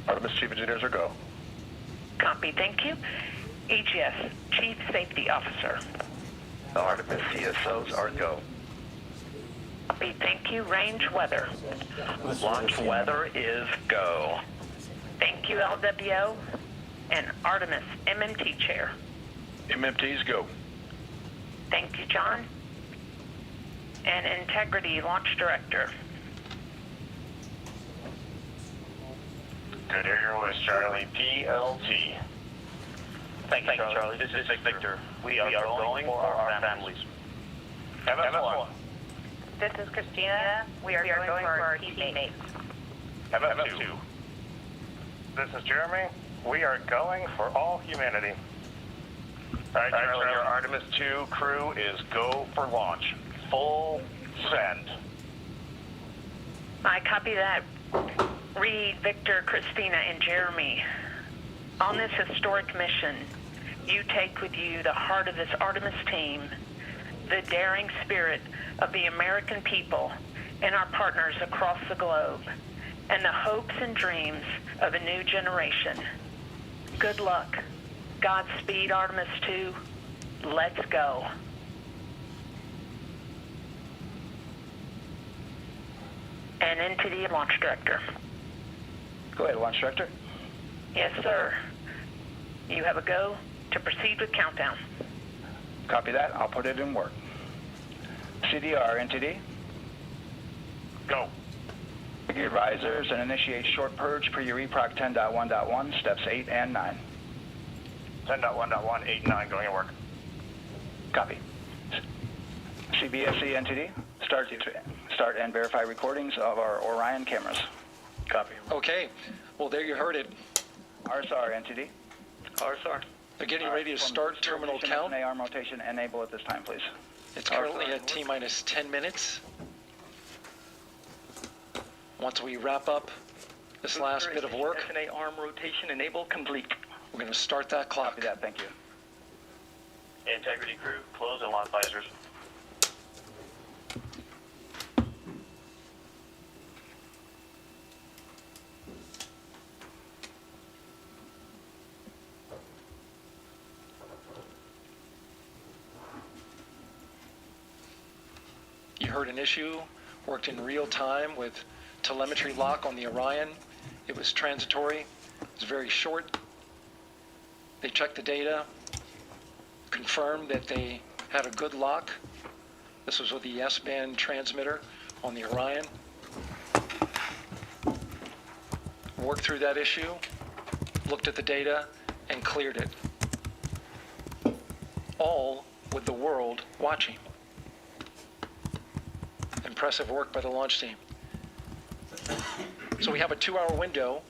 Artemis Chief Engineers are go. Copy, thank you. AGS, Chief Safety Officer. The Artemis CSOs are go. Copy, thank you. Range weather. Launch weather is go. Thank you, LWO. And Artemis MMT Chair. MMTs go. Thank you, John. And Integrity Launch Director. Good Air West Charlie, PLT. Thank you, Charlie. This is Victor. We are going for our families. FF1. This is Christina. We are going for our teammates. FF2. This is Jeremy. We are going for all humanity. All right, Charlie, your Artemis 2 crew is go for launch. Full send. I copy that. Reed, Victor, Christina, and Jeremy. On this historic mission, you take with you the heart of this Artemis team, the daring spirit of the American people and our partners across the globe, and the hopes and dreams of a new generation. Good luck. Godspeed, Artemis 2. Let's go. And into the Launch Director. Go ahead, Launch Director. Yes, sir. You have a go to proceed with countdown. Copy that. I'll put it in work. CDR, NTD. Go. Your advisors and initiate short purge per your EPROC 10.1.1, steps 8 and 9. 10.1.1, 8, and 9 going to work. Copy. CBSE, NTD. Start and verify recordings of our Orion cameras. Copy. Okay, well, there you heard it. RSR, NTD. RSR. They're getting ready to start terminal count. arm rotation enable at this time, please. It's currently at T-minus 10 minutes. Once we wrap up this last bit of work, SNA arm rotation enable complete. we're going to start that clock. Copy that, thank you. Integrity crew, close and lock visors. You heard an issue, worked in real time with telemetry lock on the Orion. It was transitory, it was very short. They checked the data, confirmed that they had a good lock. This was with the S-band transmitter on the Orion. Worked through that issue, looked at the data, and cleared it. All with the world watching. Impressive work by the launch team. So we have a 2-hour window,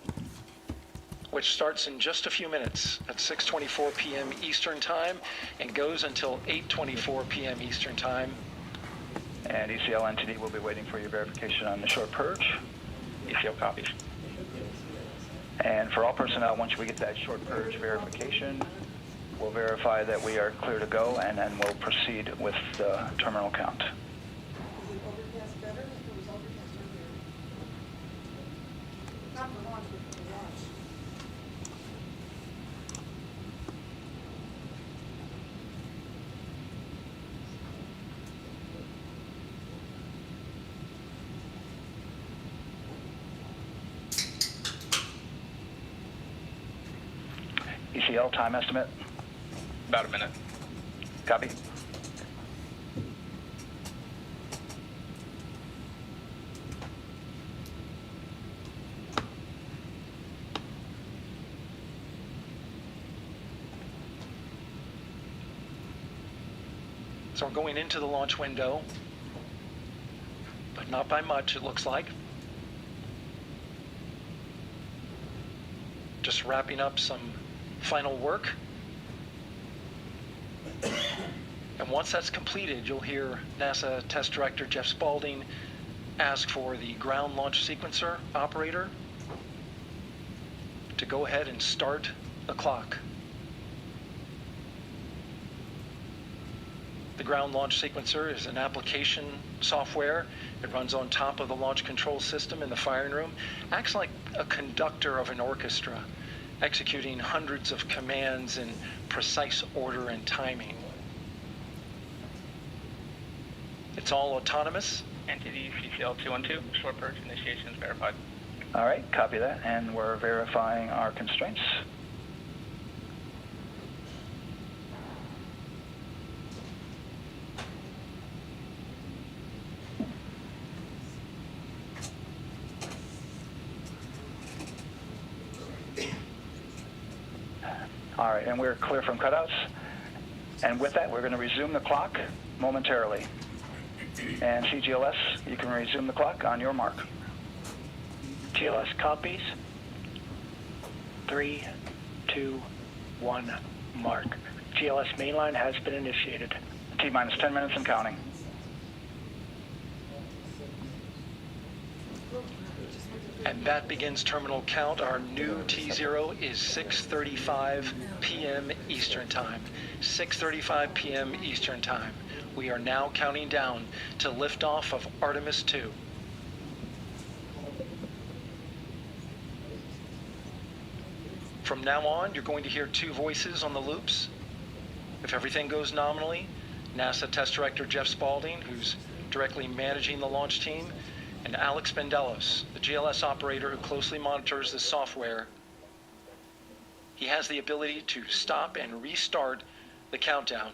which starts in just a few minutes at 6:24 p.m. Eastern Time and goes until 8:24 p.m. Eastern Time. And ECL NTD will be waiting for your verification on the short purge. ECL copies. And for all personnel, once we get that short purge verification, we'll verify that we are clear to go, and then we'll proceed with the terminal count. ECL time estimate? About a minute. Copy. So we're going into the launch window, but not by much, it looks like. Just wrapping up some final work. And once that's completed, you'll hear NASA Test Director Jeff Spaulding ask for the ground launch sequencer operator to go ahead and start the clock. The ground launch sequencer is an application software. It runs on top of the launch control system in the firing room, acts like a conductor of an orchestra, executing hundreds of commands in precise order and timing. It's all autonomous. Entity CCL 212, short purge initiation is verified. All right, copy that, and we're verifying our constraints. All right, and we're clear from cutouts. And with that, we're going to resume the clock momentarily. And CGLS, you can resume the clock on your mark. GLS copies. 3, 2, 1, mark. GLS mainline has been initiated. T-minus 10 minutes and counting. And that begins terminal count. Our new T0 is 6:35 p.m. Eastern Time. 6:35 p.m. Eastern Time. We are now counting down to liftoff of Artemis II. From now on, you're going to hear two voices on the loops. If everything goes nominally, NASA Test Director Jeff Spaulding, who's directly managing the launch team, and Alex Bendelos, the GLS operator who closely monitors the software. He has the ability to stop and restart the countdown.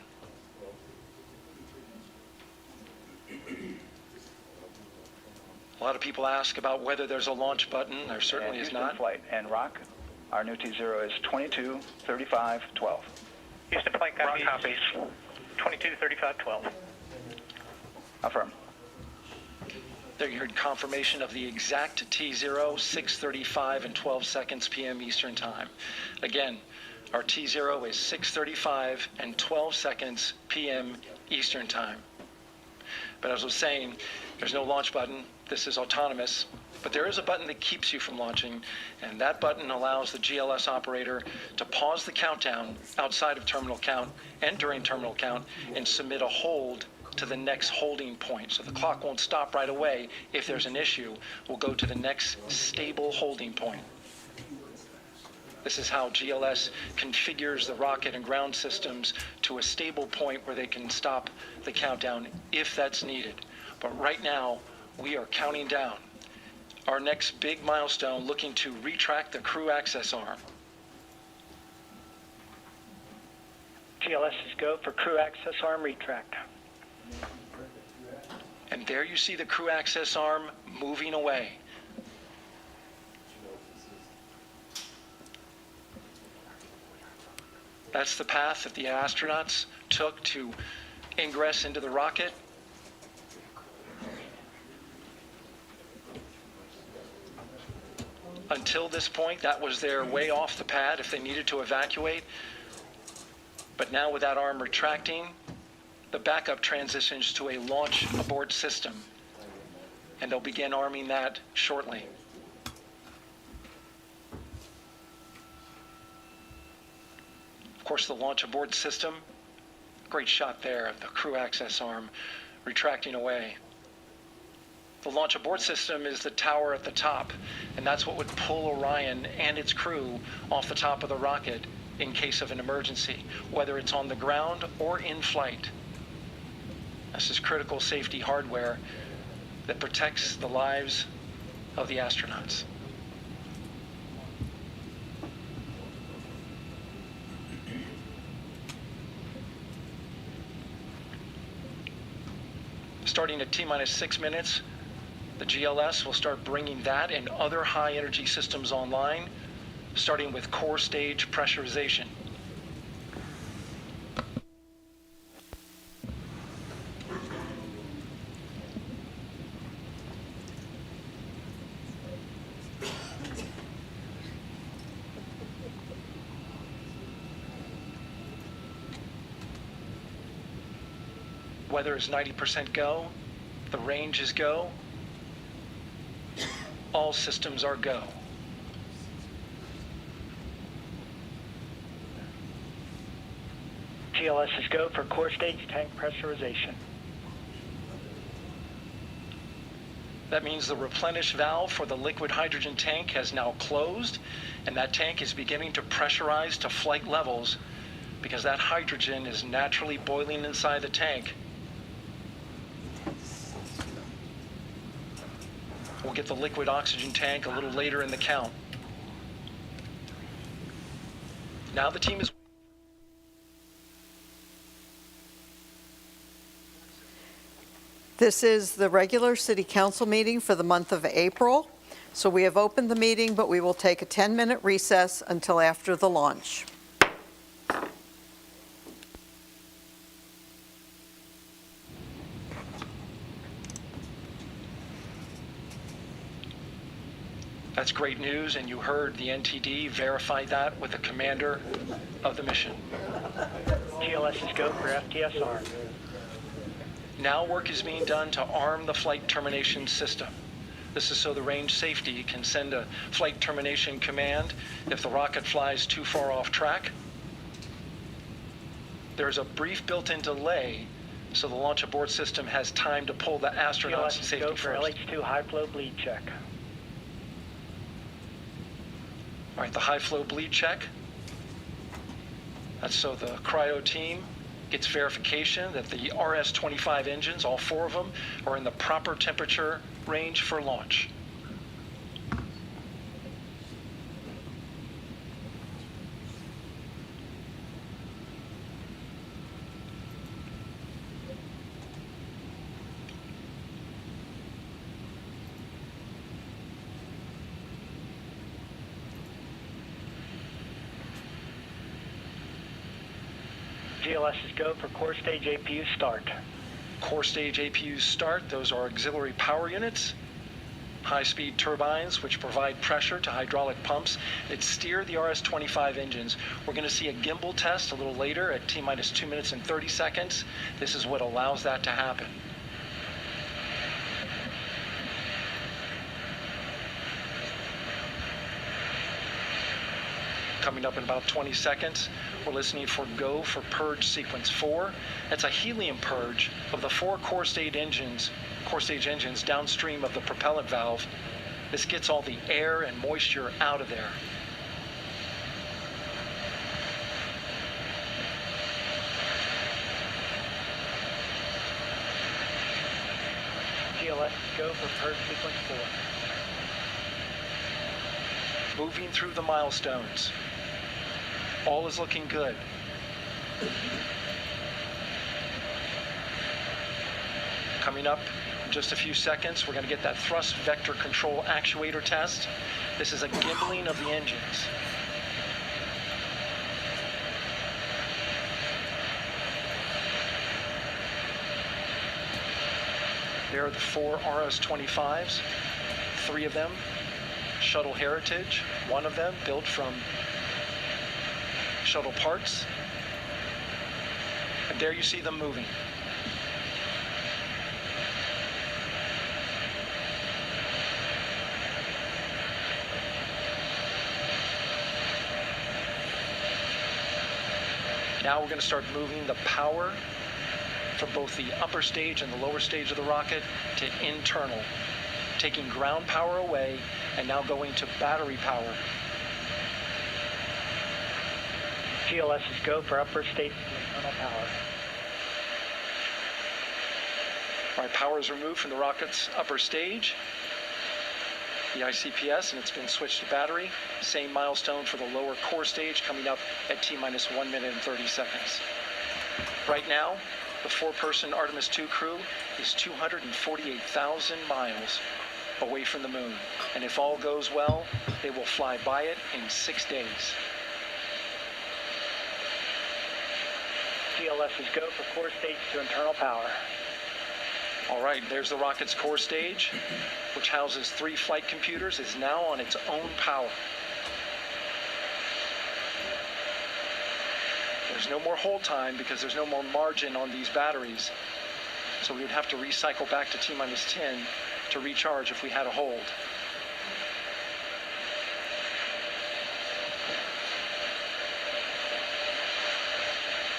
A lot of people ask about whether there's a launch button. There certainly is not. Flight and Rock, our new T0 is 22:35:12. Houston flight copies. 22:35:12. Affirm. There you heard confirmation of the exact T0, 6:35 and 12 seconds p.m. Eastern Time. Again, our T0 is 6:35 and 12 seconds p.m. Eastern Time. But as I was saying, there's no launch button. This is autonomous. But there is a button that keeps you from launching, and that button allows the GLS operator to pause the countdown outside of terminal count and during terminal count and submit a hold to the next holding point. So the clock won't stop right away. If there's an issue, we'll go to the next stable holding point. This is how GLS configures the rocket and ground systems to a stable point where they can stop the countdown if that's needed. But right now, we are counting down. Our next big milestone, looking to retract the crew access arm. GLS is go for crew access arm retract. And there you see the crew access arm moving away. That's the path that the astronauts took to ingress into the rocket. Until this point, that was their way off the pad if they needed to evacuate. But now with that arm retracting, the backup transitions to a launch abort system, and they'll begin arming that shortly. Of course, the launch abort system, great shot there of the crew access arm retracting away. The launch abort system is the tower at the top, and that's what would pull Orion and its crew off the top of the rocket in case of an emergency, whether it's on the ground or in flight. This is critical safety hardware that protects the lives of the astronauts. Starting at T-minus 6 minutes, the GLS will start bringing that and other high-energy systems online, starting with core stage pressurization. Weather is 90% go, the range is go, all systems are go. GLS is go for core stage tank pressurization. That means the replenish valve for the liquid hydrogen tank has now closed, and that tank is beginning to pressurize to flight levels because that hydrogen is naturally boiling inside the tank. We'll get the liquid oxygen tank a little later in the count. Now the team is... This is the regular City Council meeting for the month of April. So we have opened the meeting, but we will take a 10-minute recess until after the launch. That's great news, and you heard the NTD verify that with the commander of the mission. GLS is go for FTSR. Now work is being done to arm the flight termination system. This is so the range safety can send a flight termination command if the rocket flies too far off track. There's a brief built-in delay so the launch abort system has time to pull the astronauts GLS to is safety go for first. LH2 high flow bleed check. All right, the high flow bleed check. That's so the cryo team gets verification that the RS-25 engines, all 4 of them, are in the proper temperature range for launch. GLS is go for core stage APU start. Core stage APUs start. Those are auxiliary power units, high-speed turbines which provide pressure to hydraulic pumps that steer the RS-25 engines. We're going to see a gimbal test a little later at T-minus 2 minutes and 30 seconds. This is what allows that to happen. Coming up in about 20 seconds, we're listening for go for purge sequence 4. That's a helium purge of the 4 core stage engines downstream of the propellant valve. This gets all the air and moisture out of there. GLS is go for purge sequence 4. Moving through the milestones. All is looking good. Coming up in just a few seconds, we're going to get that thrust vector control actuator test. This is a gimbaling of the engines. There are the 4 RS-25s, 3 of them Shuttle Heritage, 1 of them built from shuttle parts. And there you see them moving. Now we're going to start moving the power from both the upper stage and the lower stage of the rocket to internal, taking ground power away and now going to battery power. GLS is go for upper stage internal power. All right, power is removed from the rocket's upper stage, the ICPS, and it's been switched to battery. Same milestone for the lower core stage coming up at T-minus 1 minute and 30 seconds. Right now, the 4-person Artemis II crew is 248,000 miles away from the moon. And if all goes well, they will fly by it in 6 days. GLS is go for core stage to internal power. All right, there's the rocket's core stage, which houses 3 flight computers, is now on its own power. There's no more hold time because there's no more margin on these batteries. So we would have to recycle back to T-minus 10 to recharge if we had a hold.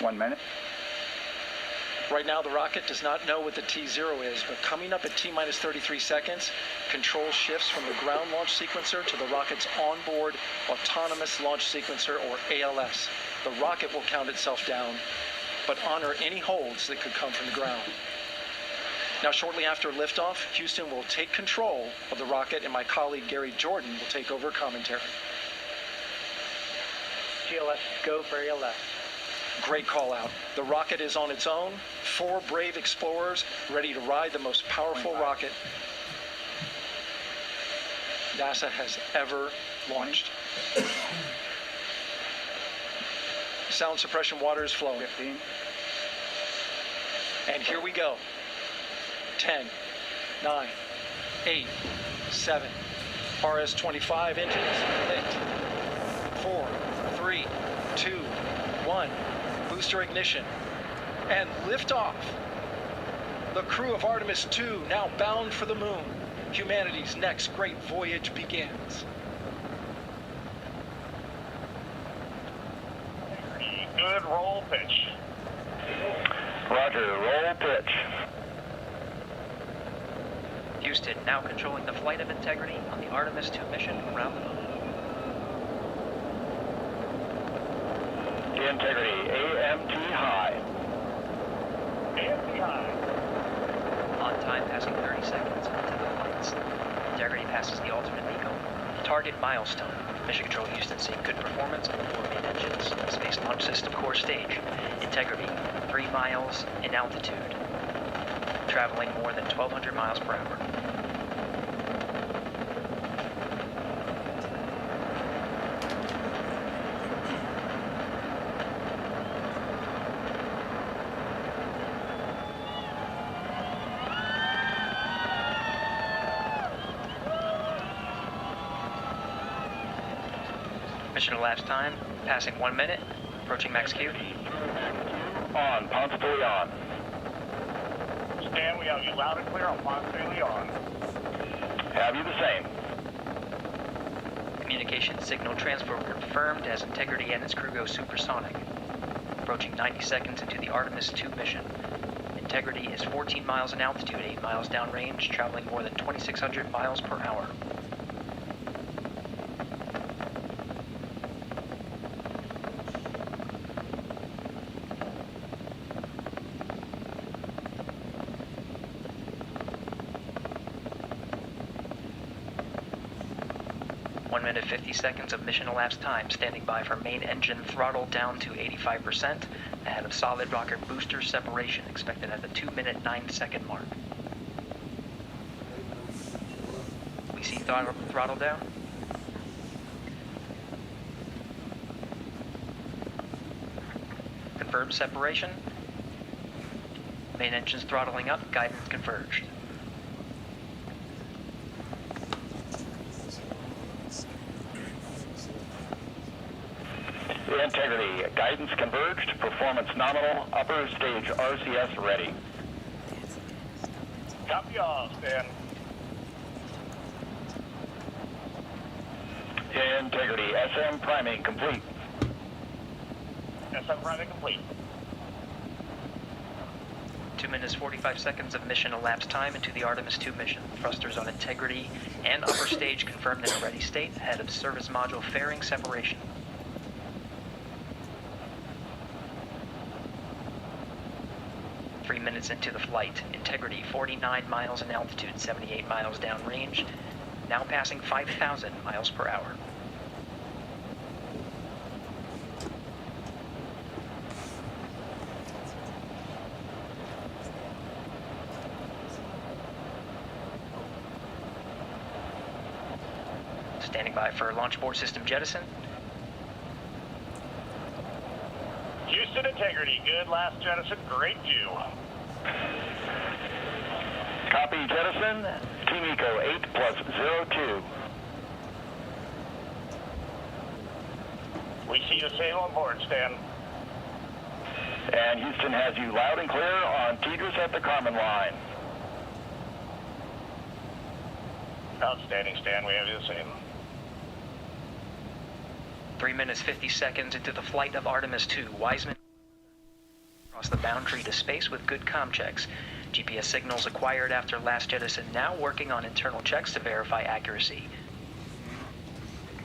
1 minute. Right now, the rocket does not know what the T0 is, but coming up at T-minus 33 seconds, control shifts from the ground launch sequencer to the rocket's onboard autonomous launch sequencer, or ALS. The rocket will count itself down, but honor any holds that could come from the ground. Now, shortly after liftoff, Houston will take control of the rocket, and my colleague Gary Jordan will take over commentary. GLS, go for ALS. Great call out. The rocket is on its own. 4 brave explorers ready to ride the most powerful rocket NASA has ever launched. Sound suppression water is flowing. 15. And here we go. 10, 9, 8, 7. RS-25 engines lit. 4, 3, 2, 1. Booster ignition. And liftoff. The crew of Artemis II now bound for the moon. Humanity's next great voyage begins. Good roll pitch. Roger, roll pitch. Houston now controlling the flight of Integrity on the Artemis II mission around the moon. Integrity, AMT high. AMT high. On time passing 30 seconds into the flights. Integrity passes the alternate MECO. Target milestone. Mission Control Houston seeing good performance on the 4 main engines. Space Launch System core stage. Integrity 3 miles in altitude. Traveling more than 1,200 miles per hour. Mission elapsed time, passing 1 minute, approaching max Q. On, Ponce de Leon. Stan, we have you loud and clear on Ponce de Leon. Have you the same? Communication signal transfer confirmed as Integrity and its crew go supersonic. Approaching 90 seconds into the Artemis II mission. Integrity is 14 miles in altitude, 8 miles downrange, traveling more than 2,600 miles per hour. One minute 50 seconds of mission elapsed time, standing by for main engine throttle down to 85%, ahead of solid rocket booster separation, expected at the 2-minute 9-second mark. We see throttle down. Confirmed separation. Main engine's throttling up, guidance converged. Integrity, guidance converged, performance nominal, upper stage RCS ready. Copy all, Stan. Integrity, SM priming complete. SM priming complete. 2 minutes 45 seconds of mission elapsed time into the Artemis II mission. Thrusters on Integrity and upper stage confirmed in a ready state, ahead of service module fairing separation. Minutes into the flight. Integrity 49 miles in altitude, 78 miles downrange, now passing 5,000 miles per hour. Standing by for launch board system jettison. Houston Integrity, good last jettison, great view. Copy jettison, Team Eco 8+02. We see you sail on board, Stan. And Houston has you loud and clear on Tigris at the Carmen line. Outstanding, Stan, we have you the same. 3 minutes 50 seconds into the flight of Artemis II. Wiseman across the boundary to space with good comm checks. GPS signals acquired after last jettison now working on internal checks to verify accuracy.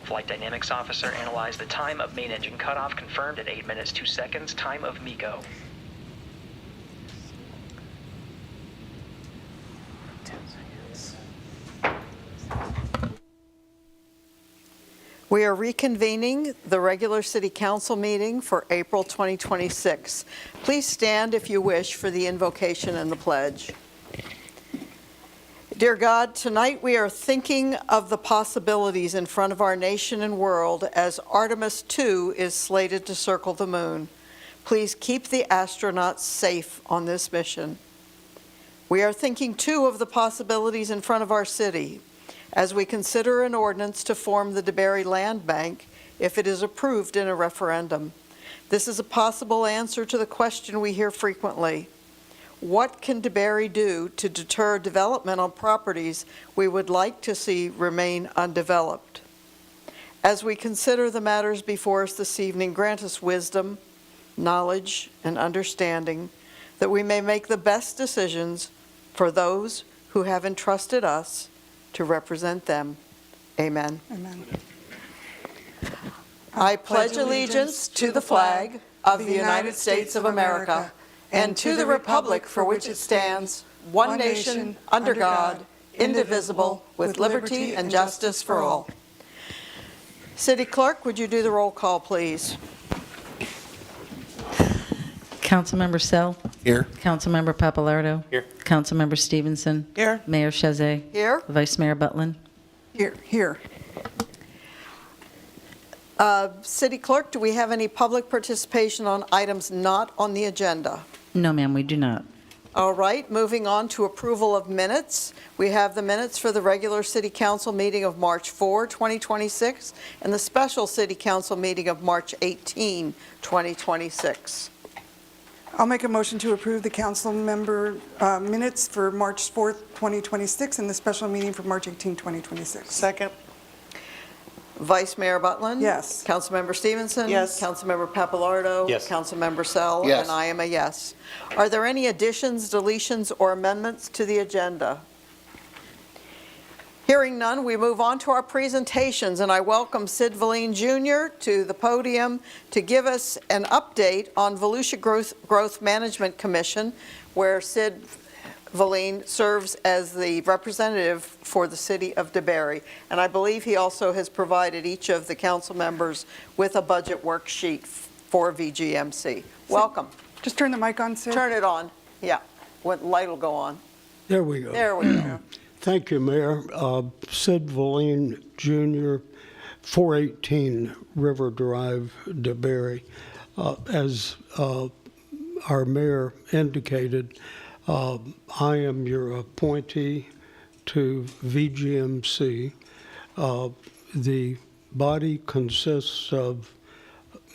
Flight Dynamics Officer analyzed the time of main engine cutoff, confirmed at 8 minutes 2 seconds, time of MECO. We are reconvening the regular City Council meeting for April 2026. Please stand if you wish for the invocation and the pledge. Dear God, tonight we are thinking of the possibilities in front of our nation and world as Artemis II is slated to circle the moon. Please keep the astronauts safe on this mission. We are thinking too of the possibilities in front of our city as we consider an ordinance to form the DeBary Land Bank if it is approved in a referendum. This is a possible answer to the question we hear frequently. What can DeBary do to deter development on properties we would like to see remain undeveloped? As we consider the matters before us this evening, grant us wisdom, knowledge, and understanding that we may make the best decisions for those who have entrusted us to represent them. Amen. Amen. I pledge allegiance to the flag of the United States of America and to the republic for which it stands, one nation, under God, indivisible, with liberty and justice for all. City Clerk, would you do the roll call, please? Councilmember Sell. Here. Councilmember Papalardo. Here. Councilmember Stevenson. Here. Mayor Chazet. Here. Vice Mayor Butlin. Here. City Clerk, do we have any public participation on items not on the agenda? No, ma'am, we do not. All right, moving on to approval of minutes. We have the minutes for the regular City Council meeting of March 4, 2026, and the special City Council meeting of March 18, 2026. I'll make a motion to approve the council member minutes for March 4th, 2026, and the special meeting for March 18, 2026. Second. Vice Mayor Butlin? Yes. Councilmember Stevenson? Yes. Councilmember Papalardo? Yes. Councilmember Sell? Yes. And I am a yes. Are there any additions, deletions, or amendments to the agenda? Hearing none, we move on to our presentations, and I welcome Sid Valine Jr. to the podium to give us an update on Volusia Growth Management Commission, where Sid Valine serves as the representative for the city of DeBary. And I believe he also has provided each of the council members with a budget worksheet for VGMC. Welcome. Just turn the mic on, Sid. Turn it on. Yeah, light will go on. There we go. There we go. Thank you, Mayor. Sid Valine Jr., 418 River Drive, DeBary. As our mayor indicated, I am your appointee to VGMC. The body consists of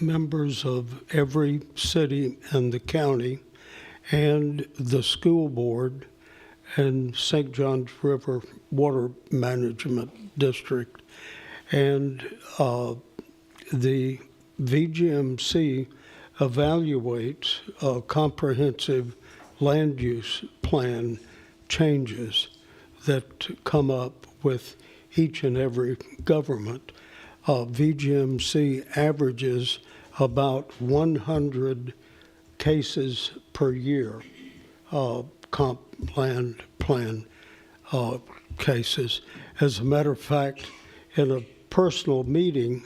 members of every city in the county and the school board and St. Johns River Water Management District. And the VGMC evaluates a comprehensive land use plan changes that come up with each and every government. VGMC averages about 100 cases per year, comp land plan cases. As a matter of fact, in a personal meeting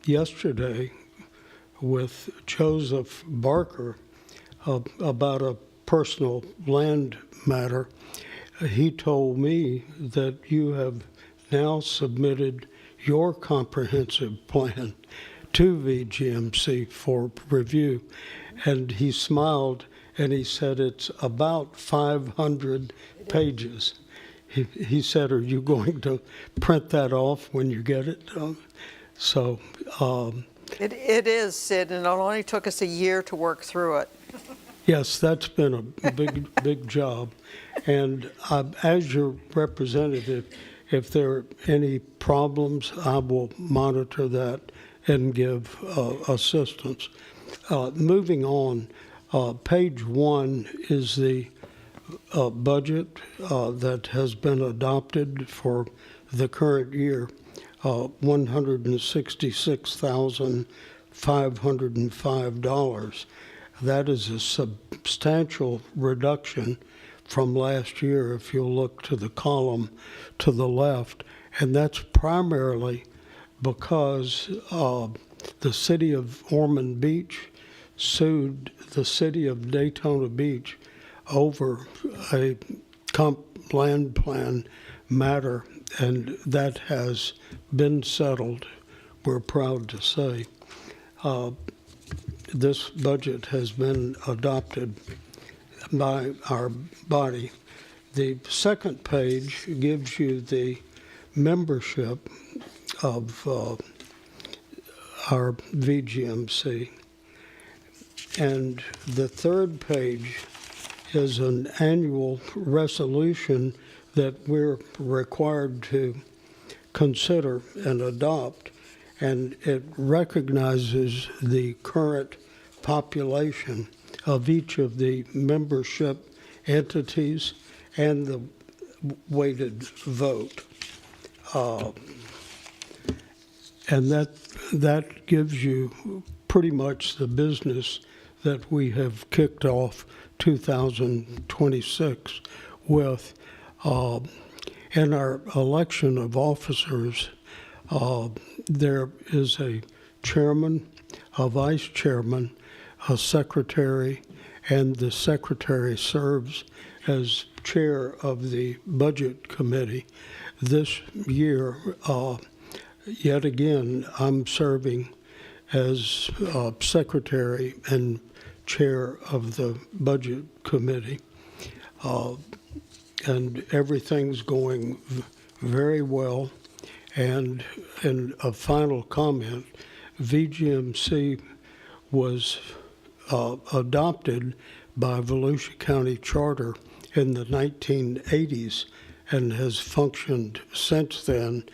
yesterday with Joseph Barker about a personal land matter, he told me that you have now submitted your comprehensive plan to VGMC for review. And he smiled and he said it's about 500 pages. He said, are you going to print that off when you get it? It is, Sid, and it only took us a year to work through it. Yes, that's been a big job. And as your representative, if there are any problems, I will monitor that and give assistance. Moving on, Page 1 is the budget that has been adopted for the current year, $166,505. That is a substantial reduction from last year if you'll look to the column to the left, and that's primarily because the city of Ormond Beach sued the city of Daytona Beach over a comp land plan matter, and that has been settled, we're proud to say. This budget has been adopted by our body. The second page gives you the membership of our VGMC. And the third page is an annual resolution that we're required to consider and adopt, and it recognizes the current population of each of the membership entities and the weighted vote. And that gives you pretty much the business that we have kicked off 2026 with. In our election of officers, there is a chairman, a vice chairman, a secretary, and the secretary serves as chair of the budget committee. This year, yet again, I'm serving as secretary and chair of the budget committee. And everything's going very well. And in a final comment, VGMC was adopted by Volusia County Charter in the 1980s and has functioned since then.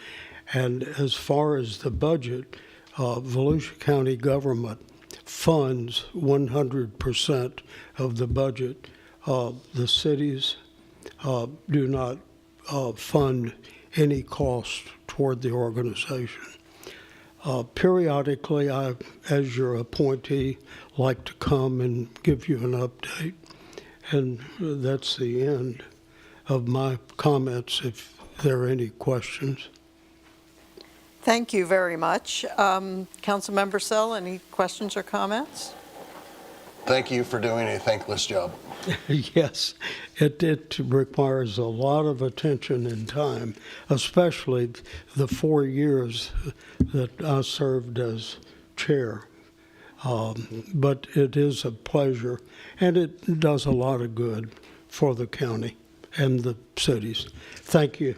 And as far as the budget, Volusia County government funds 100% of the budget. The cities do not fund any cost toward the organization. Periodically, I, as your appointee, like to come and give you an update. And that's the end of my comments, if there are any questions. Thank you very much. Councilmember Sell, any questions or comments? Thank you for doing a thankless job. Yes, it requires a lot of attention and time, especially the 4 years that I served as chair. But it is a pleasure, and it does a lot of good for the county and the cities. Thank you.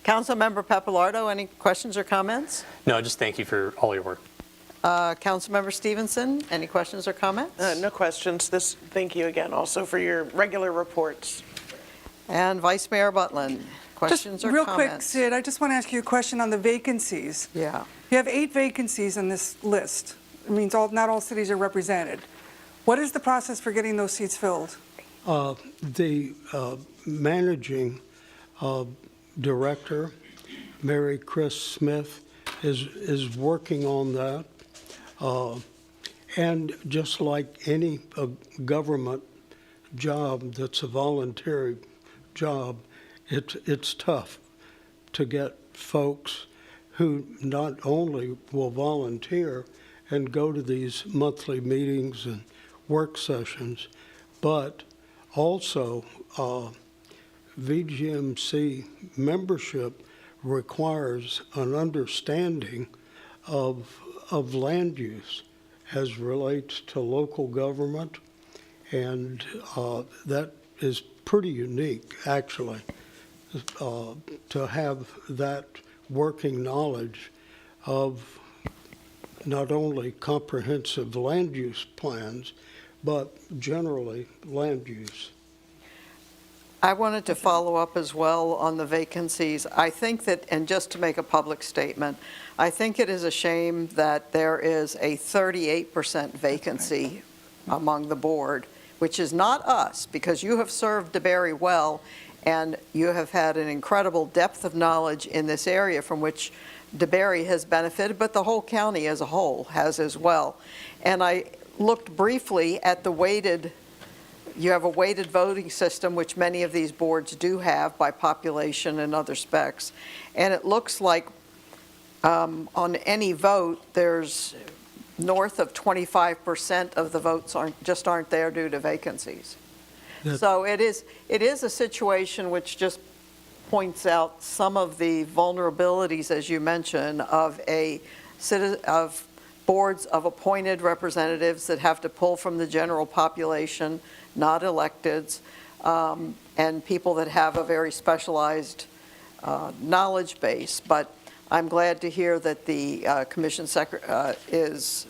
Councilmember Pappalardo, any questions or comments? No, just thank you for all your work. Councilmember Stevenson, any questions or comments? No questions. Thank you again also for your regular reports. And Vice Mayor Butlin, questions or real comments? quick, Sid, I just want to ask you a question on the vacancies. Yeah. You have 8 vacancies on this list. It means not all cities are represented. What is the process for getting those seats filled? The managing director, Mary Chris Smith, is working on that. And just like any government job that's a voluntary job, it's tough to get folks who not only will volunteer and go to these monthly meetings and work sessions, but also VGMC membership requires an understanding of land use as relates to local government, and that is pretty unique, actually, to have that working knowledge of not only comprehensive land use plans, but generally land use. I wanted to follow up as well on the vacancies. I think that, and just to make a public statement, I think it is a shame that there is a 38% vacancy among the board, which is not us, because you have served DeBerry well, and you have had an incredible depth of knowledge in this area from which DeBerry has benefited, but the whole county as a whole has as well. And I looked briefly at the weighted, you have a weighted voting system, which many of these boards do have by population and other specs. And it looks like on any vote, there's north of 25% of the votes aren't there due to vacancies. So it is a situation which just points out some of the vulnerabilities, as you mentioned, of boards of appointed representatives that have to pull from the general population, not electeds, and people that have a very specialized knowledge base. But I'm glad to hear that the commission is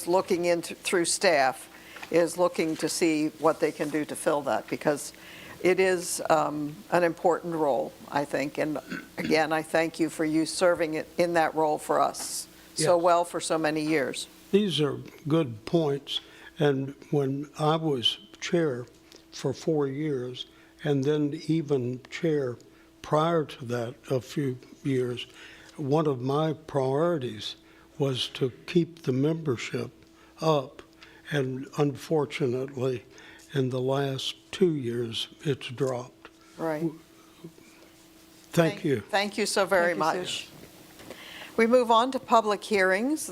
looking into, through staff, is looking to see what they can do to fill that, because it is an important role, I think. And again, I thank you for you serving it in that role for us so well for so many years. These are good points. And when I was chair for 4 years, and then even chair prior to that a few years, one of my priorities was to keep the membership up. And unfortunately, in the last 2 years, it's dropped. Right. Thank you. Thank you so very Thank you, much. We move on to public hearings.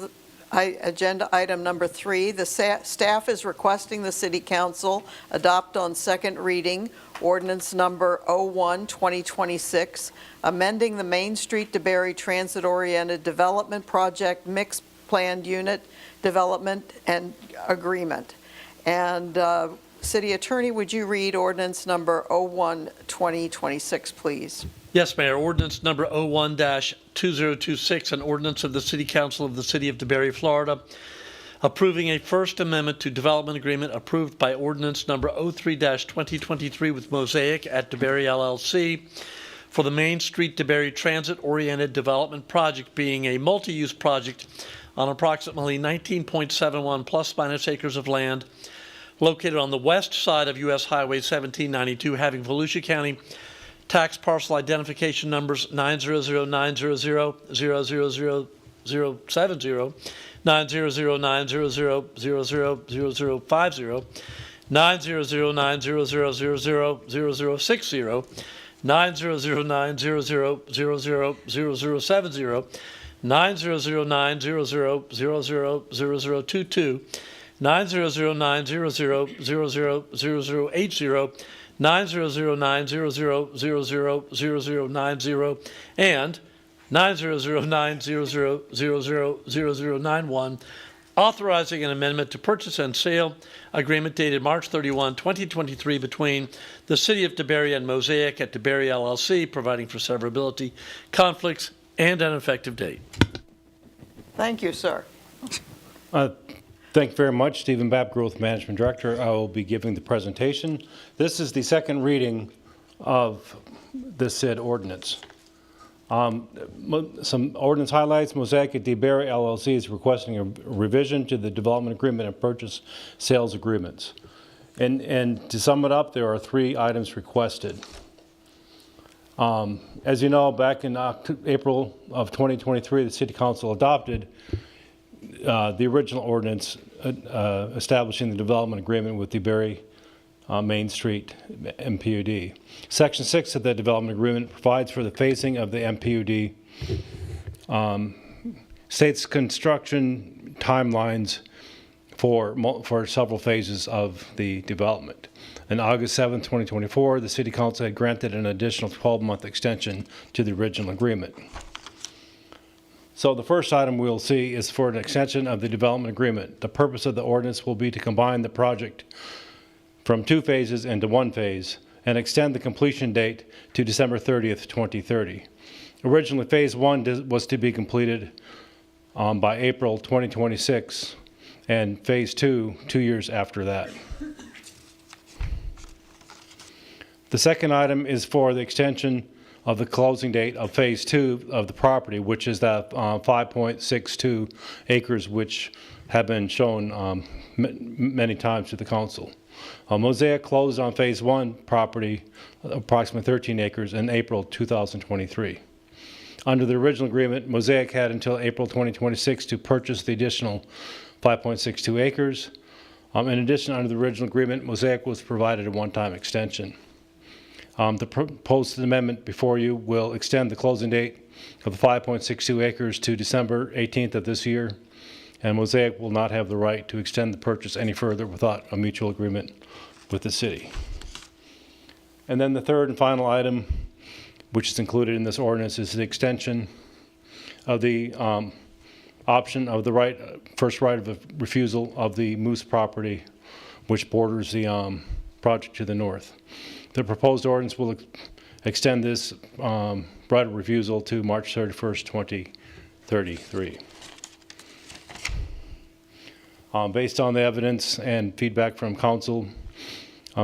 Agenda item number 3, the staff is requesting the City Council adopt on second reading ordinance number 01-2026, amending the Main Street DeBerry Transit-Oriented Development Project Mixed Planned Unit Development and Agreement. And City Attorney, would you read ordinance number 01-2026, please? Yes, Mayor. Ordinance number 01-2026, an ordinance of the City Council of the City of DeBerry, Florida, approving a First Amendment to Development Agreement approved by ordinance number 03-2023 with Mosaic at DeBerry LLC for the Main Street DeBerry Transit-Oriented Development Project, being a multi-use project on approximately 19.71 plus minus acres of land located on the west side of U.S. Highway 1792, having Volusia County tax parcel identification numbers 900-900-000-070, 900-900-000-0050, 900-900-000-0060, 900-900-000-0070, 900-900-000-0022, 900-900-000-0080, 900-900-000-0090, and 900-900-000-0091, authorizing an amendment to purchase and sale agreement dated March 31, 2023 between the City of DeBerry and Mosaic at DeBerry LLC, providing for severability, conflicts, and an effective date. Thank you, sir. Thank you very much. Stephen Babb, Growth Management Director. I will be giving the presentation. This is the second reading of the said ordinance. Some ordinance highlights. Mosaic at DeBerry LLC is requesting a revision to the development agreement and purchase sales agreements. And to sum it up, there are 3 items requested. As you know, back in April of 2023, the City Council adopted the original ordinance establishing the development agreement with DeBerry Main Street MPUD. Section 6 of the development agreement provides for the phasing of the MPUD, states construction timelines for several phases of the development. On August 7, 2024, the City Council had granted an additional 12-month extension to the original agreement. So the first item we'll see is for an extension of the development agreement. The purpose of the ordinance will be to combine the project from 2 phases into 1 phase and extend the completion date to December 30th, 2030. Originally, phase 1 was to be completed by April 2026, and phase 2 2 years after that. The second item is for the extension of the closing date of Phase 2 of the property, which is that 5.62 acres, which have been shown many times to the council. Mosaic closed on Phase 1 property, approximately 13 acres, in April 2023. Under the original agreement, Mosaic had until April 2026 to purchase the additional 5.62 acres. In addition, under the original agreement, Mosaic was provided a one-time extension. The proposed amendment before you will extend the closing date of the 5.62 acres to December 18th of this year, and Mosaic will not have the right to extend the purchase any further without a mutual agreement with the city. And then the third and final item, which is included in this ordinance, is the extension of the option of the first right of refusal of the Moose property, which borders the project to the north. The proposed ordinance will extend this right of refusal to March 31st, 2033. Based on the evidence and feedback from council,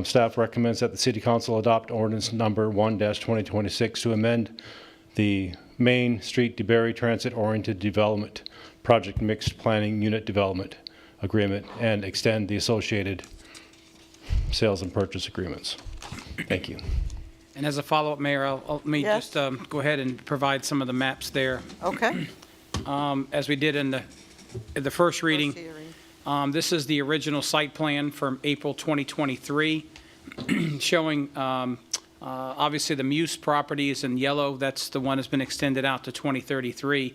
staff recommends that the City Council adopt ordinance number 1-2026 to amend the Main Street DeBerry Transit Oriented Development Project Mixed Planning Unit Development Agreement and extend the associated sales and purchase agreements. Thank you. And as a follow-up, Mayor, let me Yes. just go ahead and provide some of the maps there. Okay. As we did in the first reading, hearing. this is the original site plan from April 2023, showing obviously the Muse property is in yellow. That's the one that's been extended out to 2033.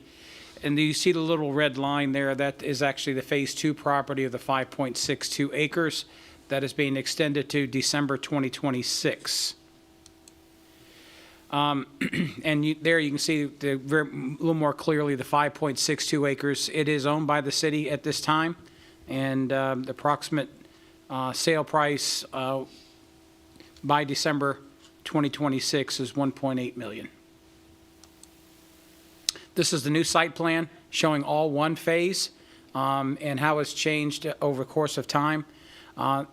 And you see the little red line there? That is actually the Phase 2 property of the 5.62 acres that is being extended to December 2026. And there you can see a little more clearly the 5.62 acres. It is owned by the city at this time, and the approximate sale price by December 2026 is $1.8 million. This is the new site plan showing all one phase and how it's changed over the course of time.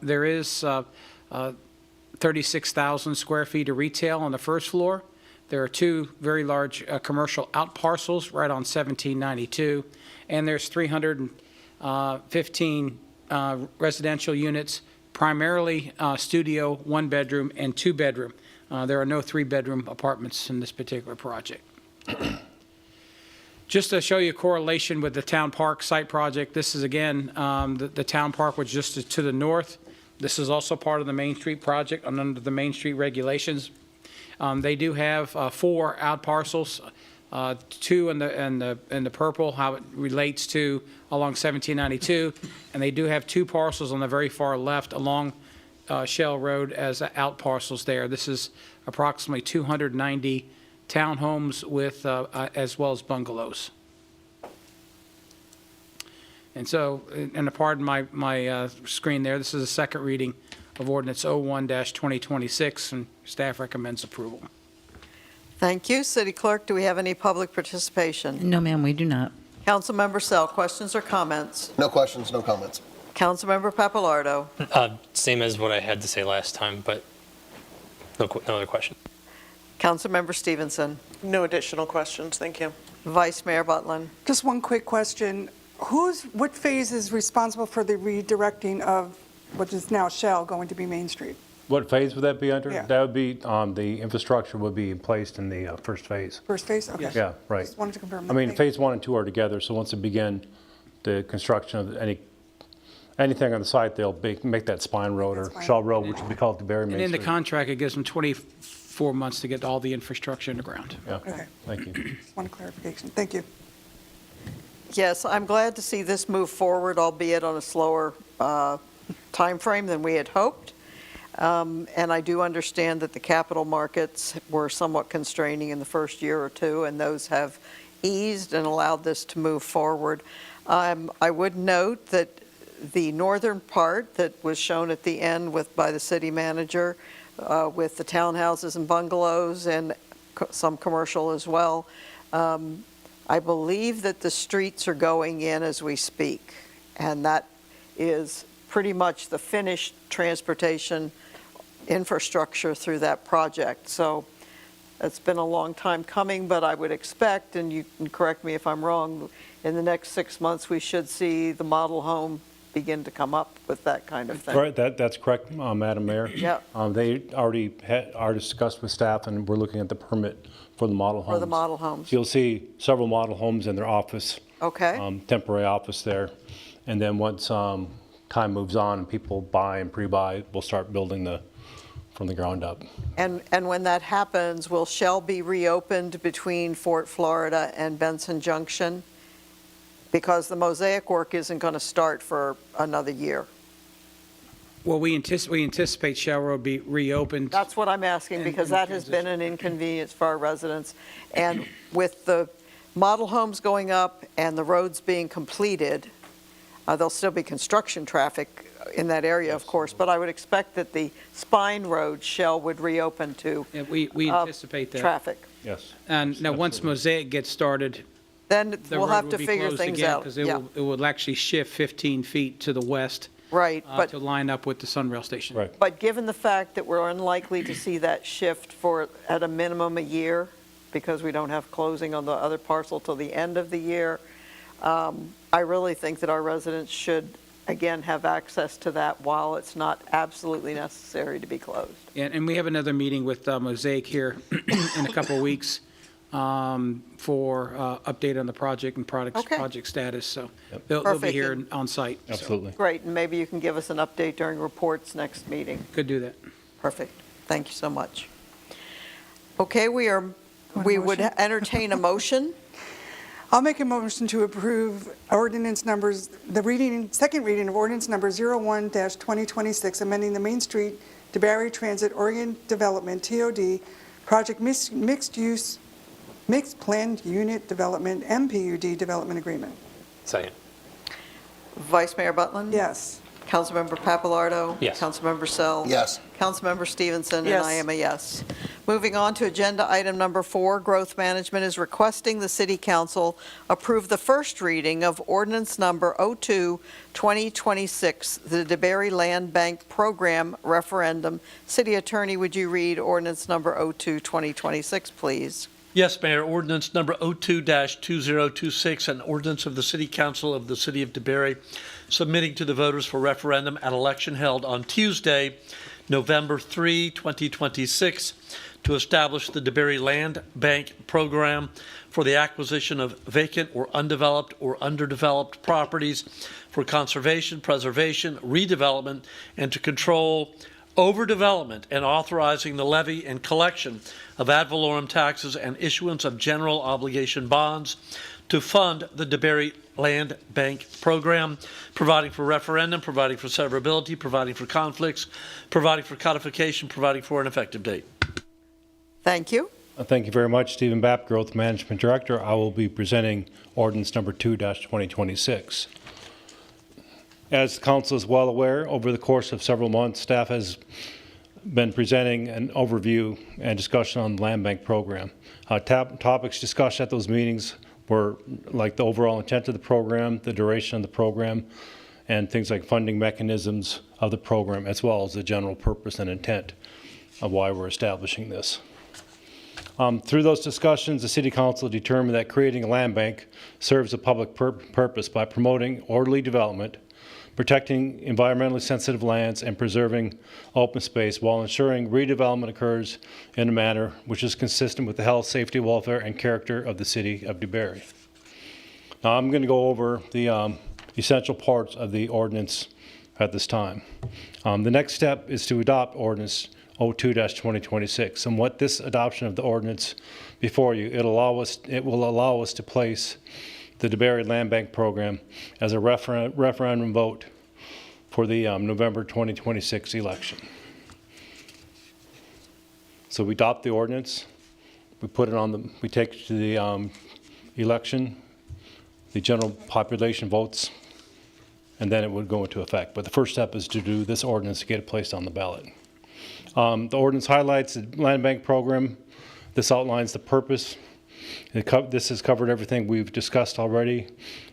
There is 36,000 square feet of retail on the first floor. There are two very large commercial out parcels right on 1792, and there's 315 residential units, primarily studio, one bedroom, and two bedroom. There are no three bedroom apartments in this particular project. Just to show you a correlation with the Town Park site project, this is again, the Town Park was just to the north. This is also part of the Main Street project and under the Main Street regulations. They do have 4 out parcels, 2 in the purple, how it relates to along 1792, and they do have 2 parcels on the very far left along Shell Road as out parcels there. This is approximately 290 townhomes with as well as bungalows. And so, and pardon my screen there, this is a second reading of ordinance 01-2026, and staff recommends approval. Thank you. City Clerk, do we have any public participation? No, ma'am, we do not. Councilmember Sell, questions or comments? No questions, no comments. Councilmember Papalardo. Same as what I had to say last time, but no other question. Councilmember Stevenson. No additional questions, thank you. Vice Mayor Butlin. Just one quick question. What phase is responsible for the redirecting of what is now Shell going to be Main Street? What phase would that be under? Yeah. That would be, the infrastructure would be placed in the first phase. First phase? Okay. Yeah, right. Just wanted to confirm. I mean, that. phase 1 and 2 are together, so once they begin the construction of anything on the site, they'll make that spine road or Shell Road, which will be called the Berry Main And in the Street. contract, it gives them 24 months to get all the infrastructure in the ground. Yeah, Okay. thank you. Just one clarification. Thank you. Yes, I'm glad to see this move forward, albeit on a slower timeframe than we had hoped. And I do understand that the capital markets were somewhat constraining in the first year or two, and those have eased and allowed this to move forward. I would note that the northern part that was shown at the end by the city manager with the townhouses and bungalows and some commercial as well, I believe that the streets are going in as we speak, and that is pretty much the finished transportation infrastructure through that project. So it's been a long time coming, but I would expect, and you can correct me if I'm wrong, in the next 6 months, we should see the model home begin to come up with that kind of thing. Right, that's correct, Madam Mayor. Yeah. They already are discussed with staff, and we're looking at the permit for the model homes. For the model homes. So you'll see several model homes in their office. Okay. Temporary office there. And then once time moves on and people buy and pre-buy, we'll start building from the ground up. And when that happens, will Shell be reopened between Fort Florida and Benson Junction? Because the mosaic work isn't going to start for another year. Well, we anticipate Shell Road be reopened. That's what I'm asking, because that has been an inconvenience for our residents. And with the model homes going up and the roads being completed, there'll still be construction traffic in that area, of course, but I would expect that the Spine Road, Shell would reopen to Yeah, we anticipate that. traffic. Yes. And now, once Mosaic gets started, Then the we'll road have will to be figure closed things again, out. because Yeah, it will actually shift 15 feet to the west right, to line up with the Sunrail station. Right. but given the fact that we're unlikely to see that shift for, at a minimum, a year, because we don't have closing on the other parcel till the end of the year, I really think that our residents should, again, have access to that while it's not absolutely necessary to be closed. And we have another meeting with Mosaic here in a couple of weeks for update on the project and Okay. project status, so Yep. they'll be Perfect. here on site. so Absolutely. Great, and maybe you can give us an update during reports next meeting. Could do that. Perfect. Thank you so much. Okay, we would entertain a motion. I'll make a motion to approve ordinance numbers, second reading of ordinance number 01-2026, amending the Main Street DeBarry Transit Orient Development, TOD, project mixed planned unit development, MPUD development agreement. Second. Vice Mayor Butland? Yes. Councilmember Papalardo? Yes. Councilmember Sells? Yes. Councilmember Stevenson? Yes. And I am a yes. Moving on to agenda item number 4, Growth Management is requesting the City Council approve the first reading of ordinance number 02-2026, the DeBarry Land Bank Program Referendum. City Attorney, would you read ordinance number 02-2026, please? Yes, Mayor. Ordinance number 02-2026, an ordinance of the City Council of the City of DeBarry submitting to the voters for referendum at election held on Tuesday, November 3, 2026, to establish the DeBarry Land Bank Program for the acquisition of vacant or undeveloped or underdeveloped properties for conservation, preservation, redevelopment, and to control overdevelopment, and authorizing the levy and collection of ad valorem taxes and issuance of general obligation bonds to fund the DeBarry Land Bank Program, providing for referendum, providing for severability, providing for conflicts, providing for codification, providing for an effective date. Thank you. Thank you very much, Stephen Bapp, Growth Management Director. I will be presenting ordinance number 2-2026. As the council is well aware, over the course of several months, staff has been presenting an overview and discussion on the land bank program. Topics discussed at those meetings were like the overall intent of the program, the duration of the program, and things like funding mechanisms of the program, as well as the general purpose and intent of why we're establishing this. Through those discussions, the City Council determined that creating a land bank serves a public purpose by promoting orderly development, protecting environmentally sensitive lands, and preserving open space while ensuring redevelopment occurs in a manner which is consistent with the health, safety, welfare, and character of the City of DeBarry. Now, I'm going to go over the essential parts of the ordinance at this time. The next step is to adopt ordinance 02-2026, and what this adoption of the ordinance before you, it will allow us to place the DeBarry Land Bank Program as a referendum vote for the November 2026 election. So we adopt the ordinance, we put it on we take it to the election, the general population votes, and then it would go into effect. But the first step is to do this ordinance to get it placed on the ballot. The ordinance highlights the land bank program. This outlines the purpose This has covered everything we've discussed already.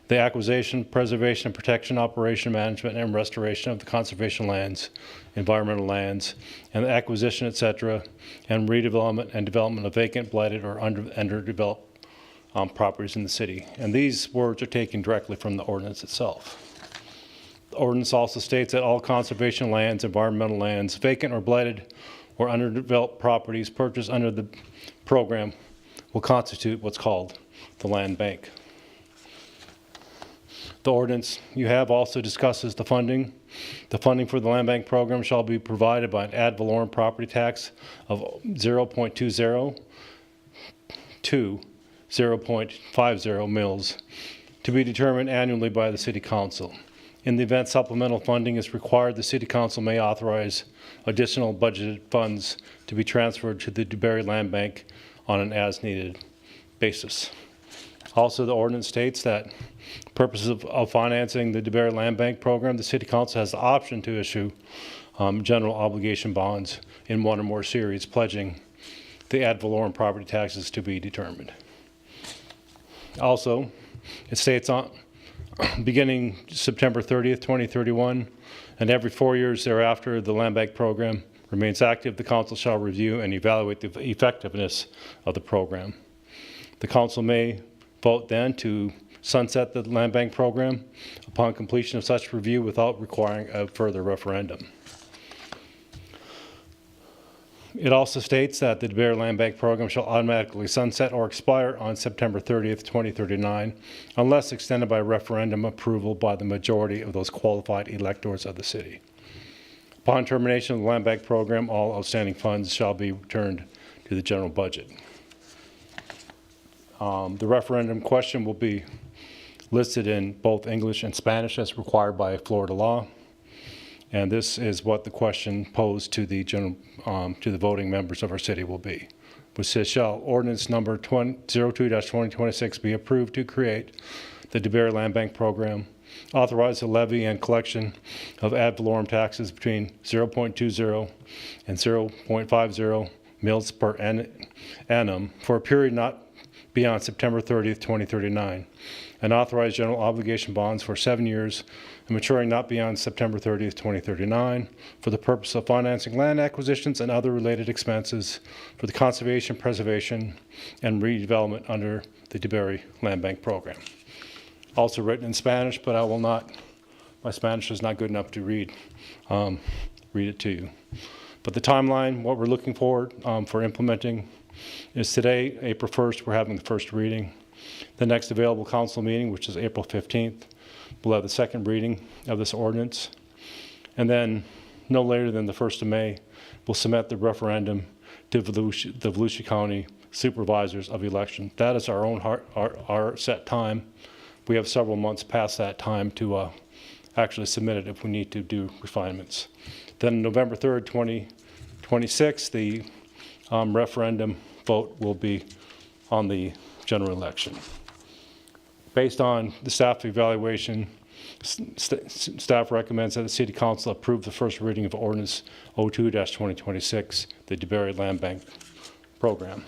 The acquisition, preservation, and protection, operation, management, and restoration of the conservation lands, environmental lands, and the acquisition, etc., and redevelopment and development of vacant, blighted, or underdeveloped properties in the city. And these words are taken directly from the ordinance itself. The ordinance also states that all conservation lands, environmental lands, vacant or blighted or underdeveloped properties purchased under the program will constitute what's called the land bank. The ordinance you have also discusses the funding. The funding for the land bank program shall be provided by an ad valorem property tax of 0.20 to 0.50 mils to be determined annually by the City Council. In the event supplemental funding is required, the City Council may authorize additional budgeted funds to be transferred to the DeBary Land Bank on an as-needed basis. Also, the ordinance states that purposes of financing the DeBary Land Bank program, the City Council has the option to issue general obligation bonds in one or more series, pledging the ad valorem property taxes to be determined. Also, it states on beginning September 30th, 2031, and every 4 years thereafter, the land bank program remains active. The council shall review and evaluate the effectiveness of the program. The council may vote then to sunset the land bank program upon completion of such review without requiring a further referendum. It also states that the DeBary Land Bank program shall automatically sunset or expire on September 30th, 2039, unless extended by referendum approval by the majority of those qualified electors of the city. Upon termination of the Land Bank program, all outstanding funds shall be returned to the general budget. The referendum question will be listed in both English and Spanish as required by Florida law. And this is what the question posed to the to the voting members of our city will be, which says, shall ordinance number 02-2026 be approved to create the DeBary Land Bank program, authorize the levy and collection of ad valorem taxes between 0.20 and 0.50 mils per annum for a period not beyond September 30th, 2039, and authorize general obligation bonds for 7 years and maturing not beyond September 30th, 2039, for the purpose of financing land acquisitions and other related expenses for the conservation, preservation, and redevelopment under the DeBary Land Bank program. Also written in Spanish, but I will not, my Spanish is not good enough to read it to you. But the timeline, what we're looking for implementing is today, April 1st, we're having the first reading. The next available council meeting, which is April 15th, we'll have the second reading of this ordinance. And then no later than the 1st of May, we'll submit the referendum to the Volusia County Supervisors of Election. That is our own our set time. We have several months past that time to actually submit it if we need to do refinements. Then November 3rd, 2026, the referendum vote will be on the general election. Based on the staff evaluation, staff recommends that the City Council approve the first reading of Ordinance 02-2026, the DeBary Land Bank program.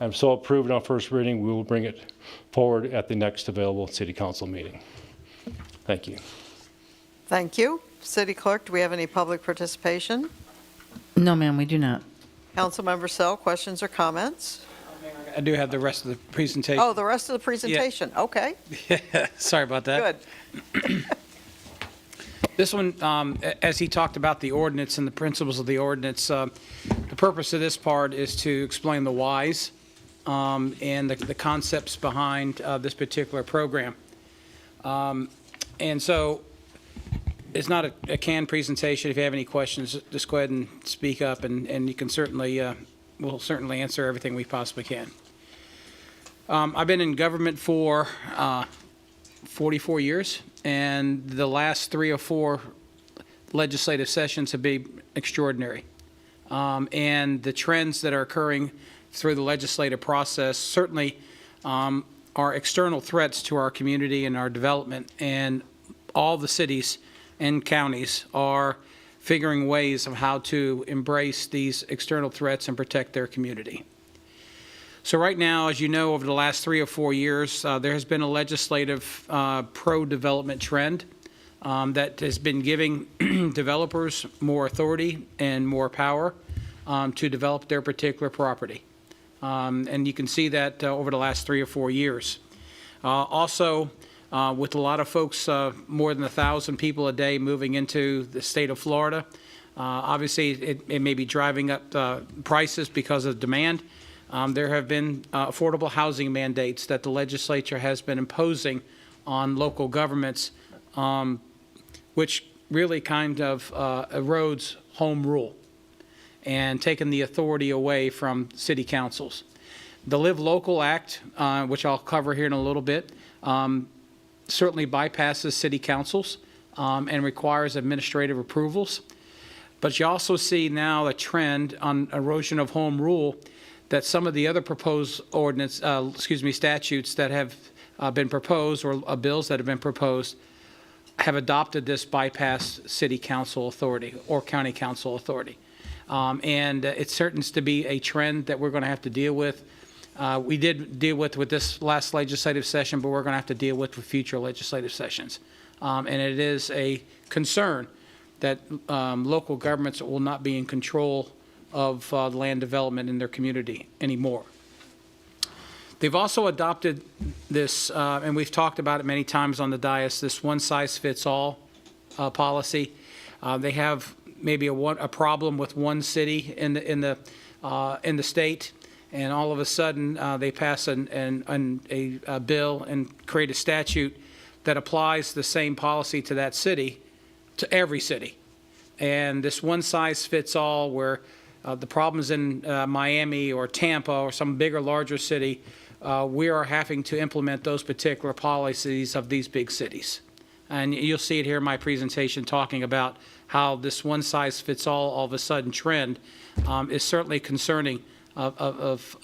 And so approved on first reading, we will bring it forward at the next available City Council meeting. Thank you. Thank you. City Clerk, do we have any public participation? No, ma'am, we do not. Councilmember Sell, questions or comments? I do have the rest of the presentation. Oh, the rest of the presentation, okay. Sorry about that. Good. This one, as he talked about the ordinance and the principles of the ordinance, the purpose of this part is to explain the whys and the concepts behind this particular program. And so it's not a canned presentation. If you have any questions, just go ahead and speak up, and you can certainly, we'll certainly answer everything we possibly can. I've been in government for 44 years, and the last 3 or 4 legislative sessions have been extraordinary. And the trends that are occurring through the legislative process certainly are external threats to our community and our development, and all the cities and counties are figuring ways of how to embrace these external threats and protect their community. So right now, as you know, over the last 3 or 4 years, there has been a legislative pro-development trend that has been giving developers more authority and more power to develop their particular property. And you can see that over the last 3 or 4 years. Also, with a lot of folks, more than 1,000 people a day moving into the state of Florida, obviously it may be driving up prices because of demand. There have been affordable housing mandates that the legislature has been imposing on local governments, which really kind of erodes home rule and taken the authority away from city councils. The Live Local Act, which I'll cover here in a little bit, certainly bypasses city councils and requires administrative approvals. But you also see now a trend on erosion of home rule that some of the other proposed statutes that have been proposed, or bills that have been proposed, have adopted this bypass city council authority or county council authority. And it certains to be a trend that we're going to have to deal with. We did deal with this last legislative session, but we're going to have to deal with future legislative sessions. And it is a concern that local governments will not be in control of land development in their community anymore. They've also adopted this, and we've talked about it many times on the dais, this one-size-fits-all policy. They have maybe a problem with one city in the state, and all of a sudden they pass a bill and create a statute that applies the same policy to that city, to every city. And this one-size-fits-all, where the problems in Miami or Tampa or some bigger, larger city, we are having to implement those particular policies of these big cities. And you'll see it here in my presentation talking about how this one-size-fits-all of a sudden trend is certainly concerning of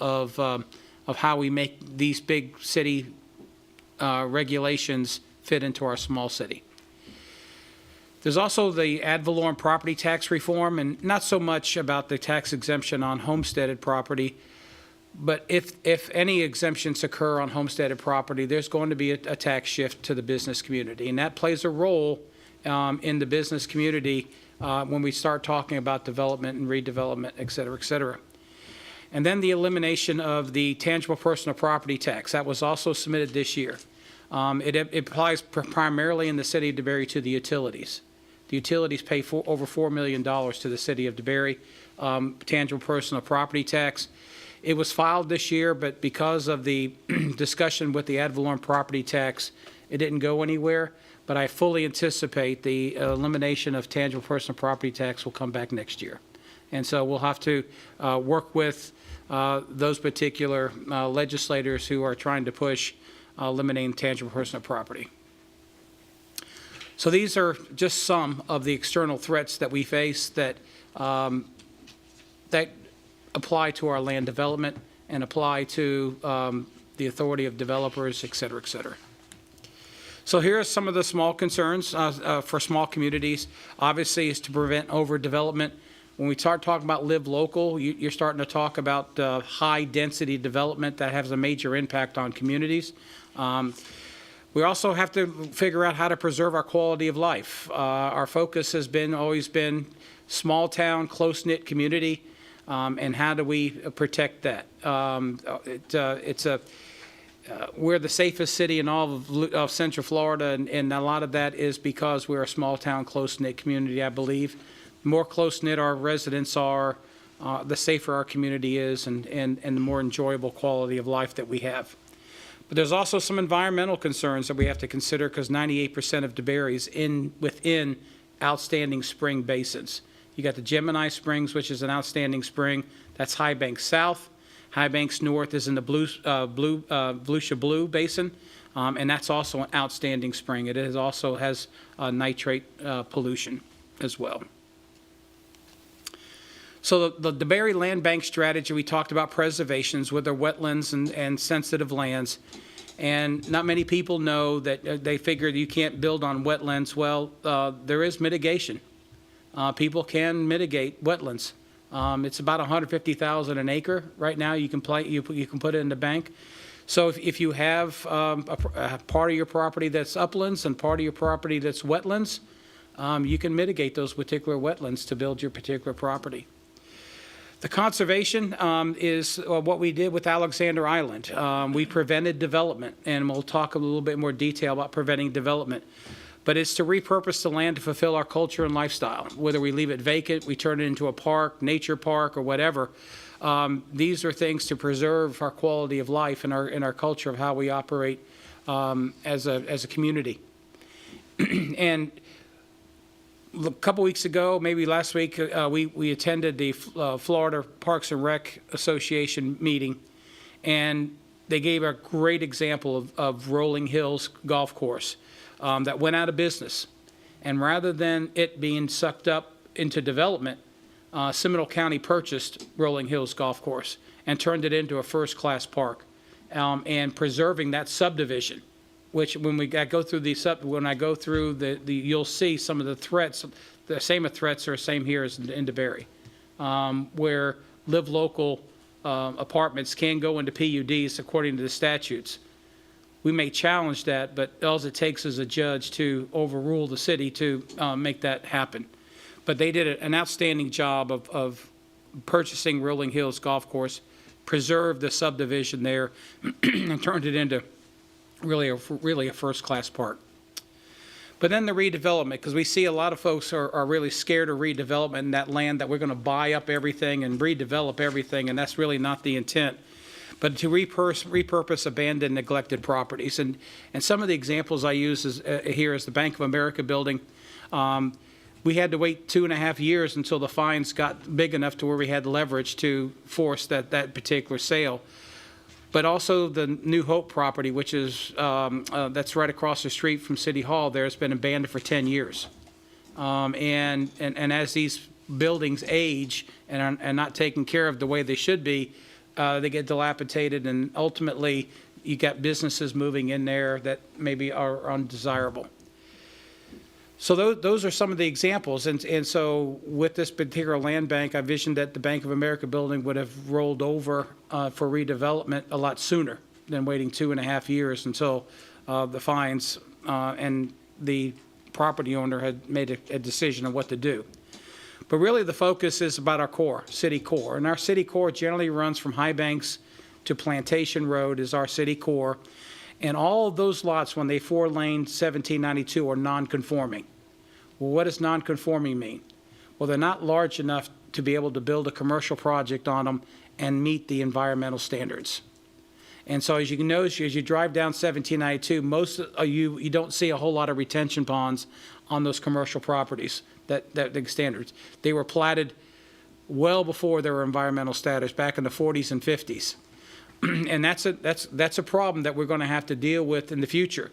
how we make these big city regulations fit into our small city. There's also the ad valorem property tax reform, and not so much about the tax exemption on homesteaded property, but if any exemptions occur on homesteaded property, there's going to be a tax shift to the business community, and that plays a role in the business community when we start talking about development and redevelopment, et cetera, et cetera. And then the elimination of the tangible personal property tax. That was also submitted this year. It applies primarily in the city of DeBary to the utilities. The utilities pay over $4 million to the city of DeBary, tangible personal property tax. It was filed this year, but because of the discussion with the ad valorem property tax, it didn't go anywhere. But I fully anticipate the elimination of tangible personal property tax will come back next year. And so we'll have to work with those particular legislators who are trying to push eliminating tangible personal property. So these are just some of the external threats that we face that that apply to our land development and apply to the authority of developers, et cetera, et cetera. So here are some of the small concerns for small communities. Obviously, is to prevent overdevelopment. When we start talking about live local, you're starting to talk about high density development that has a major impact on communities. We also have to figure out how to preserve our quality of life. Our focus has always been small town, close-knit community, and how do we protect that? We're the safest city in all of Central Florida, and a lot of that is because we're a small town, close-knit community, I believe. The more close-knit our residents are, the safer our community is, and the more enjoyable quality of life that we have. But there's also some environmental concerns that we have to consider because 98% of DeBary is within outstanding spring basins. You got the Gemini Springs, which is an outstanding spring. That's High Banks South. High Banks North is in the Volusia Blue Basin, and that's also an outstanding spring. It also has nitrate pollution as well. So the DeBary Land Bank strategy, we talked about preservations with their wetlands and sensitive lands. And not many people know that they figure you can't build on wetlands. Well, there is mitigation. People can mitigate wetlands It's about $150,000 an acre right now. You can put it in the bank. So if you have a part of your property that's uplands and part of your property that's wetlands, you can mitigate those particular wetlands to build your particular property. The conservation is what we did with Alexander Island. We prevented development, and we'll talk a little bit more detail about preventing development. But it's to repurpose the land to fulfill our culture and lifestyle. Whether we leave it vacant, we turn it into a park, nature park, or whatever. These are things to preserve our quality of life and our culture of how we operate as a community. And a couple weeks ago, maybe last week, we attended the Florida Parks and Rec Association meeting, and they gave a great example of Rolling Hills Golf Course that went out of business. And rather than it being sucked up into development, Seminole County purchased Rolling Hills Golf Course and turned it into a first-class park, and preserving that subdivision. Which when I go through the you'll see some of the threats. The same threats are the same here as in DeBary, where live local apartments can go into PUDs according to the statutes. We may challenge that, but all it takes is a judge to overrule the city to make that happen. But they did an outstanding job of purchasing Rolling Hills Golf Course, preserved the subdivision there, and turned it into really a first-class park. But then the redevelopment, because we see a lot of folks are really scared of redevelopment in that land, that we're going to buy up everything and redevelop everything, and that's really not the intent. But to repurpose abandoned, neglected properties. And some of the examples I use here is the Bank of America building. We had to wait 2.5 years until the fines got big enough to where we had leverage to force that particular sale. But also the New Hope property, which is that's right across the street from City Hall, there has been abandoned for 10 years. And as these buildings age and are not taken care of the way they should be, they get dilapidated, and ultimately you got businesses moving in there that maybe are undesirable. So those are some of the examples, and so with this particular land bank, I visioned that the Bank of America building would have rolled over for redevelopment a lot sooner than waiting 2.5 years until the fines and the property owner had made a decision on what to do. But really the focus is about our core, city core, and our city core generally runs from High Banks to Plantation Road is our city core. And all of those lots, when they 4-lane 1792, are non-conforming. Well, what does non-conforming mean? Well, they're not large enough to be able to build a commercial project on them and meet the environmental standards. And so as you can notice, as you drive down 1792, most of you don't see a whole lot of retention ponds on those commercial properties, that standards. They were platted well before there were environmental status, back in the 40s and 50s. And that's a problem that we're going to have to deal with in the future,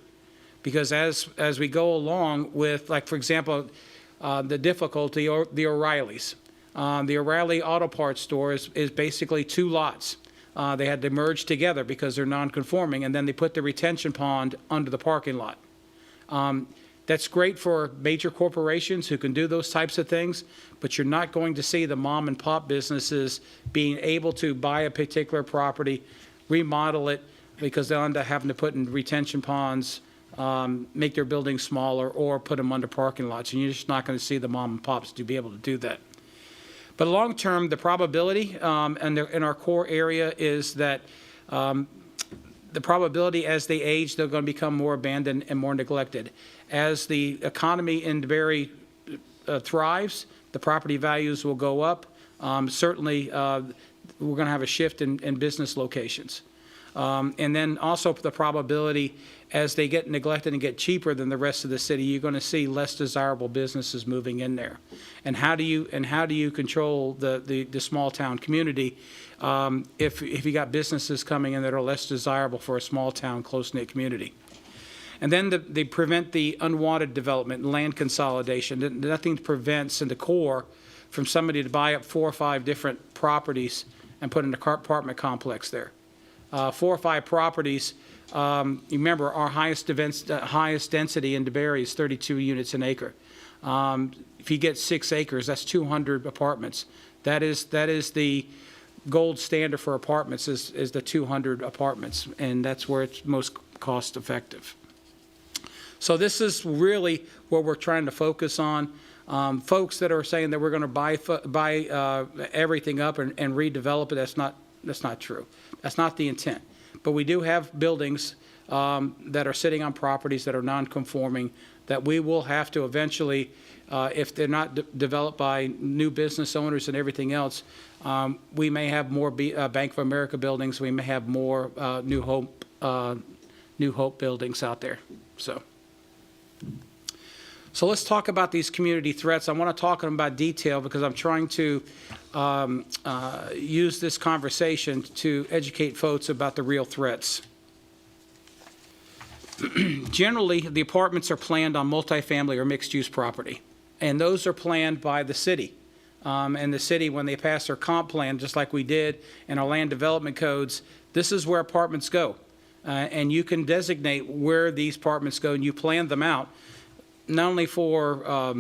because as we go along with, like for example, the difficulty or the O'Reillys. The O'Reilly Auto Parts store is basically 2 lots. They had to merge together because they're non-conforming, and then they put the retention pond under the parking lot. That's great for major corporations who can do those types of things, but you're not going to see the mom and pop businesses being able to buy a particular property, remodel it, because they'll end up having to put in retention ponds, make their buildings smaller, or put them under parking lots, and you're just not going to see the mom and pops to be able to do that. But long term, the probability in our core area is that the probability as they age, they're going to become more abandoned and more neglected. As the economy in DeBary thrives, the property values will go up. Certainly, we're going to have a shift in business locations. And then also the probability as they get neglected and get cheaper than the rest of the city, you're going to see less desirable businesses moving in there. And how do you control the small town community if you got businesses coming in that are less desirable for a small town close-knit community? And then they prevent the unwanted development, land consolidation. Nothing prevents in the core from somebody to buy up 4 or 5 different properties and put in an apartment complex there. 4 or 5 properties. You remember our highest density in DeBary is 32 units an acre. If you get 6 acres, that's 200 apartments. That is the gold standard for apartments is the 200 apartments, and that's where it's most cost effective. So this is really what we're trying to focus on. Folks that are saying that we're going to buy everything up and redevelop it, that's not true. That's not the intent. But we do have buildings that are sitting on properties that are non-conforming that we will have to eventually, if they're not developed by new business owners and everything else, we may have more Bank of America buildings. We may have more New Hope buildings out there. So let's talk about these community threats. I want to talk about detail because I'm trying to use this conversation to educate folks about the real threats. Generally, the apartments are planned on multifamily or mixed-use property, and those are planned by the city. And the city, when they pass their comp plan, just like we did in our land development codes, this is where apartments go. And you can designate where these apartments go, and you plan them out, not only for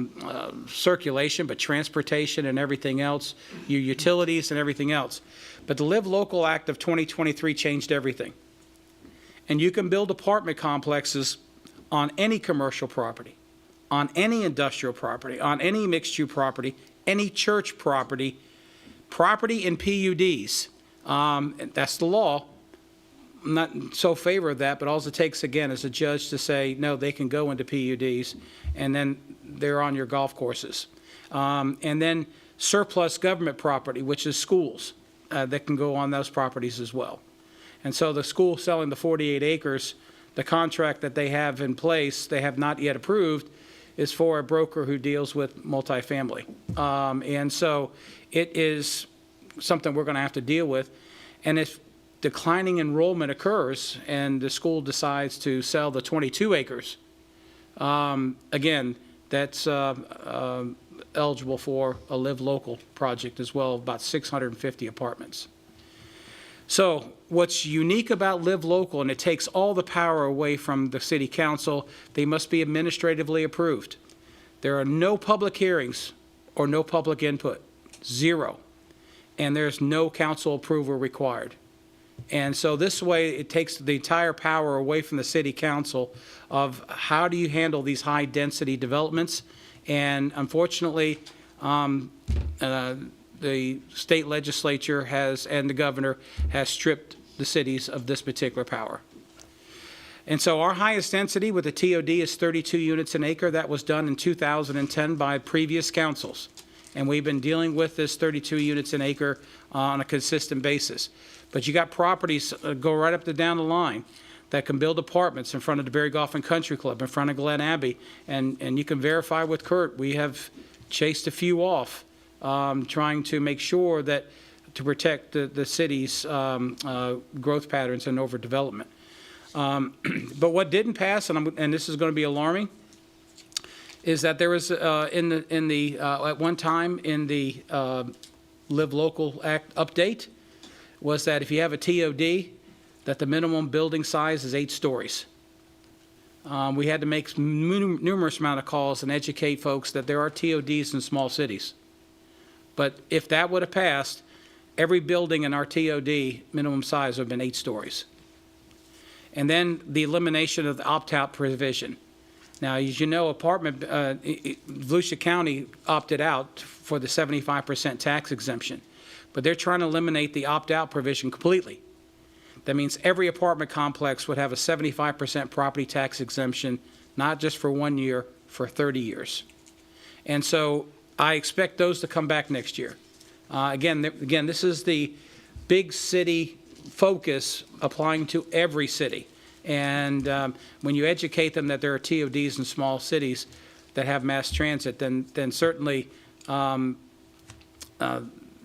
circulation, but transportation and everything else, your utilities and everything else. But the Live Local Act of 2023 changed everything. And you can build apartment complexes on any commercial property, on any industrial property, on any mixed-use property, any church property, property in PUDs. That's the law. I'm not so favor of that, but all it takes, again, is a judge to say, no, they can go into PUDs, and then they're on your golf courses. And then surplus government property, which is schools, that can go on those properties as well. And so the school selling the 48 acres, the contract that they have in place, they have not yet approved, is for a broker who deals with multifamily. And so it is something we're going to have to deal with. And if declining enrollment occurs and the school decides to sell the 22 acres, again, that's eligible for a Live Local project as well, about 650 apartments. So what's unique about Live Local, and it takes all the power away from the city council, they must be administratively approved. There are no public hearings or no public input, zero. And there's no council approval required. And so this way, it takes the entire power away from the city council of how do you handle these high-density developments. And unfortunately, the state legislature has, and the governor, has stripped the cities of this particular power. And so our highest density with the TOD is 32 units an acre. That was done in 2010 by previous councils. And we've been dealing with this 32 units an acre on a consistent basis. But you got properties go right up to down the line that can build apartments in front of the Berry Golf and Country Club, in front of Glen Abbey. And you can verify with Kurt, we have chased a few off, trying to make sure that to protect the city's growth patterns and overdevelopment. But what didn't pass, and this is going to be alarming, is that there was at one time in the Live Local Act update was that if you have a TOD, that the minimum building size is 8 stories. We had to make numerous amount of calls and educate folks that there are TODs in small cities. But if that would have passed, every building in our TOD minimum size would have been 8 stories. And then the elimination of the opt-out provision. Now, as you know, Volusia County opted out for the 75% tax exemption, but they're trying to eliminate the opt-out provision completely. That means every apartment complex would have a 75% property tax exemption, not just for 1 year, for 30 years. And so I expect those to come back next year. Again, this is the big city focus applying to every city. And when you educate them that there are TODs in small cities that have mass transit, then certainly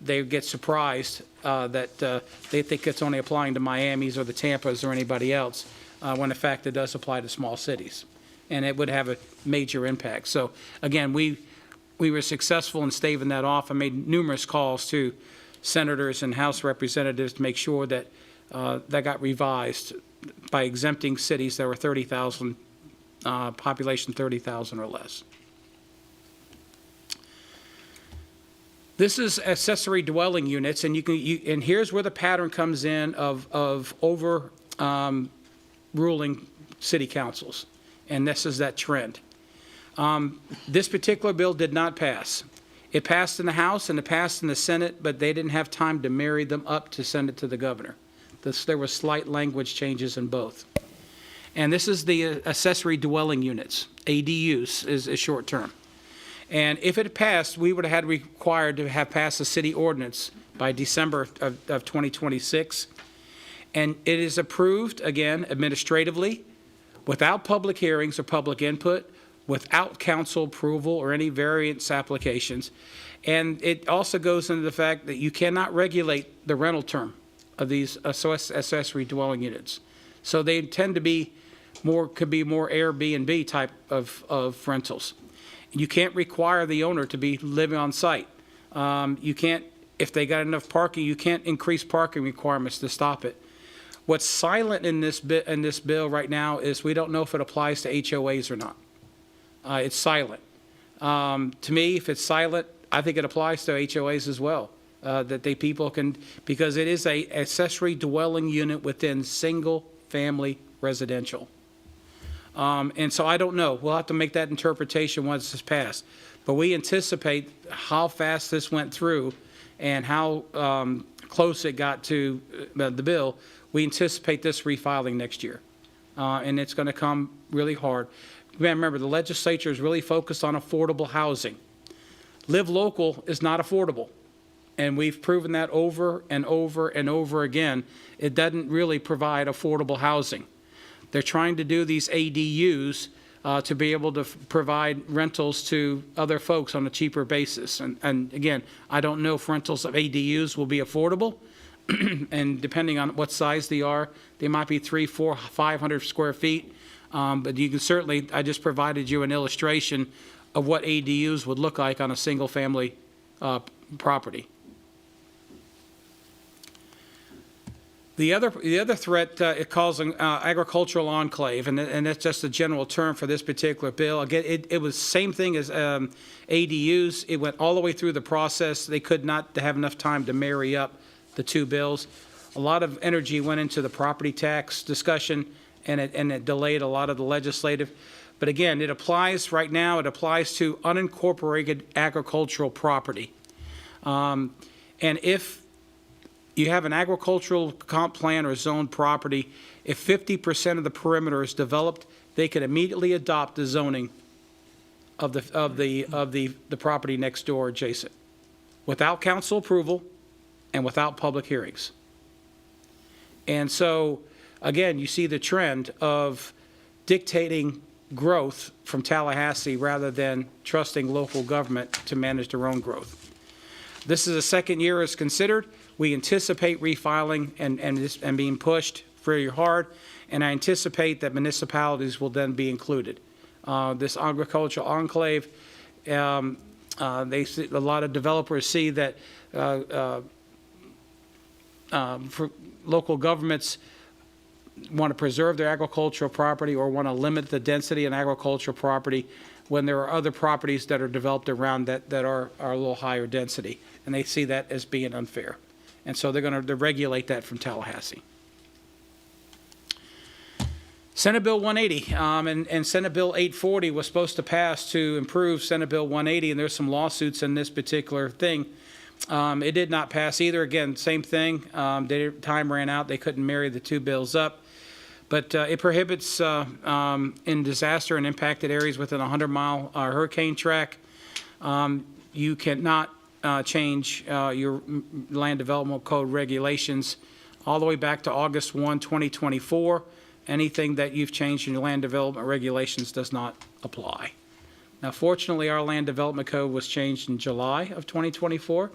they get surprised that they think it's only applying to Miamis or the Tampas or anybody else, when in fact it does apply to small cities. And it would have a major impact. So again, we were successful in staving that off. I made numerous calls to senators and House representatives to make sure that that got revised by exempting cities that were 30,000, population 30,000 or less. This is accessory dwelling units, and and here's where the pattern comes in of over ruling city councils, and this is that trend. This particular bill did not pass. It passed in the House and it passed in the Senate, but they didn't have time to marry them up to send it to the governor. There were slight language changes in both. And this is the accessory dwelling units, ADUs is short term. And if it had passed, we would have had required to have passed a city ordinance by December of 2026. And it is approved, again, administratively, without public hearings or public input, without council approval or any variance applications. And it also goes into the fact that you cannot regulate the rental term of these accessory dwelling units. So they tend to be could be more Airbnb type of rentals. You can't require the owner to be living on site. You can't, if they got enough parking, you can't increase parking requirements to stop it. What's silent in this bill right now is we don't know if it applies to HOAs or not. It's silent. To me, if it's silent, I think it applies to HOAs as well. That people can, because it is a accessory dwelling unit within single family residential. And so I don't know. We'll have to make that interpretation once it's passed. But we anticipate how fast this went through and how close it got to the bill. We anticipate this refiling next year. And it's going to come really hard. Remember, the legislature is really focused on affordable housing. Live local is not affordable. And we've proven that over and over and over again. It doesn't really provide affordable housing. They're trying to do these ADUs to be able to provide rentals to other folks on a cheaper basis. And again, I don't know if rentals of ADUs will be affordable. And depending on what size they are, they might be 300, 400, 500 square feet. But you can certainly, I just provided you an illustration of what ADUs would look like on a single family property. The other threat it calls an agricultural enclave, and that's just a general term for this particular bill. Again, it was the same thing as ADUs. It went all the way through the process. They could not have enough time to marry up the two bills. A lot of energy went into the property tax discussion, and it delayed a lot of the legislative. But again, it applies right now. It applies to unincorporated agricultural property, and if you have an agricultural comp plan or zoned property, if 50% of the perimeter is developed, they could immediately adopt the zoning of the property next door adjacent, without council approval and without public hearings. And so, again, you see the trend of dictating growth from Tallahassee rather than trusting local government to manage their own growth. This is the second year as considered. We anticipate refiling and being pushed very hard, and I anticipate that municipalities will then be included. This agricultural enclave, a lot of developers see that for local governments want to preserve their agricultural property or want to limit the density in agricultural property when there are other properties that are developed around that are a little higher density, and they see that as being unfair. And so they're going to regulate that from Tallahassee. Senate Bill 180 and Senate Bill 840 was supposed to pass to improve Senate Bill 180, and there's some lawsuits in this particular thing. It did not pass either. Again, same thing. Time ran out. They couldn't marry the two bills up. But it prohibits in disaster and impacted areas within a 100-mile hurricane track. You cannot change your land development code regulations all the way back to August 1, 2024. Anything that you've changed in your land development regulations does not apply. Now, fortunately, our land development code was changed in July of 2024.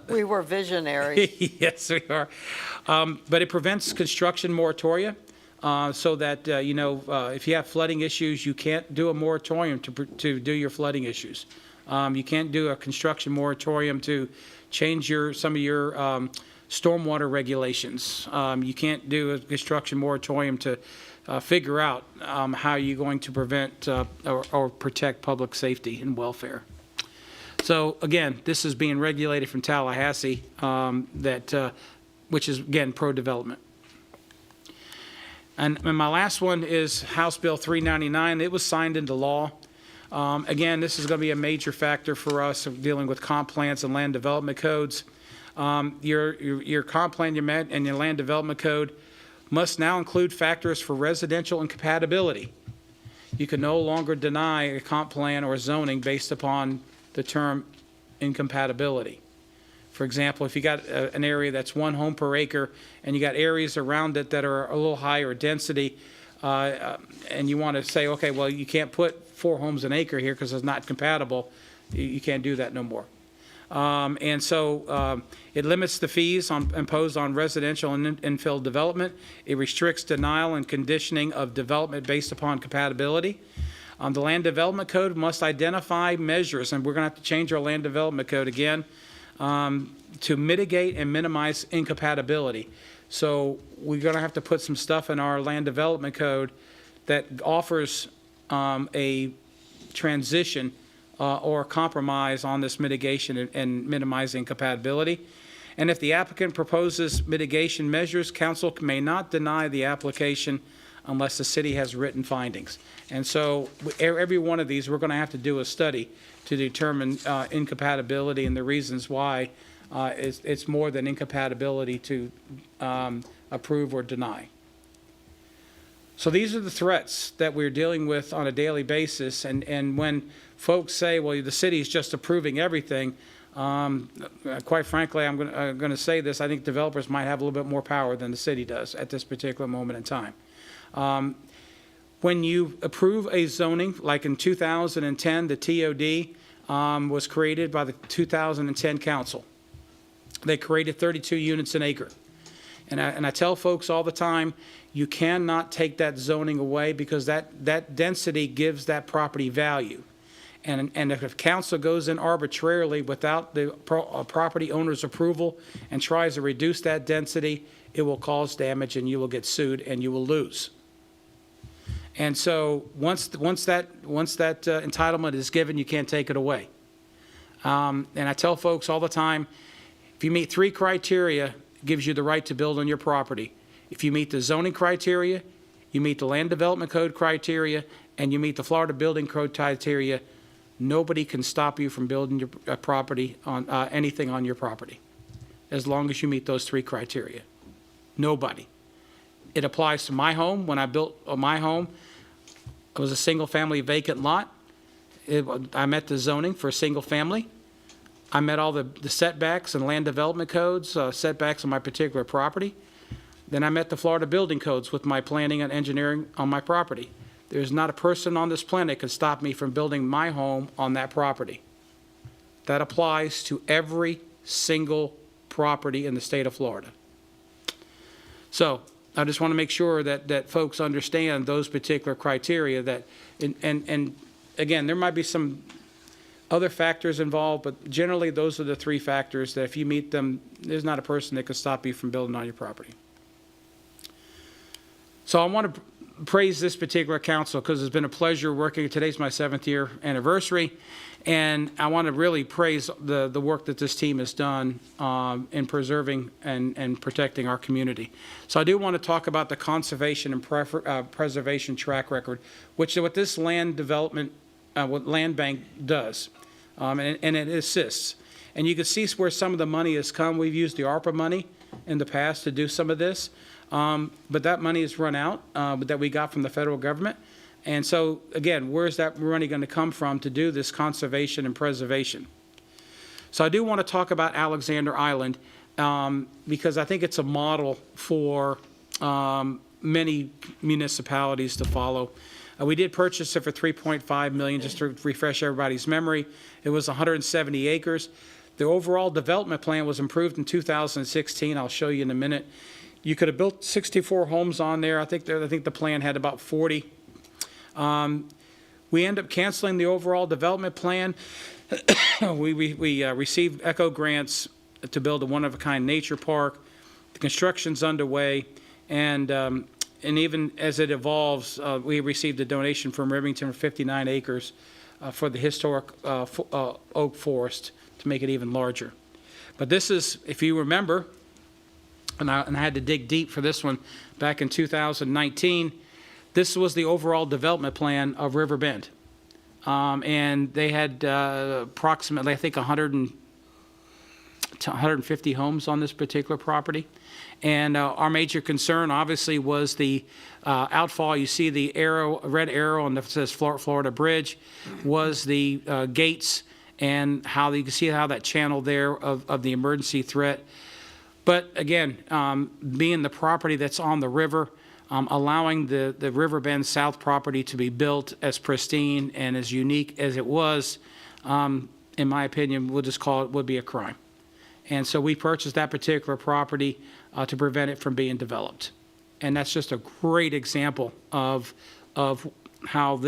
We were visionary. Yes, we are. But it prevents construction moratoria so that, if you have flooding issues, you can't do a moratorium to do your flooding issues. You can't do a construction moratorium to change some of your stormwater regulations. You can't do a construction moratorium to figure out how you're going to prevent or protect public safety and welfare. So again, this is being regulated from Tallahassee, which is, again, pro-development. And my last one is House Bill 399. It was signed into law. Again, this is going to be a major factor for us of dealing with comp plans and land development codes. Your comp plan and your land development code must now include factors for residential incompatibility. You can no longer deny a comp plan or zoning based upon the term incompatibility. For example, if you got an area that's 1 home per acre and you got areas around it that are a little higher density, and you want to say, okay, well, you can't put 4 homes an acre here because it's not compatible, you can't do that no more. And so it limits the fees imposed on residential and infill development. It restricts denial and conditioning of development based upon compatibility. The Land Development Code must identify measures, and we're going to have to change our Land Development Code again, to mitigate and minimize incompatibility. So we're going to have to put some stuff in our Land Development Code that offers a transition or compromise on this mitigation and minimizing compatibility. And if the applicant proposes mitigation measures, council may not deny the application unless the city has written findings. And so every one of these, we're going to have to do a study to determine incompatibility and the reasons why it's more than incompatibility to approve or deny. So these are the threats that we're dealing with on a daily basis. And when folks say, well, the city is just approving everything, quite frankly, I'm going to say this, I think developers might have a little bit more power than the city does at this particular moment in time. When you approve a zoning, like in 2010, the TOD was created by the 2010 council. They created 32 units an acre. And I tell folks all the time, you cannot take that zoning away because that density gives that property value. And if council goes in arbitrarily without the property owner's approval and tries to reduce that density, it will cause damage and you will get sued and you will lose. And so once that entitlement is given, you can't take it away. And I tell folks all the time, if you meet 3 criteria, it gives you the right to build on your property. If you meet the zoning criteria, you meet the Land Development Code criteria, and you meet the Florida Building Code criteria, nobody can stop you from building your property on anything on your property, as long as you meet those 3 criteria. Nobody. It applies to my home. When I built my home, it was a single-family vacant lot. I met the zoning for a single family. I met all the setbacks and land development codes, setbacks on my particular property. Then I met the Florida building codes with my planning and engineering on my property. There's not a person on this planet can stop me from building my home on that property. That applies to every single property in the state of Florida. So I just want to make sure that folks understand those particular criteria that, and again, there might be some other factors involved, but generally those are the 3 factors that if you meet them, there's not a person that can stop you from building on your property. So I want to praise this particular council because it's been a pleasure working. Today's my 7th year anniversary, and I want to really praise the work that this team has done in preserving and protecting our community. So I do want to talk about the conservation and preservation track record, which is what this land development, what Land Bank does, and it assists. And you can see where some of the money has come. We've used the ARPA money in the past to do some of this. But that money has run out that we got from the federal government. And so, again, where's that money going to come from to do this conservation and preservation? So I do want to talk about Alexander Island because I think it's a model for many municipalities to follow. We did purchase it for $3.5 million, just to refresh everybody's memory. It was 170 acres. The overall development plan was improved in 2016. I'll show you in a minute. You could have built 64 homes on there. I think the plan had about 40. We end up canceling the overall development plan. we received ECHO grants to build a one-of-a-kind nature park. The construction's underway, and And even as it evolves, we received a donation from Rivington for 59 acres for the historic oak forest to make it even larger. But this is, if you remember, and I had to dig deep for this one, back in 2019, this was the overall development plan of Riverbend. And they had approximately, I think, 150 homes on this particular property. And our major concern, obviously, was the outfall. You see the arrow, red arrow, and it says Florida Bridge, was the gates, and how you can see how that channel there of the emergency threat. But again, being the property that's on the river, allowing the Riverbend South property to be built as pristine and as unique as it was, in my opinion, we'll just call it, would be a crime. And so we purchased that particular property to prevent it from being developed. And that's just a great example of how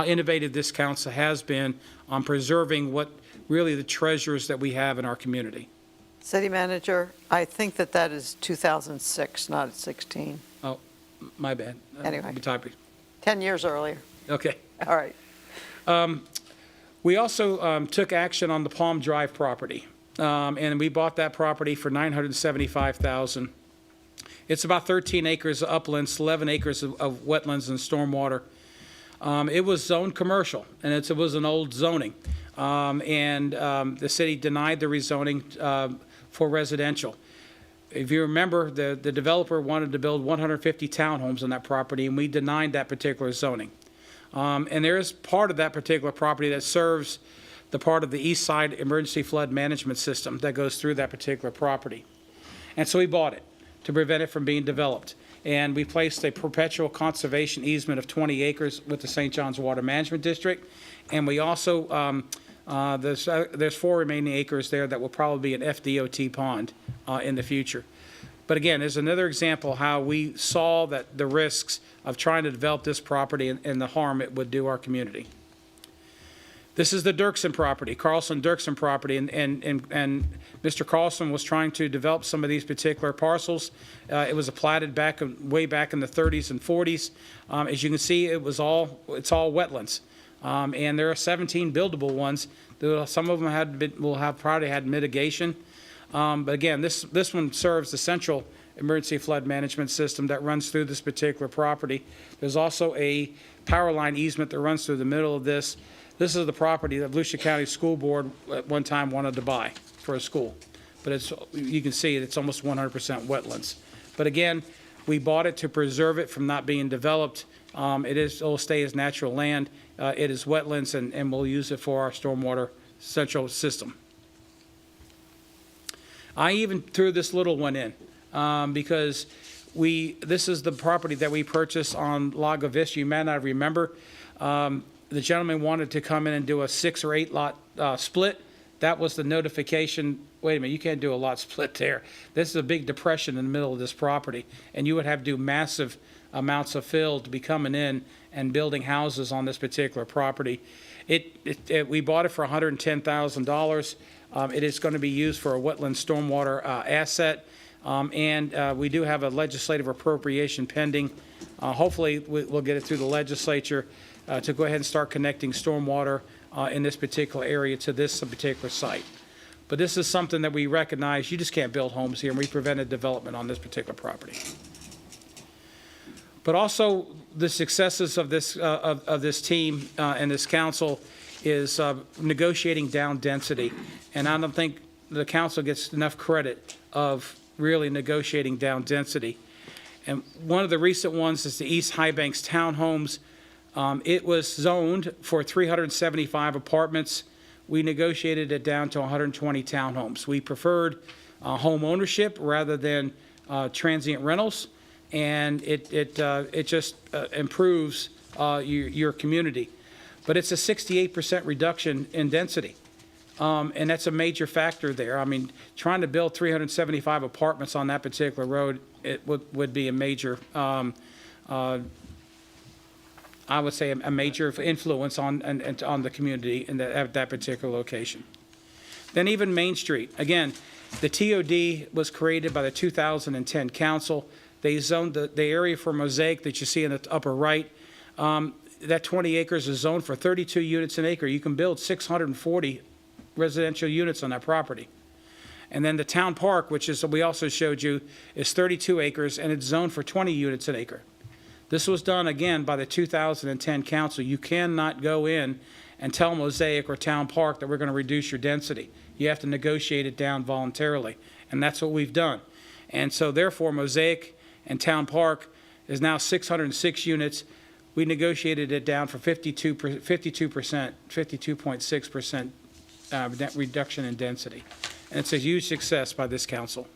innovative this council has been on preserving what really the treasures that we have in our community. City Manager, I think that is 2006, not 16. Oh, my bad. Anyway. 10 years earlier. Okay. All right. We also took action on the Palm Drive property, and we bought that property for $975,000. It's about 13 acres of uplands, 11 acres of wetlands and stormwater. It was zoned commercial, and it was an old zoning. The city denied the rezoning for residential. If you remember, the developer wanted to build 150 townhomes on that property, and we denied that particular zoning. And there is part of that particular property that serves the part of the East Side Emergency Flood Management System that goes through that particular property. And so we bought it to prevent it from being developed. And we placed a perpetual conservation easement of 20 acres with the St. John's Water Management District. And we also, there's 4 remaining acres there that will probably be an FDOT pond in the future. But again, there's another example how we saw that the risks of trying to develop this property and the harm it would do our community. This is the Dirksen property, Carlson Dirksen property, and Mr. Carlson was trying to develop some of these particular parcels. It was platted way back in the 30s and 40s. As you can see, it's all wetlands, and there are 17 buildable ones. Some of them will have probably had mitigation, but again, this one serves the central emergency flood management system that runs through this particular property. There's also a power line easement that runs through the middle of this. This is the property that Volusia County School Board at one time wanted to buy for a school. But you can see it's almost 100% wetlands. But again, we bought it to preserve it from not being developed. It will stay as natural land. It is wetlands, and we'll use it for our stormwater central system. I even threw this little one in because this is the property that we purchased on Lago Vista. You may not remember. The gentleman wanted to come in and do a 6 or 8 lot split. That was the notification. Wait a minute, you can't do a lot split there. This is a big depression in the middle of this property, and you would have to do massive amounts of fill to be coming in and building houses on this particular property. We bought it for $110,000. It is going to be used for a wetland stormwater asset, and we do have a legislative appropriation pending. Hopefully, we'll get it through the legislature to go ahead and start connecting stormwater in this particular area to this particular site. But this is something that we recognize. You just can't build homes here, and we prevented development on this particular property. But also, the successes of this team and this council is negotiating down density. And I don't think the council gets enough credit of really negotiating down density. And one of the recent ones is the East High Banks townhomes. It was zoned for 375 apartments. We negotiated it down to 120 townhomes. We preferred home ownership rather than transient rentals, and it just improves your community. But it's a 68% reduction in density, and that's a major factor there. I mean, trying to build 375 apartments on that particular road, it would be a major I would say a major influence on the community at that particular location. Then even Main Street. Again, the TOD was created by the 2010 council. they zoned the area for Mosaic that you see in the upper right. That 20 acres is zoned for 32 units an acre. You can build 640 residential units on that property. And then the town park, which is, we also showed you, is 32 acres, and it's zoned for 20 units an acre. This was done, again, by the 2010 council. You cannot go in and tell Mosaic or Town Park that we're going to reduce your density. You have to negotiate it down voluntarily, and that's what we've done. And so therefore, Mosaic and Town Park is now 606 units. We negotiated it down for 52.6% reduction in density. And it's a huge success by this council.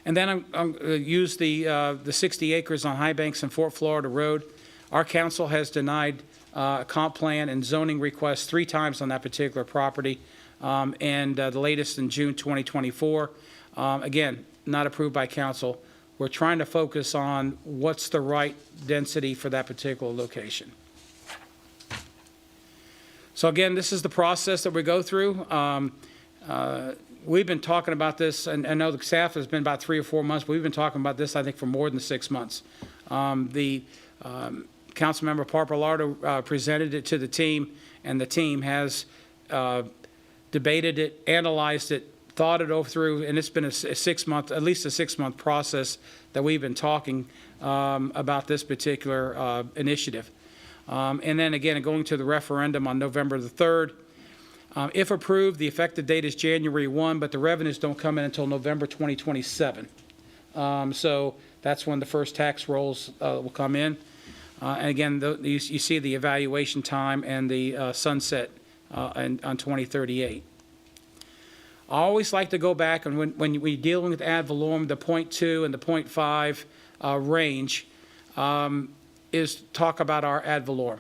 And then I'm use the 60 acres on High Banks and Fort Florida Road. Our council has denied a comp plan and zoning requests 3 times on that particular property, and the latest in June 2024. Again, not approved by council. We're trying to focus on what's the right density for that particular location. So again, this is the process that we go through. We've been talking about this, and I know the staff has been about 3 or 4 months, but we've been talking about this, I think, for more than 6 months. Councilmember Pappalardo presented it to the team, and the team has debated it, analyzed it, thought it over through, and it's been a 6-month, at least a 6-month process that we've been talking about this particular initiative. And then again, going to the referendum on November the 3rd. If approved, the effective date is January 1, but the revenues don't come in until November 2027. So that's when the first tax rolls will come in. And again, you see the evaluation time and the sunset on 2038. I always like to go back, and when we're dealing with ad valorem, the 0.2 and the 0.5 range is talk about our ad valorem.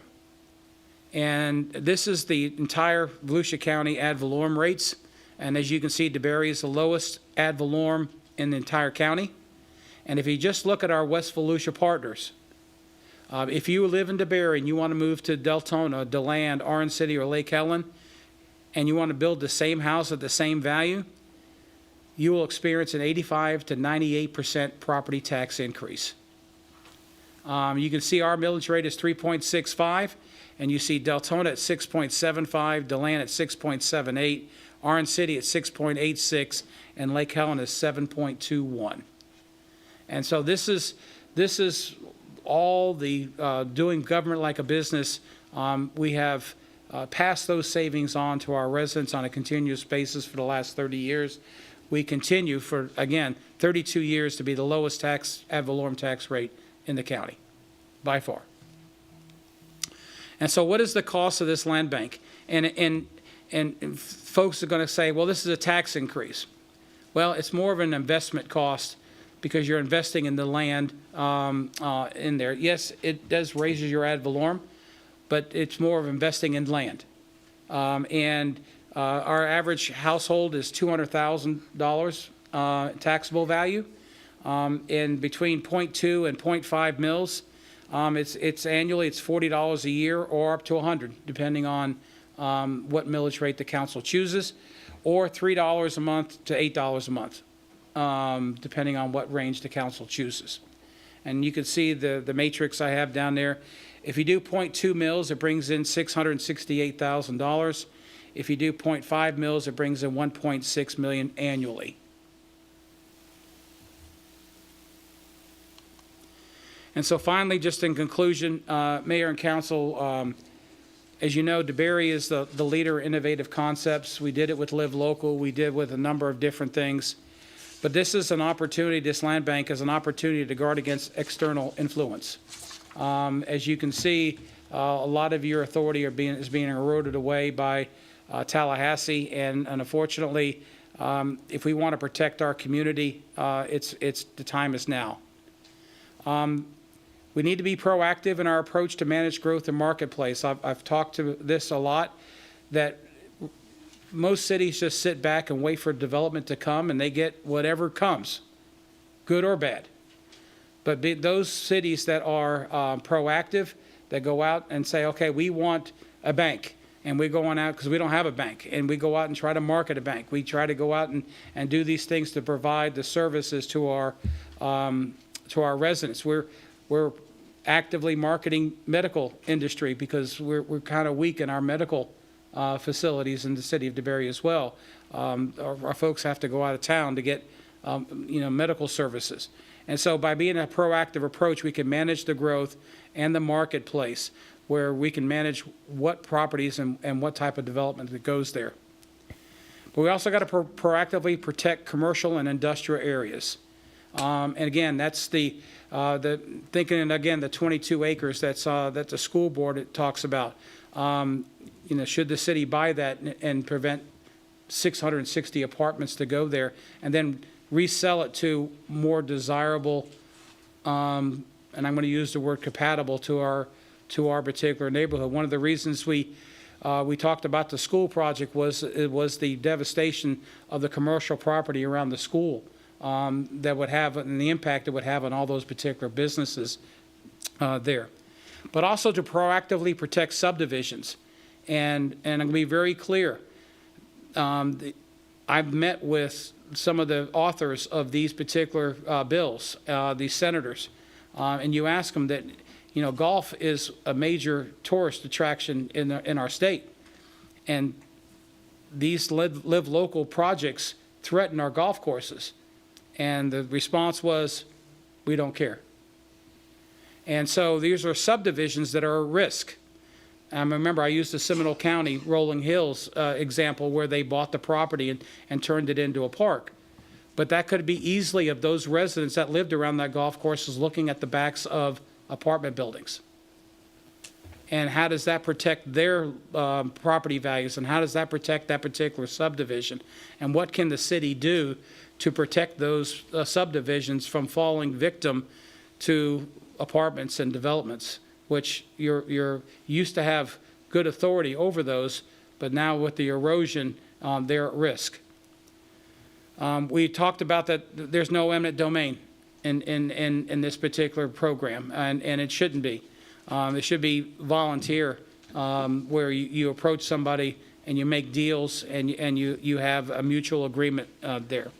And this is the entire Volusia County ad valorem rates. And as you can see, DeBary is the lowest ad valorem in the entire county. And if you just look at our West Volusia partners, if you live in DeBary and you want to move to Deltona, DeLand, Orange City, or Lake Helen, and you want to build the same house at the same value, you will experience an 85 to 98% property tax increase. You can see our millage rate is 3.65, and you see Deltona at 6.75, DeLand at 6.78, Orange City at 6.86, and Lake Helen is 7.21. And so this is all the doing government like a business. We have passed those savings on to our residents on a continuous basis for the last 30 years. We continue for, again, 32 years to be the lowest tax ad valorem tax rate in the county, by far. And so what is the cost of this land bank? And folks are going to say, well, this is a tax increase. Well, it's more of an investment cost because you're investing in the land in there. Yes, it does raise your ad valorem, but it's more of investing in land. Our average household is $200,000 taxable value. And between 0.2 and 0.5 mils, it's annually, it's $40 a year or up to $100, depending on what millage rate the council chooses, or $3 a month to $8 a month, depending on what range the council chooses. And you can see the matrix I have down there. If you do 0.2 mils, it brings in $668,000. If you do 0.5 mils, it brings in $1.6 million annually. And so finally, just in conclusion, Mayor and Council, as you know, DeBary is the leader in innovative concepts. We did it with Live Local. We did with a number of different things. But this is an opportunity, this land bank is an opportunity to guard against external influence. As you can see, a lot of your authority is being eroded away by Tallahassee, and unfortunately, if we want to protect our community, the time is now. We need to be proactive in our approach to manage growth in marketplace. I've talked to this a lot, that most cities just sit back and wait for development to come, and they get whatever comes, good or bad. But those cities that are proactive, that go out and say, okay, we want a bank, and we go on out because we don't have a bank, and we go out and try to market a bank. We try to go out and do these things to provide the services to our to our residents. We're actively marketing medical industry because we're kind of weak in our medical facilities in the city of DeBary as well. Our folks have to go out of town to get medical services. And so by being a proactive approach, we can manage the growth and the marketplace where we can manage what properties and what type of development that goes there. But we also got to proactively protect commercial and industrial areas. And again, that's the thinking, and again, the 22 acres that the school board talks about. Should the city buy that and prevent 660 apartments to go there and then resell it to more desirable, and I'm going to use the word compatible to our particular neighborhood. One of the reasons we talked about the school project was the devastation of the commercial property around the school that would have, and the impact it would have on all those particular businesses there. But also to proactively protect subdivisions. And I'm going to be very clear. I've met with some of the authors of these particular bills, these senators, and you ask them that, golf is a major tourist attraction in our state, and these live local projects threaten our golf courses, and the response was, we don't care. And so these are subdivisions that are at risk. Remember, I used the Seminole County Rolling Hills example where they bought the property and turned it into a park. But that could be easily of those residents that lived around that golf course is looking at the backs of apartment buildings. And how does that protect their property values? And how does that protect that particular subdivision? And what can the city do to protect those subdivisions from falling victim to apartments and developments, which you're used to have good authority over those, but now with the erosion, they're at risk. We talked about that there's no eminent domain in this particular program, and it shouldn't be. It should be volunteer, where you approach somebody and you make deals and you have a mutual agreement there.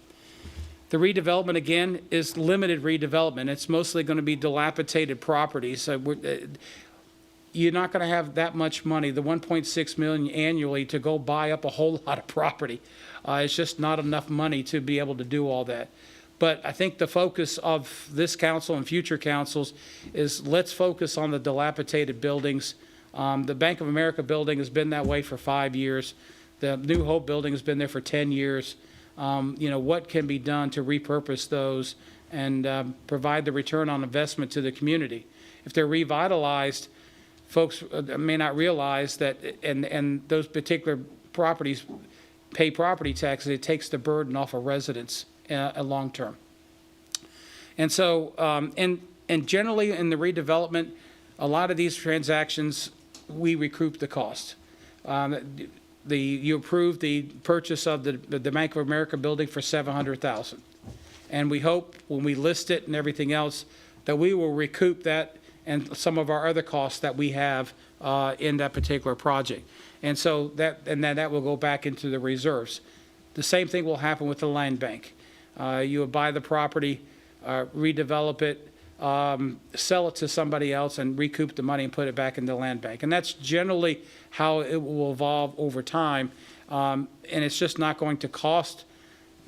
The redevelopment, again, is limited redevelopment. It's mostly going to be dilapidated properties. So you're not going to have that much money, the $1.6 million annually, to go buy up a whole lot of property. It's just not enough money to be able to do all that. But I think the focus of this council and future councils is let's focus on the dilapidated buildings. The Bank of America building has been that way for 5 years. The New Hope building has been there for 10 years. What can be done to repurpose those and provide the return on investment to the community? If they're revitalized, folks may not realize that, and those particular properties pay property taxes. It takes the burden off of residents long term. And so, and generally in the redevelopment, a lot of these transactions, we recoup the cost. You approved the purchase of the Bank of America building for $700,000, and we hope when we list it and everything else that we will recoup that and some of our other costs that we have in that particular project, and so that will go back into the reserves. The same thing will happen with the land bank. You will buy the property, redevelop it, sell it to somebody else, and recoup the money and put it back in the land bank. And that's generally how it will evolve over time. And it's just not going to cost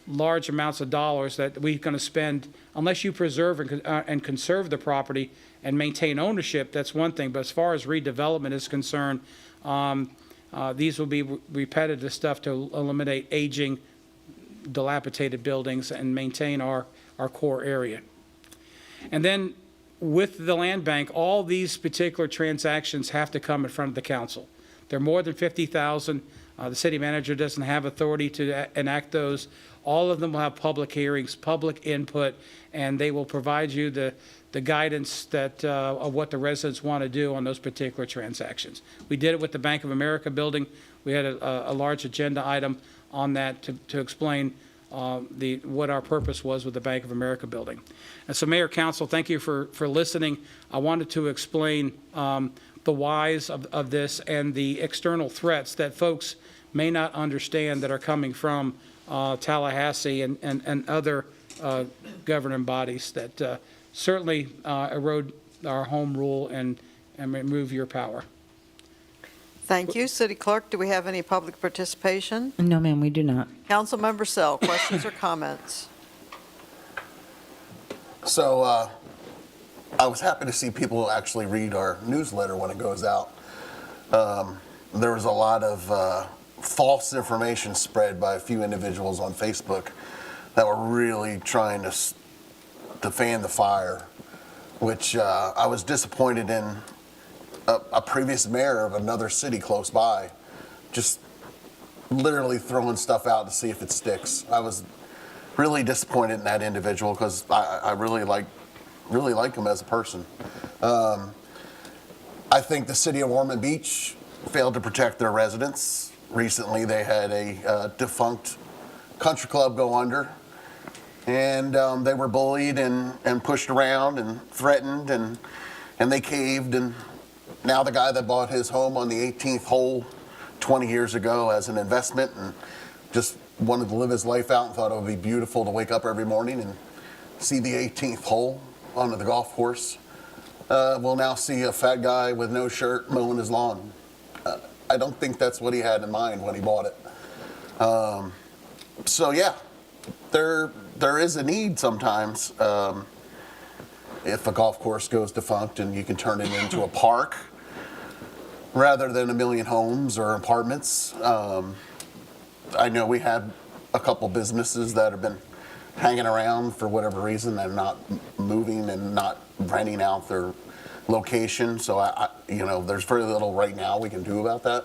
large amounts of dollars that we're going to spend unless you preserve and conserve the property and maintain ownership. That's one thing. But as far as redevelopment is concerned, these will be repetitive stuff to eliminate aging, dilapidated buildings and maintain our core area. And then with the land bank, all these particular transactions have to come in front of the council. They're more than $50,000. The city manager doesn't have authority to enact those. All of them will have public hearings, public input, and they will provide you the guidance that of what the residents want to do on those particular transactions. We did it with the Bank of America building. We had a large agenda item on that to explain what our purpose was with the Bank of America building. And so, Mayor, Council, thank you for listening. I wanted to explain the whys of this and the external threats that folks may not understand that are coming from Tallahassee and other governing bodies that certainly erode our home rule and remove your power. Thank you. City Clerk, do we have any public participation? No, ma'am, we do not. Councilmember Sell, questions or comments? So I was happy to see people actually read our newsletter when it goes out. There was a lot of false information spread by a few individuals on Facebook that were really trying to fan the fire, which I was disappointed in. A previous mayor of another city close by just literally throwing stuff out to see if it sticks. I was really disappointed in that individual because I really like him as a person. I think the city of Ormond Beach failed to protect their residents. Recently, they had a defunct country club go under, and they were bullied and pushed around and threatened, and they caved. And now the guy that bought his home on the 18th hole 20 years ago as an investment and just wanted to live his life out and thought it would be beautiful to wake up every morning and see the 18th hole on the golf course, we'll now see a fat guy with no shirt mowing his lawn. I don't think that's what he had in mind when he bought it. So yeah, there is a need sometimes. If a golf course goes defunct and you can turn it into a park rather than a million homes or apartments. I know we had a couple businesses that have been hanging around for whatever reason and not moving and not renting out their location. So there's very little right now we can do about that.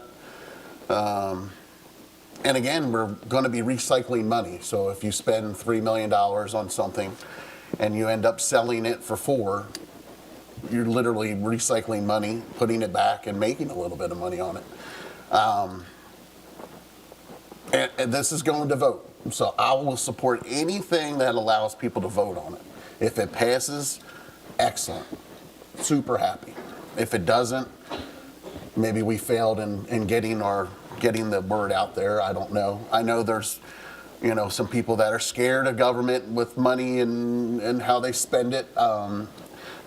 And again, we're going to be recycling money. So if you spend $3 million on something and you end up selling it for $4 million, you're literally recycling money, putting it back, and making a little bit of money on it. And this is going to vote. So I will support anything that allows people to vote on it. If it passes, excellent. Super happy. If it doesn't, maybe we failed in getting the word out there. I don't know. I know there's some people that are scared of government with money and how they spend it.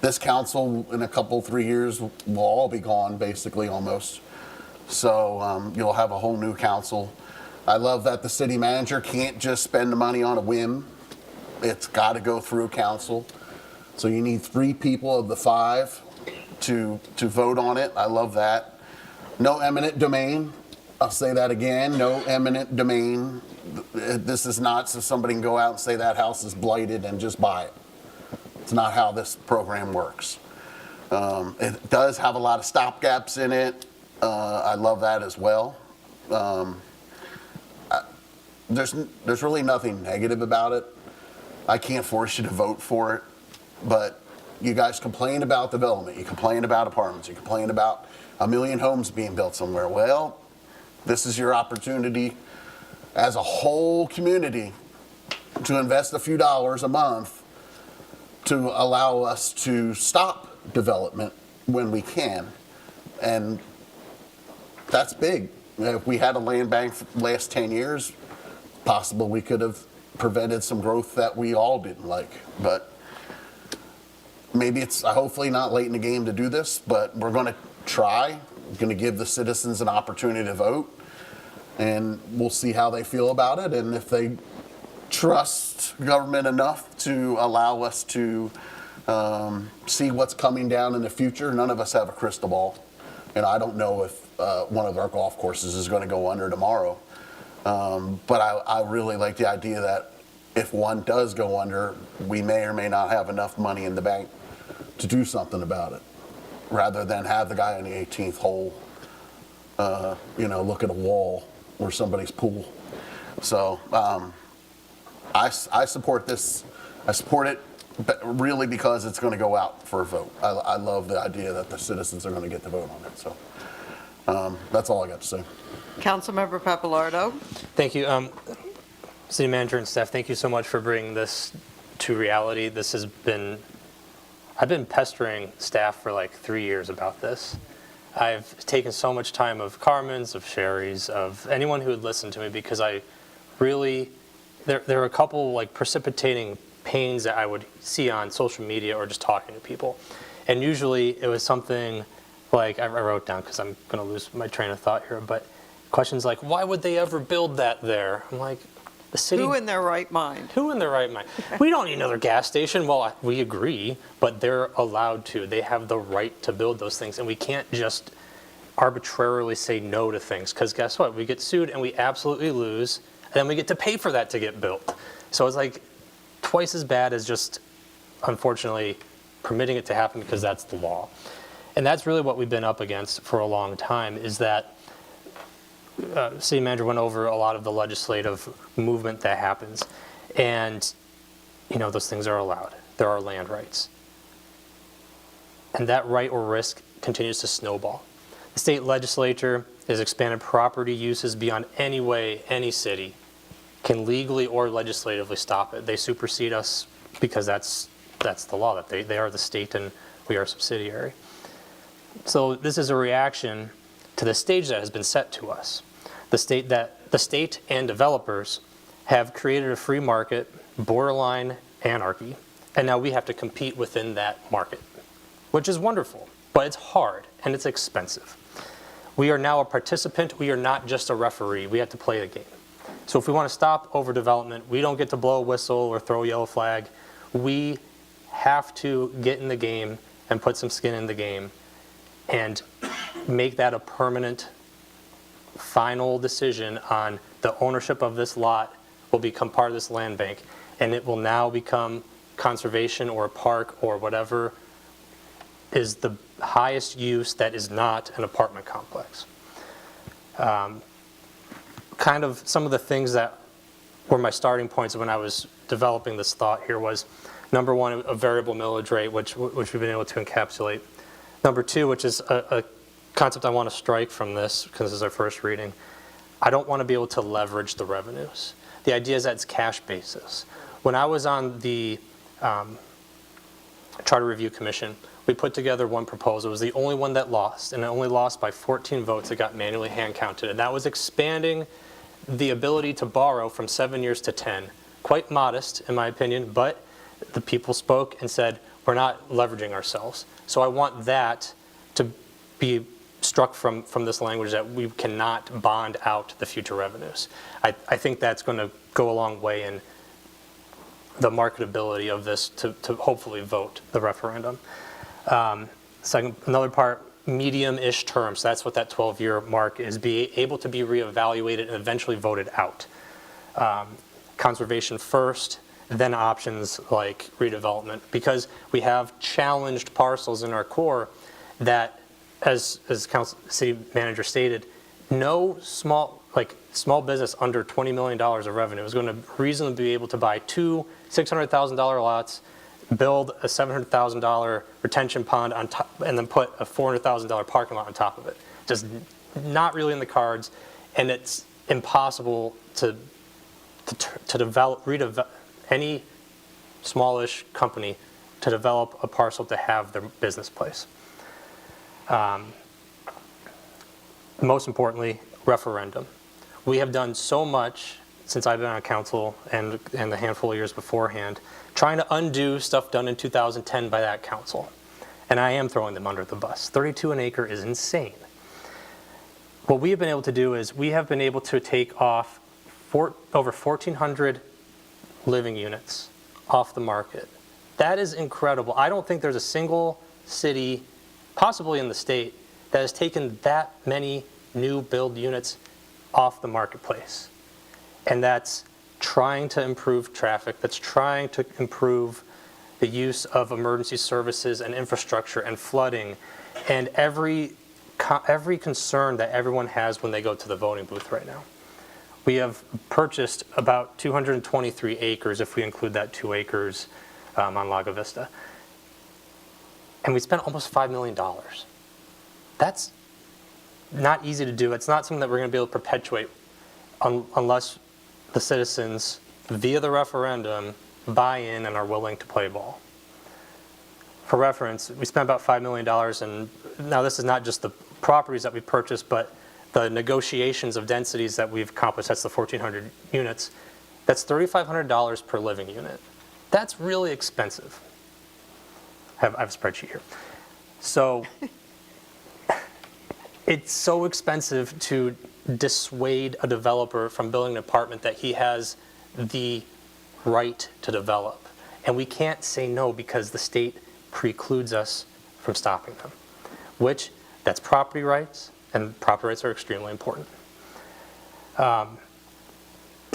This council in a couple, 3 years will all be gone, basically, almost. So you'll have a whole new council. I love that the city manager can't just spend the money on a whim. It's got to go through council. So you need 3 people of the 5 to vote on it. I love that. No eminent domain. I'll say that again. No eminent domain. This is not so somebody can go out and say that house is blighted and just buy it. It's not how this program works. It does have a lot of stopgaps in it. I love that as well. There's really nothing negative about it. I can't force you to vote for it, but you guys complain about development. You complain about apartments. You complain about 1 million homes being built somewhere. Well, this is your opportunity as a whole community to invest a few dollars a month to allow us to stop development when we can. And that's big. If we had a land bank for the last 10 years, possible we could have prevented some growth that we all didn't like. But maybe it's hopefully not late in the game to do this, but we're going to try. We're going to give the citizens an opportunity to vote, and we'll see how they feel about it. And if they trust government enough to allow us to see what's coming down in the future. None of us have a crystal ball. And I don't know if one of our golf courses is going to go under tomorrow. But I really like the idea that if one does go under, we may or may not have enough money in the bank to do something about it, rather than have the guy on the 18th hole, look at a wall or somebody's pool. So I support this. I support it really because it's going to go out for a vote. I love the idea that the citizens are going to get to vote on it. So that's all I got to say. Councilmember Pappalardo. Thank you. City Manager and staff, thank you so much for bringing this to reality. I've been pestering staff for like 3 years about this. I've taken so much time of Carmen's, of Sherry's, of anyone who would listen to me, because I really, there are a couple like precipitating campaigns that I would see on social media or just talking to people. And usually it was something like, I wrote down because I'm going to lose my train of thought here, but questions like, why would they ever build that there? I'm like, the city. Who in their right mind? Who in their right mind? We don't need another gas station. Well, we agree, but they're allowed to. They have the right to build those things, and we can't just arbitrarily say no to things, because guess what? We get sued and we absolutely lose, and then we get to pay for that to get built. So it's like twice as bad as just, unfortunately, permitting it to happen because that's the law. And that's really what we've been up against for a long time, is that city manager went over a lot of the legislative movement that happens. And, you know, those things are allowed. There are land rights. And that right or risk continues to snowball. The state legislature has expanded property uses beyond any way any city can legally or legislatively stop it. They supersede us because that's the law, that they are the state and we are a subsidiary. So this is a reaction to the stage that has been set to us. The state and developers have created a free market, borderline anarchy, and now we have to compete within that market, which is wonderful, but it's hard and it's expensive. We are now a participant. We are not just a referee. We have to play the game. So if we want to stop overdevelopment, we don't get to blow a whistle or throw a yellow flag. We have to get in the game and put some skin in the game and make that a permanent final decision on the ownership of this lot will become part of this land bank, and it will now become conservation or a park or whatever is the highest use that is not an apartment complex. Kind of some of the things that were my starting points when I was developing this thought here was, number one, a variable millage rate, which we've been able to encapsulate. Number two, which is a concept I want to strike from this, because this is our first reading, I don't want to be able to leverage the revenues. The idea is that it's cash basis. When I was on the Charter Review Commission, we put together one proposal. It was the only one that lost, and it only lost by 14 votes. It got manually hand counted, and that was expanding the ability to borrow from 7 years to 10. Quite modest, in my opinion, but the people spoke and said, we're not leveraging ourselves. So I want that to be struck from this language, that we cannot bond out the future revenues. I think that's going to go a long way in the marketability of this to hopefully vote the referendum. Second, another part, medium-ish terms. So that's what that 12-year mark is, be able to be reevaluated and eventually voted out. Conservation first, then options like redevelopment, because we have challenged parcels in our core that, as city manager stated, no small business under $20 million of revenue is going to reasonably be able to buy two $600,000 lots, build a $700,000 retention pond on top, and then put a $400,000 parking lot on top of it. Just not really in the cards, and it's impossible to redevelop any smallish company to develop a parcel to have their business place. Most importantly, referendum. We have done so much since I've been on council and the handful of years beforehand, trying to undo stuff done in 2010 by that council. And I am throwing them under the bus. 32 an acre is insane. What we have been able to do is we have been able to take off over 1,400 living units off the market. That is incredible. I don't think there's a single city, possibly in the state, that has taken that many new build units off the marketplace. And that's trying to improve traffic, that's trying to improve the use of emergency services and infrastructure and flooding and every concern that everyone has when they go to the voting booth right now. We have purchased about 223 acres, if we include that 2 acres on Lago Vista. And we spent almost $5 million. That's not easy to do. It's not something that we're going to be able to perpetuate unless the citizens, via the referendum, buy in and are willing to play ball. For reference, we spent about $5 million, and now this is not just the properties that we purchased, but the negotiations of densities that we've accomplished. That's the 1,400 units. That's $3,500 per living unit. That's really expensive. I have a spreadsheet here. So it's so expensive to dissuade a developer from building an apartment that he has the right to develop. And we can't say no because the state precludes us from stopping them, which that's property rights, and property rights are extremely important.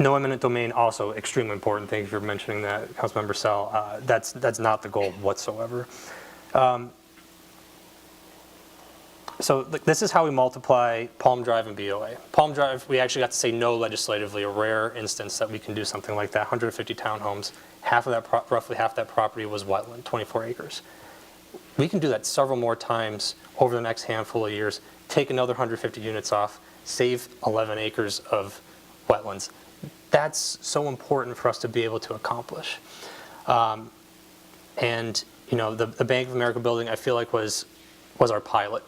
No eminent domain, also extremely important. Thank you for mentioning that, Councilmember Sell. That's not the goal whatsoever. So this is how we multiply Palm Drive and BOA. Palm Drive, we actually got to say no legislatively, a rare instance that we can do something like that. 150 townhomes, roughly half that property was wetland, 24 acres. We can do that several more times over the next handful of years, take another 150 units off, save 11 acres of wetlands. That's so important for us to be able to accomplish. And you know, the Bank of America building, I feel like was our pilot.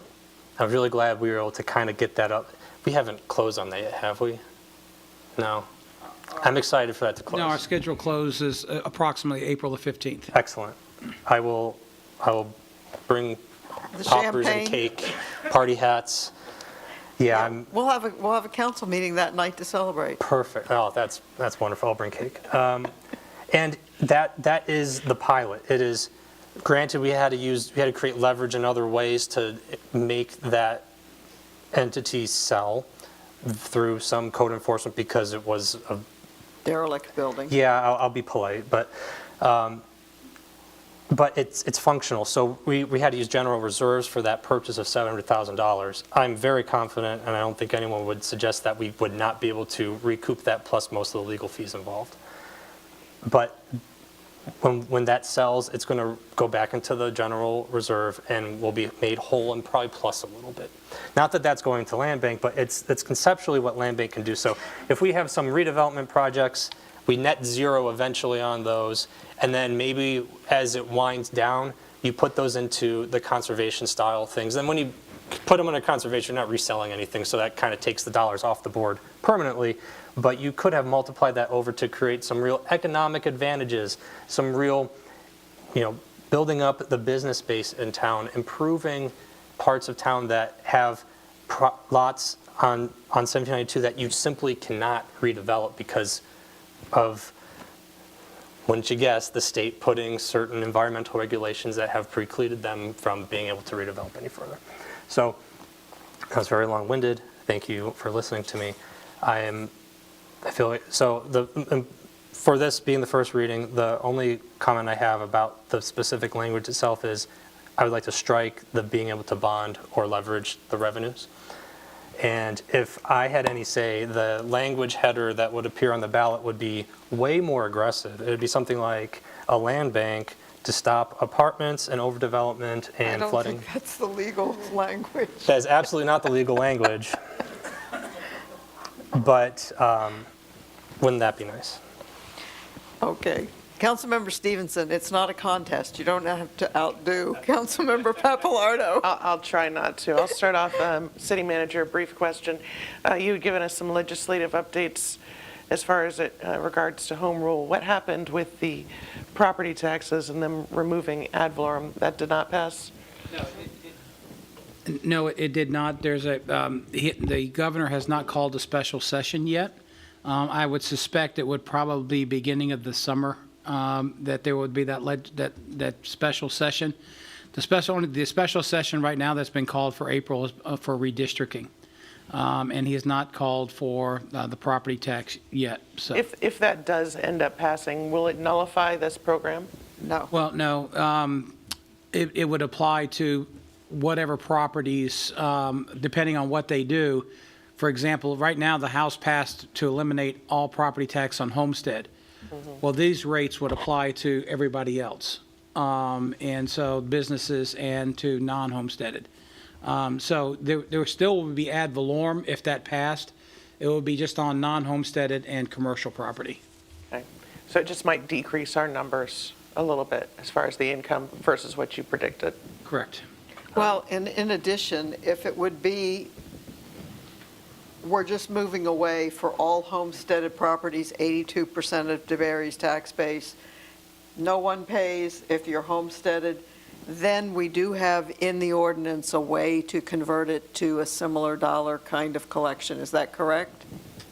I'm really glad we were able to kind of get that up. We haven't closed on that yet, have we? No. I'm excited for that to close. No, our scheduled close is approximately April the 15th. Excellent. I will bring The poppers champagne. and cake, party hats. Yeah, I'm We'll have a council meeting that night to celebrate. perfect. Oh, that's wonderful. I'll bring cake. And that is the pilot. It is, granted, we had to create leverage in other ways to make that entity sell through some code enforcement because it was a Derelict building. Yeah, I'll be polite, but it's functional. So we had to use general reserves for that purchase of $700,000. I'm very confident, and I don't think anyone would suggest that we would not be able to recoup that plus most of the legal fees involved. But when that sells, it's going to go back into the general reserve and will be made whole and probably plus a little bit. Not that that's going to land bank, but it's conceptually what land bank can do. So if we have some redevelopment projects, we net zero eventually on those, and then maybe as it winds down, you put those into the conservation style things. And when you put them under conservation, you're not reselling anything, so that kind of takes the dollars off the board permanently. But you could have multiplied that over to create some real economic advantages, some real, building up the business base in town, improving parts of town that have lots on 1792 that you simply cannot redevelop because of, wouldn't you guess, the state putting certain environmental regulations that have precluded them from being able to redevelop any further. So that was very long-winded. Thank you for listening to me. I feel like, for this being the first reading, the only comment I have about the specific language itself is I would like to strike the being able to bond or leverage the revenues. And if I had any say, the language header that would appear on the ballot would be way more aggressive. It would be something like a land bank to stop apartments and overdevelopment and flooding. I don't think that's the legal language. That is absolutely not the legal language. But wouldn't that be nice? Okay. Councilmember Stevenson, it's not a contest. You don't have to outdo Councilmember Pappalardo. I'll try not to. I'll start off, City Manager, a brief question. You had given us some legislative updates as far as it regards to home rule. What happened with the property taxes and them removing ad valorem? That did not pass? No, it did not. There's the governor has not called a special session yet. I would suspect it would probably be beginning of the summer that there would be that special session. The special session right now that's been called for April is for redistricting, and he has not called for the property tax yet. So If that does end up passing, will it nullify this program? No. Well, no. It would apply to whatever properties, depending on what they do. For example, right now the House passed to eliminate all property tax on homestead. Well, these rates would apply to everybody else, and so businesses and to non-homesteaded. So there still would be ad valorem if that passed. It would be just on non-homesteaded and commercial property. Okay. So it just might decrease our numbers a little bit as far as the income versus what you predicted. Correct. Well, in addition, if it would be, we're just moving away for all homesteaded properties, 82% of DeBerry's tax base, no one pays if you're homesteaded, then we do have in the ordinance a way to convert it to a similar dollar kind of collection. Is that correct?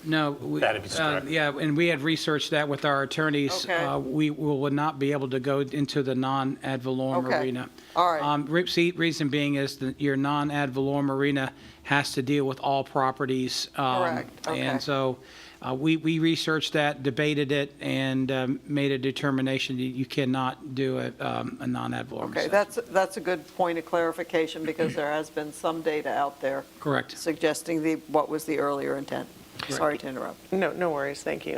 No. That'd be correct. Yeah, and we had researched that with our attorneys. Okay. We would not be able to go into the non-ad valorem Okay. arena. All right. Reason being is that your non-ad valorem arena has to deal with all properties. Correct. Okay. And so we researched that, debated it, and made a determination that you cannot do a non-ad valorem. Okay, assessment. that's a good point of clarification because there has been some data out there Correct. suggesting what was the earlier intent. Sorry to interrupt. No worries, thank you.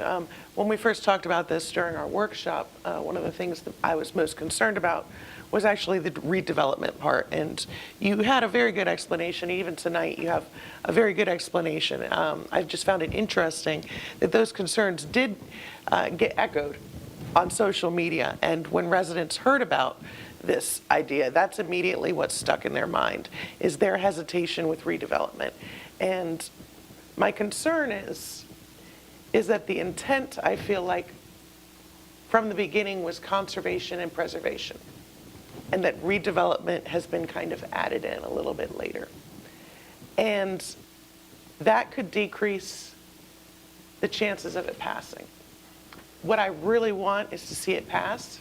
When we first talked about this during our workshop, one of the things that I was most concerned about was actually the redevelopment part. And you had a very good explanation. Even tonight, you have a very good explanation. I've just found it interesting that those concerns did get echoed on social media. And when residents heard about this idea, that's immediately what stuck in their mind, is their hesitation with redevelopment. And my concern is that the intent, I feel like, from the beginning was conservation and preservation, and that redevelopment has been kind of added in a little bit later. And that could decrease the chances of it passing. What I really want is to see it pass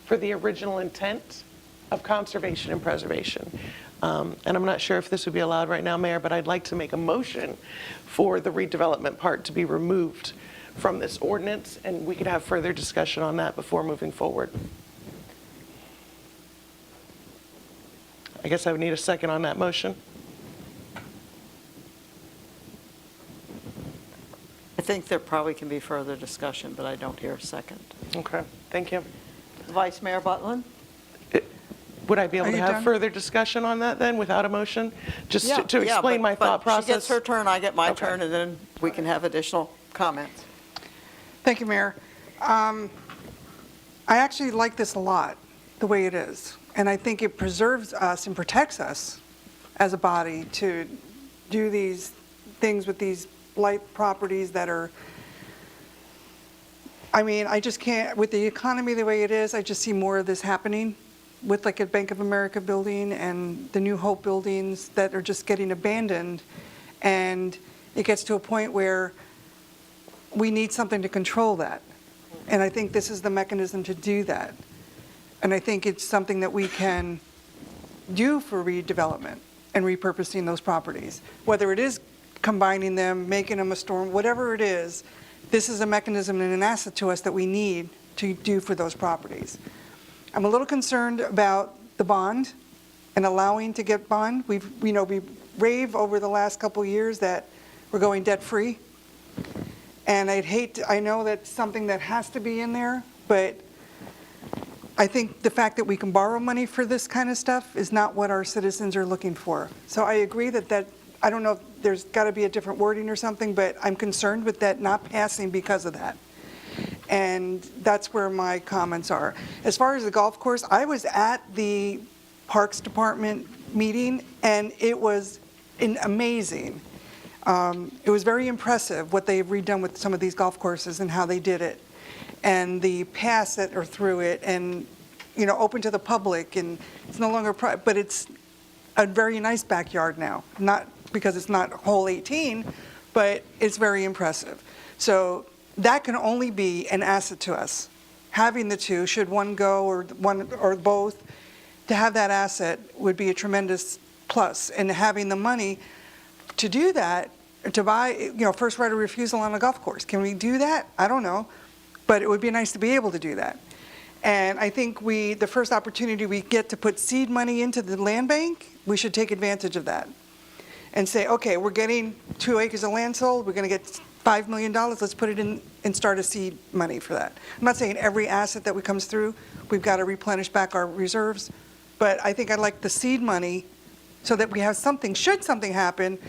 for the original intent of conservation and preservation. And I'm not sure if this would be allowed right now, Mayor, but I'd like to make a motion for the redevelopment part to be removed from this ordinance, and we could have further discussion on that before moving forward. I guess I would need a second on that motion. I think there probably can be further discussion, but I don't hear a second. Okay, thank you. Vice Mayor Butland? Would I be able Are to you have done? further discussion on that then, without a motion? Just to Yeah, explain my thought But process? she gets her turn, I get my Okay. turn, and then we can have additional comments. Thank you, Mayor. I actually like this a lot, the way it is. And I think it preserves us and protects us as a body to do these things with these blight properties that are, I mean, I just can't, with the economy the way it is, I just see more of this happening with like a Bank of America building and the New Hope buildings that are just getting abandoned. And it gets to a point where we need something to control that. And I think this is the mechanism to do that. And I think it's something that we can do for redevelopment and repurposing those properties. Whether it is combining them, making them a storm, whatever it is, this is a mechanism and an asset to us that we need to do for those properties. I'm a little concerned about the bond and allowing to get bond. We rave over the last couple of years that we're going debt-free. And I know that's something that has to be in there, but I think the fact that we can borrow money for this kind of stuff is not what our citizens are looking for. So I agree that I don't know if there's got to be a different wording or something, but I'm concerned with that not passing because of that. And that's where my comments are. As far as the golf course, I was at the Parks Department meeting, and it was amazing. It was very impressive what they've redone with some of these golf courses and how they did it. And the paths that are through it and, open to the public, and it's no longer, but it's a very nice backyard now. Not because it's not hole 18, but it's very impressive. So that can only be an asset to us. Having the two, should one go or one or both, to have that asset would be a tremendous plus. And having the money to do that, to buy, first right of refusal on a golf course. Can we do that? I don't know. But it would be nice to be able to do that. And I think the first opportunity we get to put seed money into the land bank, we should take advantage of that. And say, okay, we're getting 2 acres of land sold, we're going to get $5 million, let's put it in and start a seed money for that. I'm not saying every asset that comes through, we've got to replenish back our reserves, but I think I'd like the seed money so that we have something, should something happen,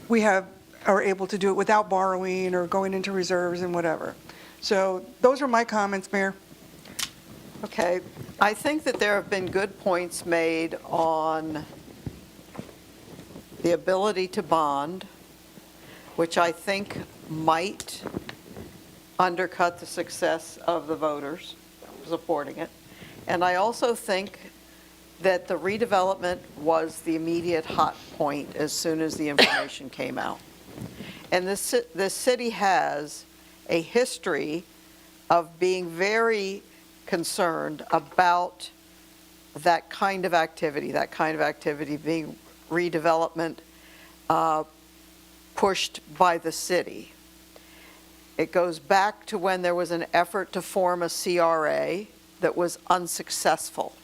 we are able to do it without borrowing or going into reserves and whatever. So those are my comments, Mayor. Okay, I think that there have been good points made on the ability to bond, which I think might undercut the success of the voters supporting it. And I also think that the redevelopment was the immediate hot point as soon as the information came out. And this city has a history of being very concerned about that kind of activity being redevelopment pushed by the city. It goes back to when there was an effort to form a CRA that was unsuccessful.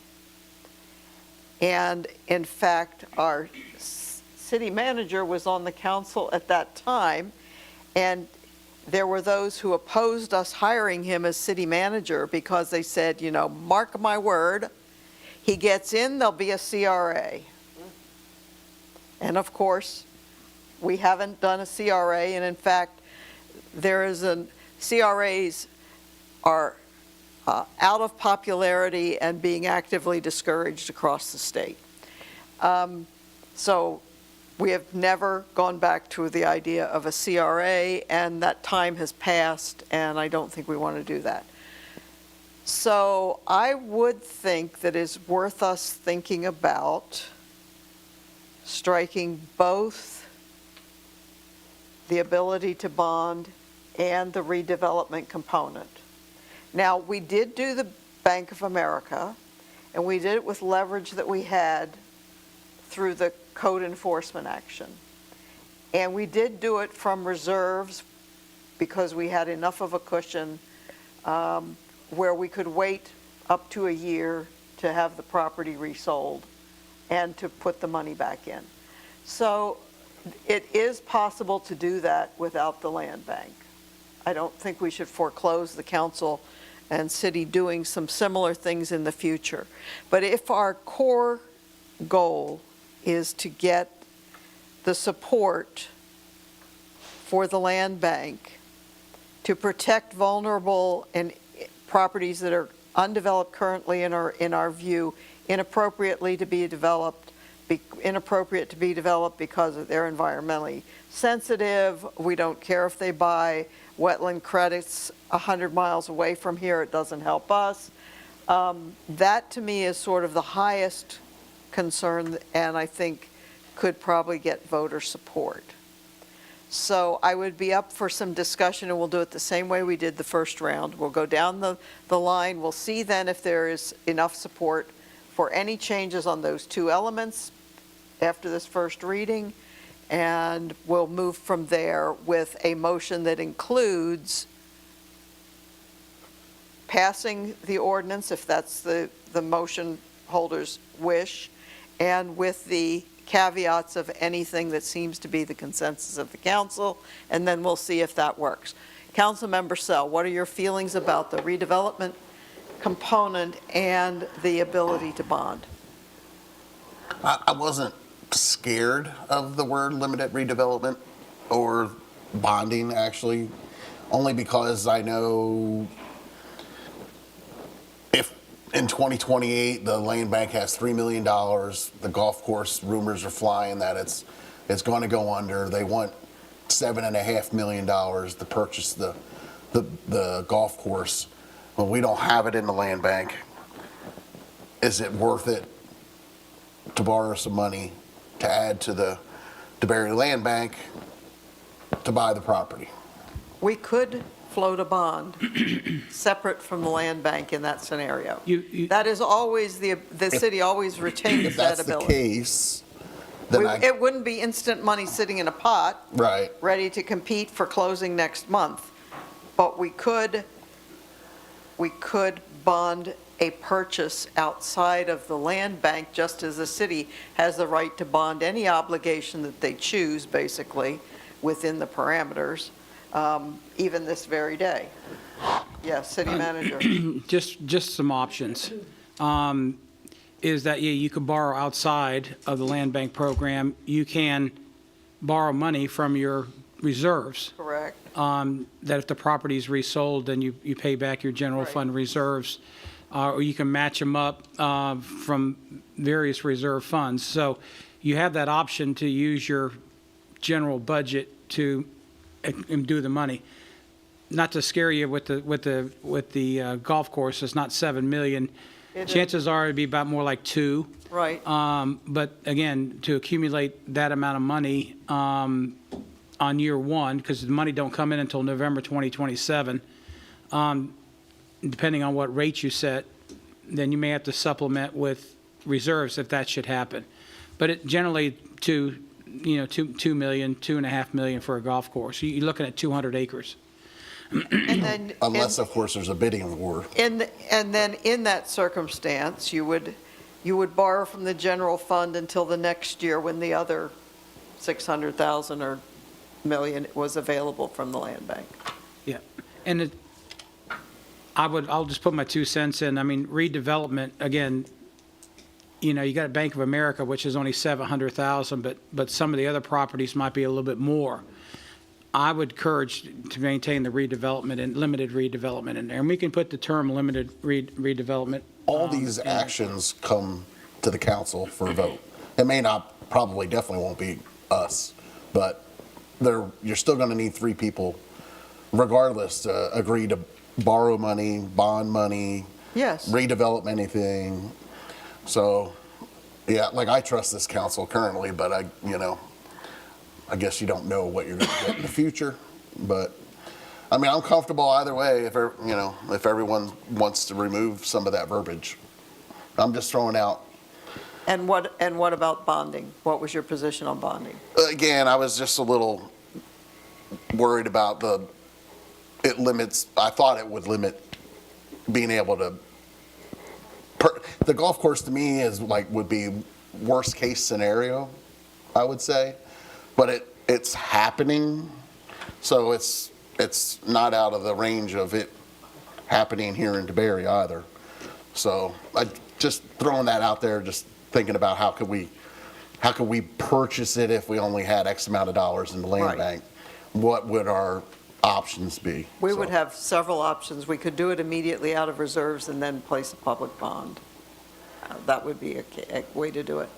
And in fact, our city manager was on the council at that time, and there were those who opposed us hiring him as city manager because they said, you know, mark my word, he gets in, there'll be a CRA. And of course, we haven't done a CRA, and in fact, CRAs are out of popularity and being actively discouraged across the state. So we have never gone back to the idea of a CRA, and that time has passed, and I don't think we want to do that. So I would think that it's worth us thinking about striking both the ability to bond and the redevelopment component. Now, we did do the Bank of America, and we did it with leverage that we had through the code enforcement action. And we did do it from reserves because we had enough of a cushion where we could wait up to a year to have the property resold and to put the money back in. So it is possible to do that without the land bank. I don't think we should foreclose the council and city doing some similar things in the future. But if our core goal is to get the support for the land bank to protect vulnerable and properties that are undeveloped currently in our view, inappropriate to be developed because they're environmentally sensitive. We don't care if they buy wetland credits 100 miles away from here, it doesn't help us. That to me is sort of the highest concern, and I think could probably get voter support. So I would be up for some discussion, and we'll do it the same way we did the first round. We'll go down the line. We'll see then if there is enough support for any changes on those two elements after this first reading, and we'll move from there with a motion that includes passing the ordinance, if that's the motion holder's wish, and with the caveats of anything that seems to be the consensus of the council, and then we'll see if that works. Councilmember Sell, what are your feelings about the redevelopment component and the ability to bond? I wasn't scared of the word limited redevelopment or bonding, actually, only because I know if in 2028 the land bank has $3 million, the golf course rumors are flying that it's going to go under. They want $7.5 million to purchase the golf course. Well, we don't have it in the land bank. Is it worth it to borrow some money to add to the DeBerry land bank to buy the property? We could float a bond separate from the land bank in that scenario. That is always, the city always retains that ability. If that's the case, then it wouldn't be instant money sitting in a pot, right, ready to compete for closing next month. But we could bond a purchase outside of the land bank, just as the city has the right to bond any obligation that they choose, basically, within the parameters, even this very day. Yes, city manager. Just some options. Is that you could borrow outside of the land bank program. You can borrow money from your reserves. Correct. That if the property is resold, then you pay back your general fund reserves. Or you can match them up from various reserve funds. So you have that option to use your general budget to do the money. Not to scare you with the golf course, it's not $7 million. chances are it'd be about more like 2. Right. But again, to accumulate that amount of money on year one, because the money don't come in until November 2027, depending on what rate you set, then you may have to supplement with reserves if that should happen. But it generally $2 million, $2.5 million for a golf course. You're looking at 200 acres. And then, Unless, of course, there's a bidding war. and then in that circumstance, you would borrow from the general fund until the next year when the other 600,000 or million was available from the land bank. Yeah, and I'll just put my 2 cents in. I mean, redevelopment, again, you got Bank of America, which is only 700,000, but some of the other properties might be a little bit more. I would encourage to maintain the redevelopment and limited redevelopment in there. And we can put the term limited redevelopment. All these actions come to the council for a vote. It may not, probably definitely won't be us, but you're still going to need 3 people regardless to agree to borrow money, bond money, Yes. redevelop anything. So, yeah, like I trust this council currently, but I guess you don't know what you're going to get in the future. But I mean, I'm comfortable either way if everyone wants to remove some of that verbiage. I'm just throwing out. And what about bonding? What was your position on bonding? Again, I was just a little worried about it limits. I thought it would limit being able to. The golf course to me would be worst case scenario, I would say, but it's happening, so it's not out of the range of it happening here in DeBary either. So I just throwing that out there, just thinking about how could we purchase it if we only had X amount of dollars in the land bank? What would our options be? We would have several options. We could do it immediately out of reserves and then place a public bond. That would be a way to do it.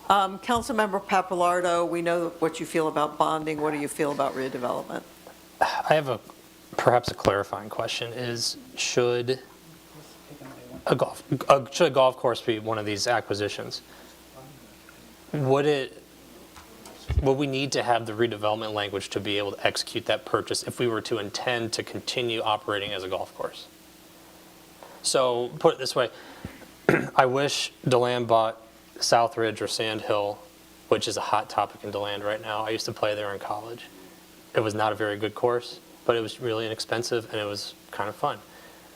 Councilmember Pappalardo, we know what you feel about bonding. What do you feel about redevelopment? I have perhaps a clarifying question. Should a golf course be one of these acquisitions? Would we need to have the redevelopment language to be able to execute that purchase if we were to intend to continue operating as a golf course? So put it this way, I wish DeLand bought Southridge or Sand Hill, which is a hot topic in DeLand right now. I used to play there in college. It was not a very good course, but it was really inexpensive and it was kind of fun.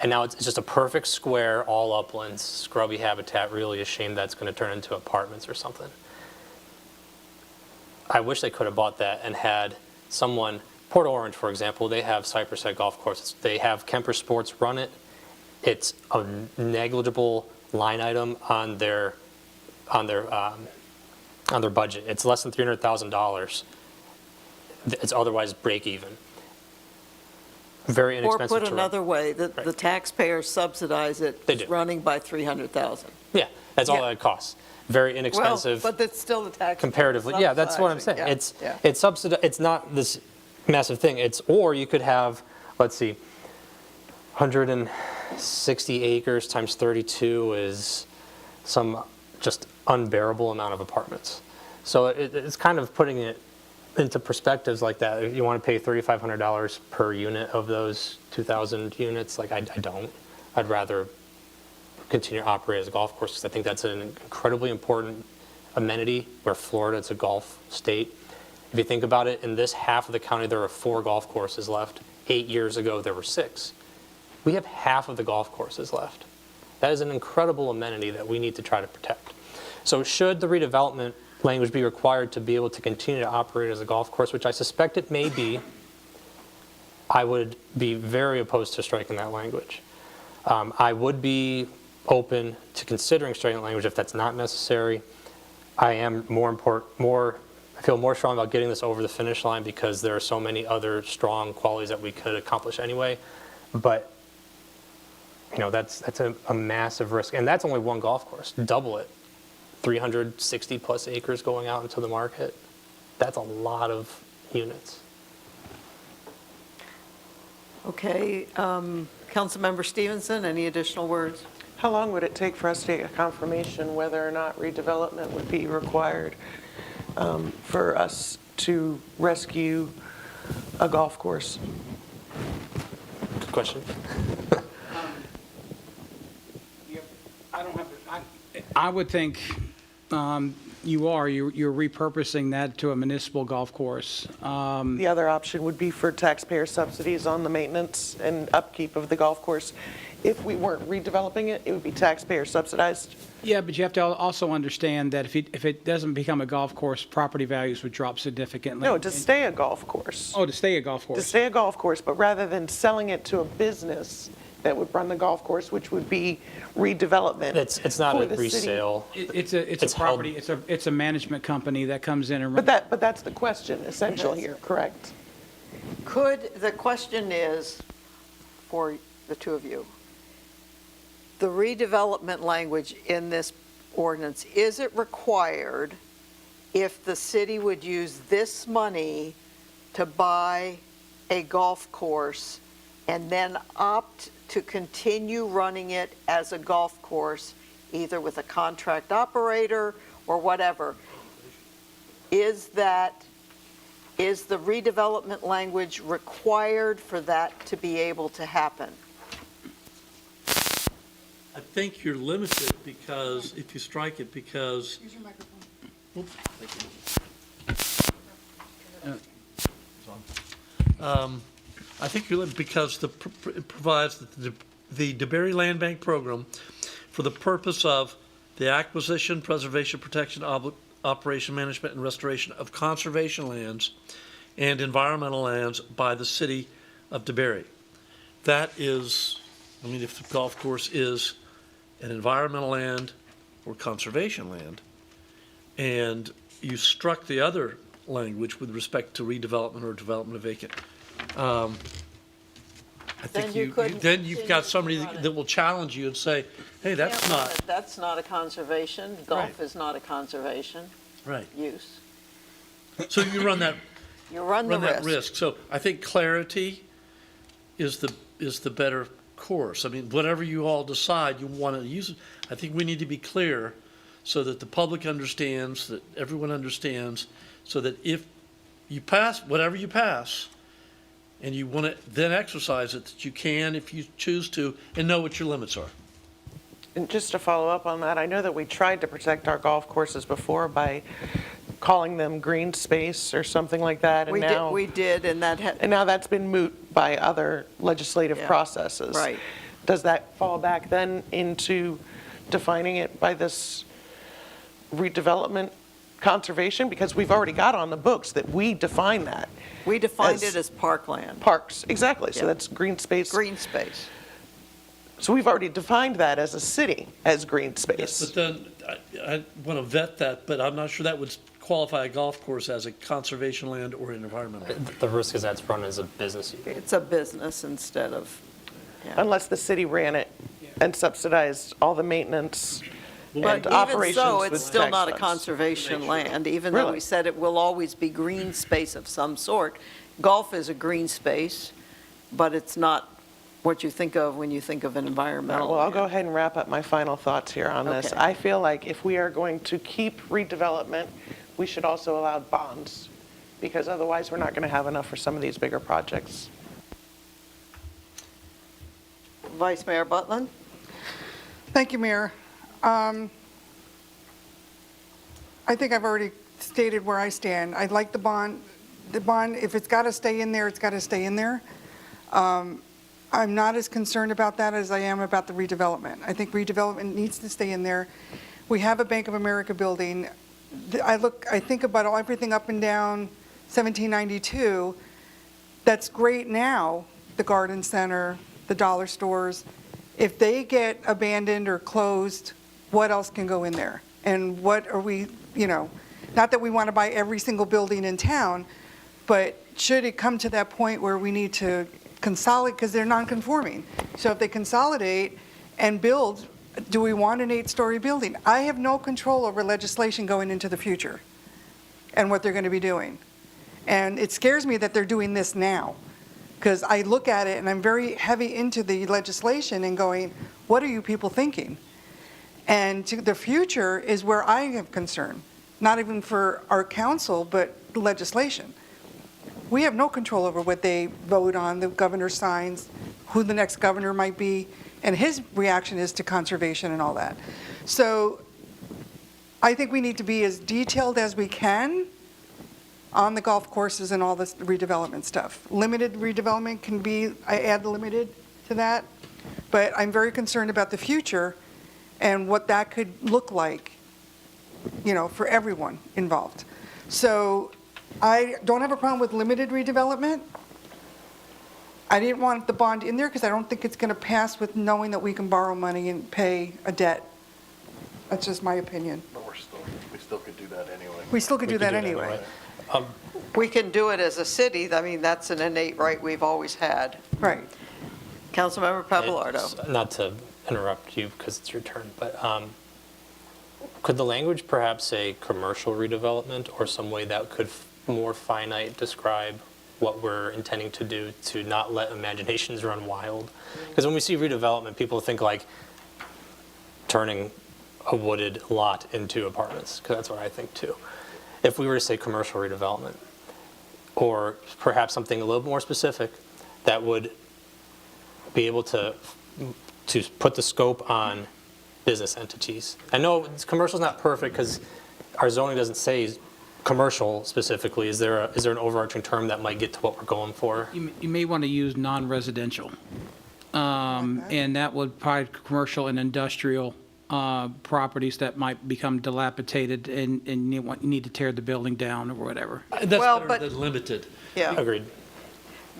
And now it's just a perfect square, all uplands, scrubby habitat, really a shame that's going to turn into apartments or something. I wish they could have bought that and had someone, Port Orange, for example, they have Cypress Head Golf Course. They have Kemper Sports run it. It's a negligible line item on their budget. It's less than $300,000. It's otherwise break even. Very inexpensive. Or put another way, the taxpayers subsidize it. They do. Running by $300,000. Yeah, that's all that it costs. Very inexpensive. Well, but it's still the tax. Comparatively, yeah, that's what I'm saying. Yeah. It's subsidized. It's not this massive thing. Or you could have, let's see, 160 acres times 32 is some just unbearable amount of apartments. So it's kind of putting it into perspectives like that. If you want to pay $3,500 per unit of those 2,000 units, like I don't. I'd rather continue to operate as a golf course because I think that's an incredibly important amenity where Florida, it's a golf state. If you think about it, in this half of the county, there are 4 golf courses left. 8 years ago, there were 6. We have half of the golf courses left. That is an incredible amenity that we need to try to protect. So should the redevelopment language be required to be able to continue to operate as a golf course, which I suspect it may be, I would be very opposed to striking that language. I would be open to considering striking that language if that's not necessary. I am I feel more strong about getting this over the finish line because there are so many other strong qualities that we could accomplish anyway. But that's a massive risk, and that's only one golf course. Double it, 360 plus acres going out into the market. That's a lot of units. Okay, Councilmember Stevenson, any additional words? How long would it take for us to get a confirmation whether or not redevelopment would be required for us to rescue a golf course? Good question. I would think you're repurposing that to a municipal golf course. The other option would be for taxpayer subsidies on the maintenance and upkeep of the golf course. If we weren't redeveloping it, it would be taxpayer subsidized. Yeah, but you have to also understand that if it doesn't become a golf course, property values would drop significantly. No, to stay a golf course. Oh, to stay a golf course. To stay a golf course, but rather than selling it to a business that would run the golf course, which would be redevelopment. It's not for a the city. resale. It's a property, it's a management company that comes in and. But that's the question essential here, correct? The question is, for the two of you, the redevelopment language in this ordinance, is it required if the city would use this money to buy a golf course and then opt to continue running it as a golf course, either with a contract operator or whatever? Is the redevelopment language required for that to be able to happen? I think you're limited because, if you strike it, because. Use your microphone. Oops, thank you. I think you're limited because it provides that the DeBerry Land Bank program for the purpose of the acquisition, preservation, protection, operation, management, and restoration of conservation lands and environmental lands by the city of DeBerry. That is, I mean, if the golf course is an environmental land or conservation land, and you struck the other language with respect to redevelopment or development of vacant, I think then you've got somebody that will challenge you and say, hey, that's not a conservation. Golf is not a conservation use. So you run that that risk. So I think clarity is the better course. I mean, whatever you all decide you want to use it, I think we need to be clear so that the public understands, that everyone understands, so that if you pass whatever you pass and you want to then exercise it, that you can if you choose to, and know what your limits are. And just to follow up on that, I know that we tried to protect our golf courses before by calling them green space or something like that, and we did, and now that's been moot by other legislative processes. Right. Does that fall back then into defining it by this redevelopment conservation? Because we've already got on the books that we define that. We defined it as parkland. Parks, exactly. So that's green space. Green space. So we've already defined that as a city, as green space. Yes, but then I want to vet that, but I'm not sure that would qualify a golf course as a conservation land or an environmental land. The risk is that's run as a business. It's a business instead of. Unless the city ran it and subsidized all the maintenance But and operations even so, with it's still tax not a funds. conservation land, even though Really? we said it will always be green space of some sort. Golf is a green space, but it's not what you think of when you think of an environmental. Well, I'll go ahead and wrap up my final thoughts here on this. Okay. I feel like if we are going to keep redevelopment, we should also allow bonds, because otherwise we're not going to have enough for some of these bigger projects. Vice Mayor Butland? Thank you, Mayor. I think I've already stated where I stand. I like the bond. The bond, if it's got to stay in there, it's got to stay in there. I'm not as concerned about that as I am about the redevelopment. I think redevelopment needs to stay in there. We have a Bank of America building. I think about everything up and down 1792. That's great now, the garden center, the dollar stores. If they get abandoned or closed, what else can go in there? And what are we, not that we want to buy every single building in town, but should it come to that point where we need to consolidate, because they're non-conforming. So if they consolidate and build, do we want an 8-story building? I have no control over legislation going into the future and what they're going to be doing. And it scares me that they're doing this now. Because I look at it and I'm very heavy into the legislation and going, what are you people thinking? And to the future is where I have concern, not even for our council, but the legislation. We have no control over what they vote on, the governor signs, who the next governor might be, and his reaction is to conservation and all that. So I think we need to be as detailed as we can on the golf courses and all this redevelopment stuff. Limited redevelopment can be, I add limited to that, but I'm very concerned about the future and what that could look like, you know, for everyone involved. So I don't have a problem with limited redevelopment. I didn't want the bond in there because I don't think it's going to pass with knowing that we can borrow money and pay a debt. That's just my opinion. But we still could do that anyway. We still could do that anyway. We can do it as a city. I mean, that's an innate right we've always had. Right. Councilmember Papalardo. It's, not to interrupt you because it's your turn, but could the language perhaps say commercial redevelopment or some way that could more finite describe what we're intending to do to not let imaginations run wild? Because when we see redevelopment, people think like turning a wooded lot into apartments, because that's what I think too. If we were to say commercial redevelopment, or perhaps something a little more specific that would be able to put the scope on business entities. I know commercial is not perfect because our zoning doesn't say commercial specifically. Is there an overarching term that might get to what we're going for? You may want to use non-residential, and that would probably commercial and industrial properties that might become dilapidated and you need to tear the building down or whatever. That's Well, better but- than limited. Yeah. Agreed.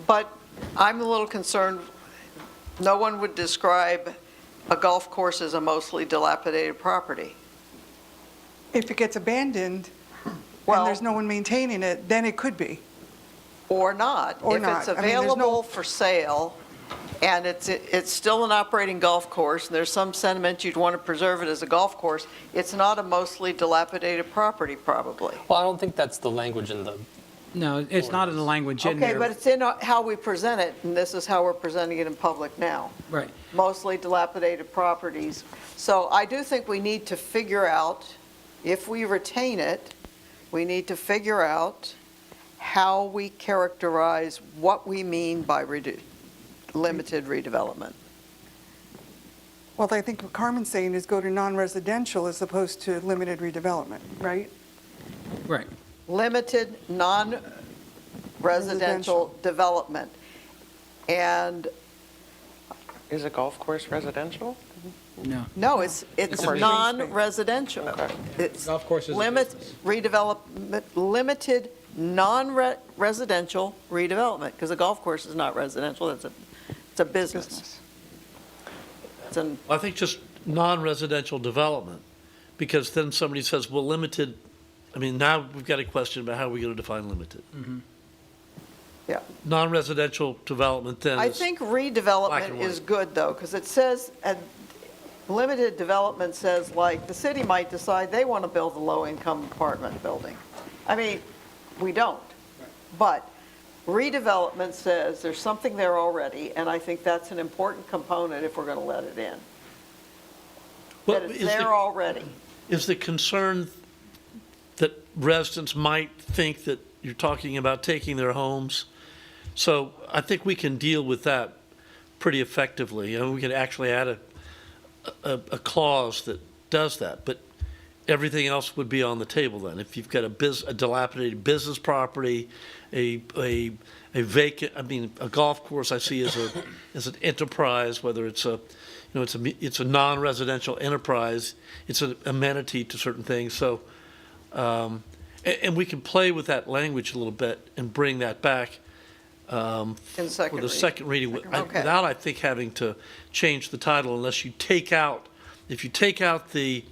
But I'm a little concerned, no one would describe a golf course as a mostly dilapidated property. If it gets abandoned Well- and there's no one maintaining it, then it could be. Or not. Or If not. it's I mean, there's no- available for sale, and it's still an operating golf course, and there's some sentiment you'd want to preserve it as a golf course, it's not a mostly dilapidated property, probably. Well, I don't think that's the language in the. No, it's not in the language in Okay, there. but it's in how we present it, and this is how we're presenting it in public now. Right. Mostly dilapidated properties. So I do think we need to figure out, if we retain it, we need to figure out how we characterize what we mean by limited redevelopment. Well, I think what Carmen's saying is go to non-residential as opposed to limited redevelopment, right? Right. Limited, non-residential development. And, Is a golf course residential? no, it's Commercial. non-residential. It's Golf course is a redevelopment, limited, non-residential redevelopment, because a golf course is not residential, it's a business. It's an, I think just non-residential development, because then somebody says, well, limited, I mean, now we've got a question about how we're going to define limited. yeah. Non-residential development then I is think black redevelopment and is white. good, though, because it says, limited development says, like, the city might decide they want to build a low-income apartment building. I mean, we don't. But redevelopment says there's something there already, and I think that's an important component if we're going to let it in. Well, That it's is there the- already. Is the concern that residents might think that you're talking about taking their homes? So I think we can deal with that pretty effectively. You know, we can actually add a clause that does that, but everything else would be on the table then. If you've got a dilapidated business property, a vacant, I mean, a golf course I see as an enterprise, whether it's it's a non-residential enterprise, it's an amenity to certain things. So, and we can play with that language a little bit and bring that back In for second the reading. second reading, Okay. without, I think, having to change the title unless you take out, if you take out the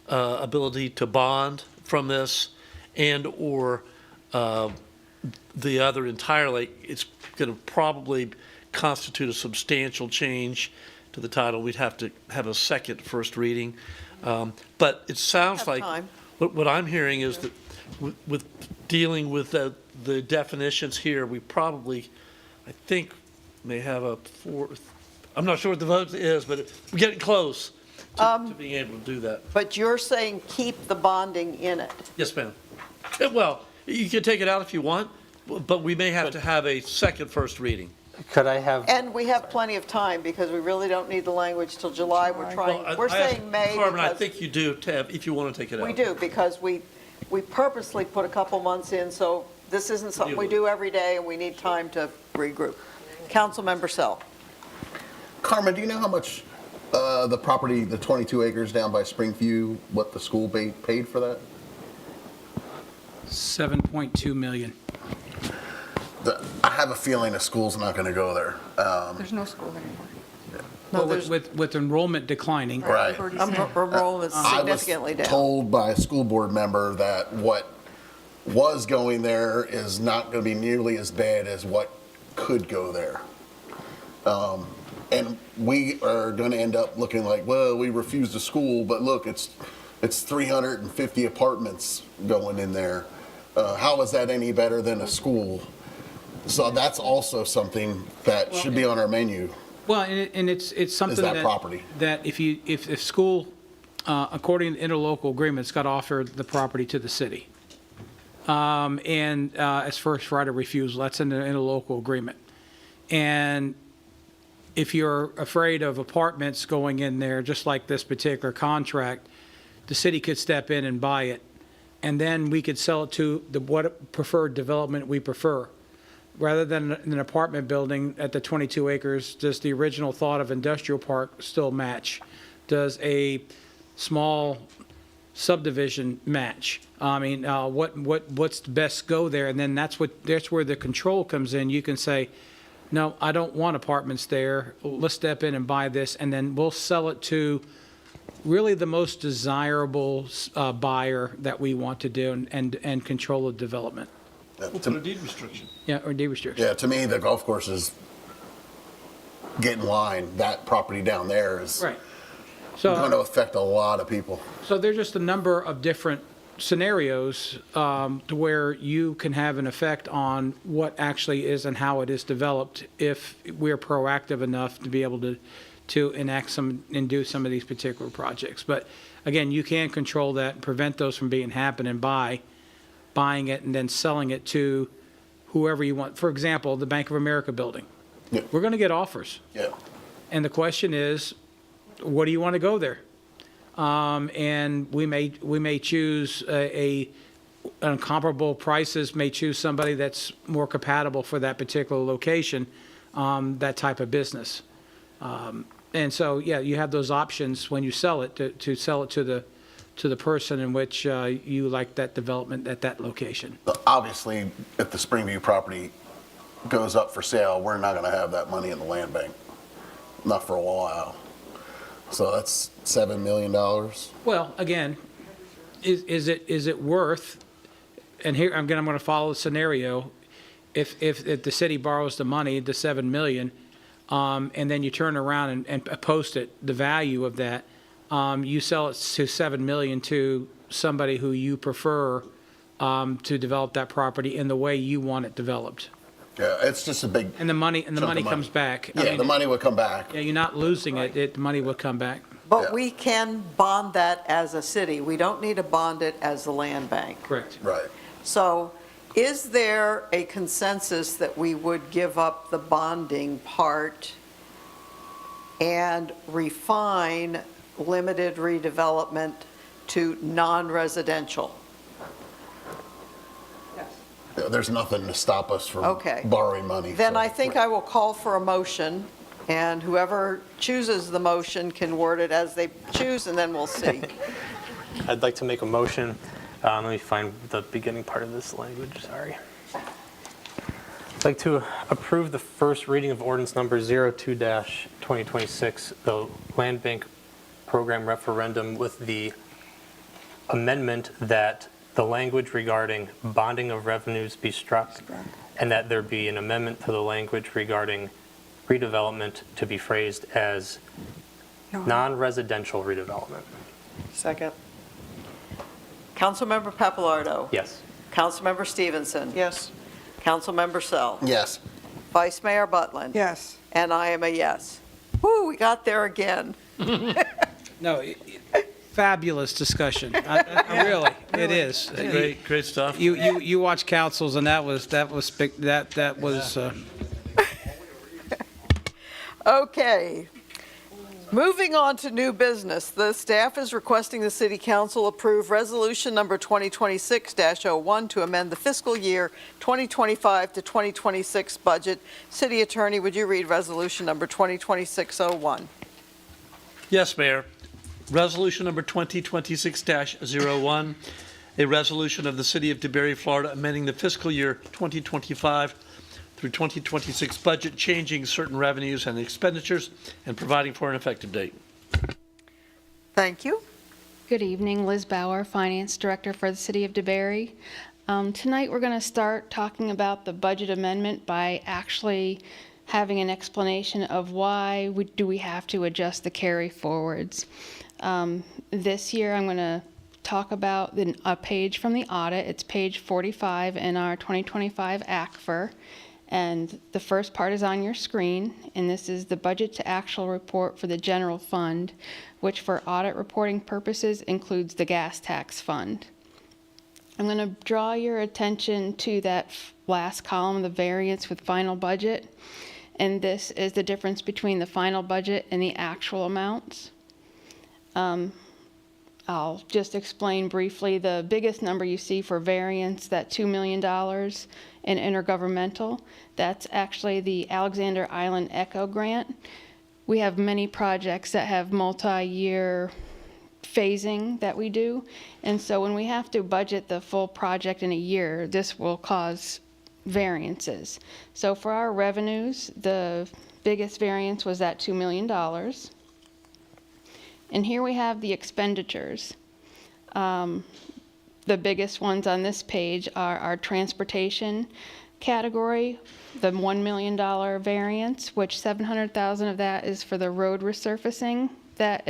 ability to bond from this and/or the other entirely, it's going to probably constitute a substantial change to the title. We'd have to have a first reading. But it sounds Have like, time. what I'm hearing is that with dealing with the definitions here, we probably, I think may have a fourth. I'm not sure what the vote is, but we're getting close to being able to do that. But you're saying keep the bonding in it? Yes, ma'am. Well, you can take it out if you want, but we may have to have a first reading. Could I have? And we have plenty of time because we really don't need the language till July. We're saying May. Carmen, I because think you do, Tab, if you want to take it out. we do, because we purposely put a couple months in, so this isn't something we do every day, and we need time to regroup. Councilmember Sell. Carmen, do you know how much the property, the 22 acres down by Springview, what the school paid for that? $7.2 million. I have a feeling the school's not going to go there. There's no school anymore. No, Well, with enrollment declining. Right. Enrollment is significantly I was down. told by a school board member that what was going there is not going to be nearly as bad as what could go there. And we are going to end up looking like, well, we refused the school, but look, it's 350 apartments going in there. How is that any better than a school? So that's also something that should be on our menu. Well, and it's something Is that property? that if school, according to interlocal agreements, got offered the property to the city. And as first right of refusal, that's in the interlocal agreement. And if you're afraid of apartments going in there, just like this particular contract, the city could step in and buy it. And then we could sell it to what preferred development we prefer. Rather than an apartment building at the 22 acres, does the original thought of industrial park still match? Does a small subdivision match? I mean, what's the best go there? And then that's where the control comes in. You can say, no, I don't want apartments there. Let's step in and buy this, and then we'll sell it to really the most desirable buyer that we want to do and control the development. We'll put a deed restriction. Yeah, or deed restriction. Yeah, to me, the golf course is get in line. That property down there is Right. going to affect a lot of people. So there's just a number of different scenarios to where you can have an effect on what actually is and how it is developed if we're proactive enough to be able to enact some and do some of these particular projects. But again, you can control that and prevent those from being happening by buying it and then selling it to whoever you want. For example, the Bank of America building. Yeah. We're going to get offers. Yeah. And the question is, what do you want to go there? And we may choose on comparable prices, may choose somebody that's more compatible for that particular location, that type of business. And so, yeah, you have those options when you sell it to sell it to the person in which you like that development at that location. Obviously, if the Springview property goes up for sale, we're not going to have that money in the land bank. Not for a while. So that's $7 million. Well, again, is it worth, and here, I'm going to follow the scenario, if the city borrows the money, the $7 million, and then you turn around and post it, the value of that, you sell it to $7 million to somebody who you prefer to develop that property in the way you want it developed. Yeah, it's just a big. And the money chunk of money comes back. Yeah, the money would come back. Yeah, you're not losing it. The money will come back. But we can bond that as a city. We don't need to bond it as the land bank. Correct. Right. So is there a consensus that we would give up the bonding part and refine limited redevelopment to non-residential? There's nothing to stop us from Okay. borrowing money. Then so- I think I will call for a motion, and whoever chooses the motion can word it as they choose, and then we'll see. I'd like to make a motion. Let me find the beginning part of this language, sorry. I'd like to approve the first reading of ordinance number 02-2026, the land bank program referendum, with the amendment that the language regarding bonding of revenues be struck, and that there be an amendment to the language regarding redevelopment to be phrased as non-residential redevelopment. Second. Councilmember Papalardo? Yes. Councilmember Stevenson? Yes. Councilmember Sell? Yes. Vice Mayor Butland. Yes. And I am a yes. Woo, we got there again. No, fabulous discussion. Really, it is. Great stuff. You watch councils, and that was. Okay. Moving on to new business, the staff is requesting the City Council approve Resolution Number 2026-01 to amend the fiscal year 2025 to 2026 budget. City Attorney, would you read Resolution Number 2026-01? Yes, Mayor. Resolution number 2026-01, a resolution of the City of DeBary, Florida, amending the fiscal year 2025 through 2026 budget, changing certain revenues and expenditures, and providing for an effective date. Thank you. Good evening, Liz Bauer, Finance Director for the City of DeBary. Tonight we're going to start talking about the budget amendment by actually having an explanation of why do we have to adjust the carry forwards. This year I'm going to talk about a page from the audit. It's page 45 in our 2025 ACFR. And the first part is on your screen, and this is the budget to actual report for the general fund, which for audit reporting purposes includes the gas tax fund. I'm going to draw your attention to that last column, the variance with final budget, and this is the difference between the final budget and the actual amounts. I'll just explain briefly the biggest number you see for variance, that $2 million in intergovernmental. That's actually the Alexander Island ECHO grant. We have many projects that have multi-year phasing that we do. And so when we have to budget the full project in a year, this will cause variances. So for our revenues, the biggest variance was that $2 million. And here we have the expenditures. The biggest ones on this page are our transportation category, the $1 million variance, which $700,000 of that is for the road resurfacing that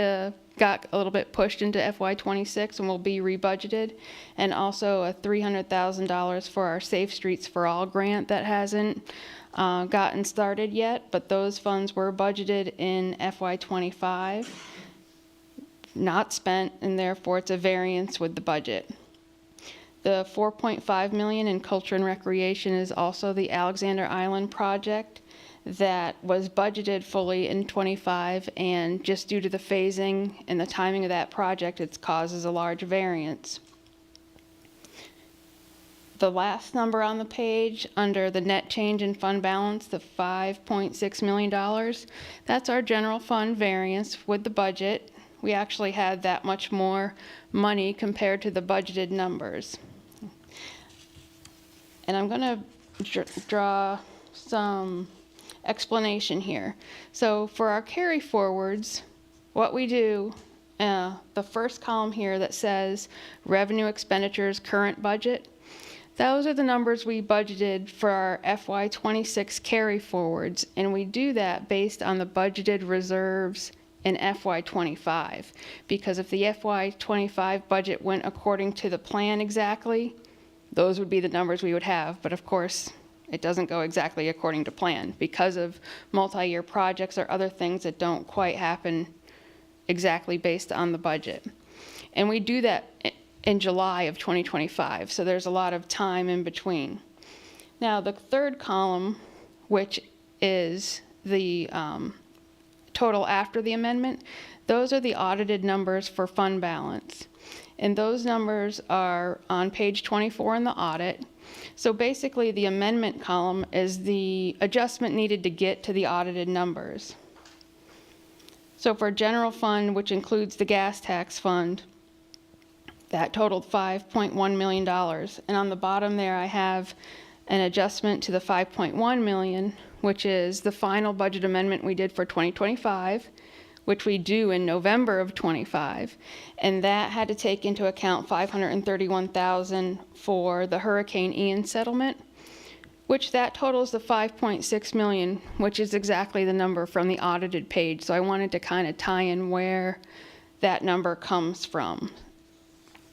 got a little bit pushed into FY26 and will be rebudgeted, and also a $300,000 for our Safe Streets for All grant that hasn't gotten started yet, but those funds were budgeted in FY25. Not spent, and therefore it's a variance with the budget. The $4.5 million in culture and recreation is also the Alexander Island project that was budgeted fully in 25, and just due to the phasing and the timing of that project, it causes a large variance. The last number on the page under the net change in fund balance, the $5.6 million, that's our general fund variance with the budget. We actually had that much more money compared to the budgeted numbers. And I'm going to draw some explanation here. So for our carry forwards, what we do, the first column here that says revenue expenditures current budget, those are the numbers we budgeted for our FY26 carry forwards, and we do that based on the budgeted reserves in FY25, because if the FY25 budget went according to the plan exactly, those would be the numbers we would have. But of course, it doesn't go exactly according to plan because of multi-year projects or other things that don't quite happen exactly based on the budget. And we do that in July of 2025, so there's a lot of time in between. Now, the third column, which is the total after the amendment, those are the audited numbers for fund balance. And those numbers are on page 24 in the audit. So basically the amendment column is the adjustment needed to get to the audited numbers. So for general fund, which includes the gas tax fund, that totaled $5.1 million. And on the bottom there I have an adjustment to the $5.1 million, which is the final budget amendment we did for 2025, which we do in November of 25. And that had to take into account $531,000 for the Hurricane Ian settlement, which that totals the $5.6 million, which is exactly the number from the audited page. So I wanted to kind of tie in where that number comes from,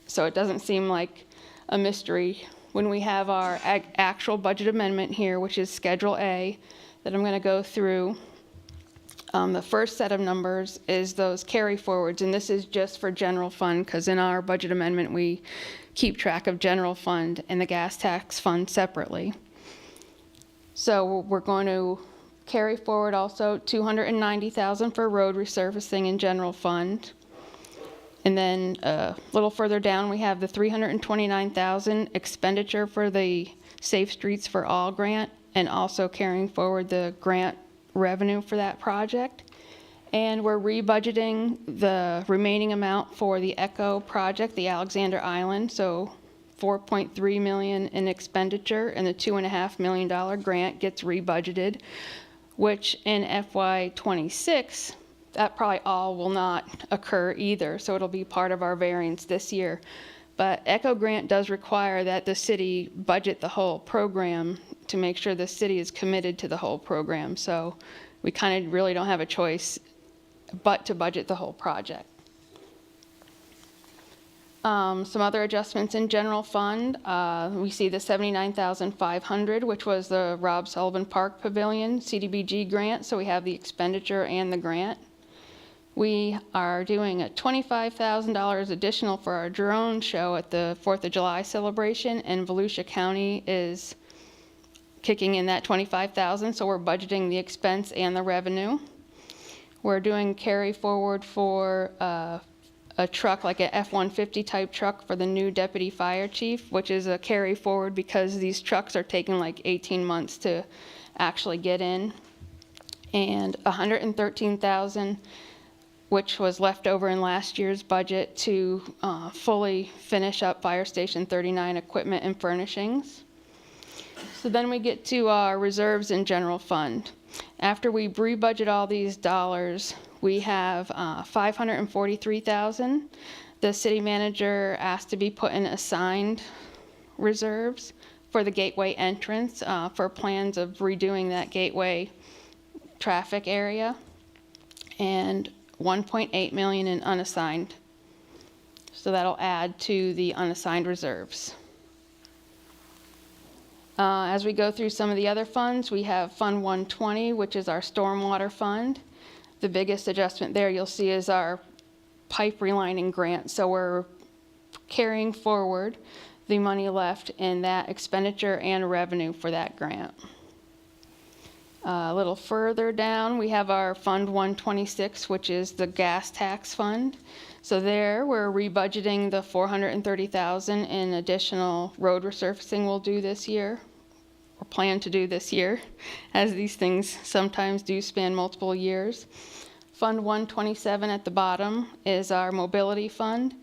so it doesn't seem like a mystery when we have our actual budget amendment here, which is Schedule A, that I'm going to go through, the first set of numbers is those carry forwards, and this is just for general fund, because in our budget amendment, we keep track of general fund and the gas tax fund separately. So we're going to carry forward also $290,000 for road resurfacing in general fund. And then a little further down, we have the $329,000 expenditure for the Safe Streets for All grant, and also carrying forward the grant revenue for that project. And we're rebudgeting the remaining amount for the ECHO project, the Alexander Island, so $4.3 million in expenditure, and the $2.5 million grant gets rebudgeted, which in FY26, that probably all will not occur either, so it'll be part of our variance this year. But ECHO grant does require that the city budget the whole program to make sure the city is committed to the whole program. So we kind of really don't have a choice but to budget the whole project. Some other adjustments in general fund. We see the $79,500, which was the Rob Sullivan Park Pavilion CDBG grant. So we have the expenditure and the grant. We are doing a $25,000 additional for our drone show at the 4th of July celebration, and Volusia County is kicking in that $25,000, so we're budgeting the expense and the revenue. We're doing carry forward for a truck, like a F-150 type truck for the new deputy fire chief, which is a carry forward because these trucks are taking like 18 months to actually get in. And $113,000, which was left over in last year's budget to fully finish up Fire Station 39 equipment and furnishings. So then we get to our reserves in general fund. After we re-budget all these dollars, we have $543,000. The city manager asked to be put in assigned reserves for the gateway entrance for plans of redoing that gateway traffic area, and $1.8 million in unassigned. So that'll add to the unassigned reserves. As we go through some of the other funds, we have Fund 120, which is our stormwater fund. The biggest adjustment there you'll see is our pipe relining grant. So we're carrying forward the money left in that expenditure and revenue for that grant. A little further down, we have our Fund 126, which is the gas tax fund. So there, we're rebudgeting the $430,000 in additional road resurfacing we'll do this year, or plan to do this year, as these things sometimes do span multiple years. Fund 127 at the bottom is our mobility fund.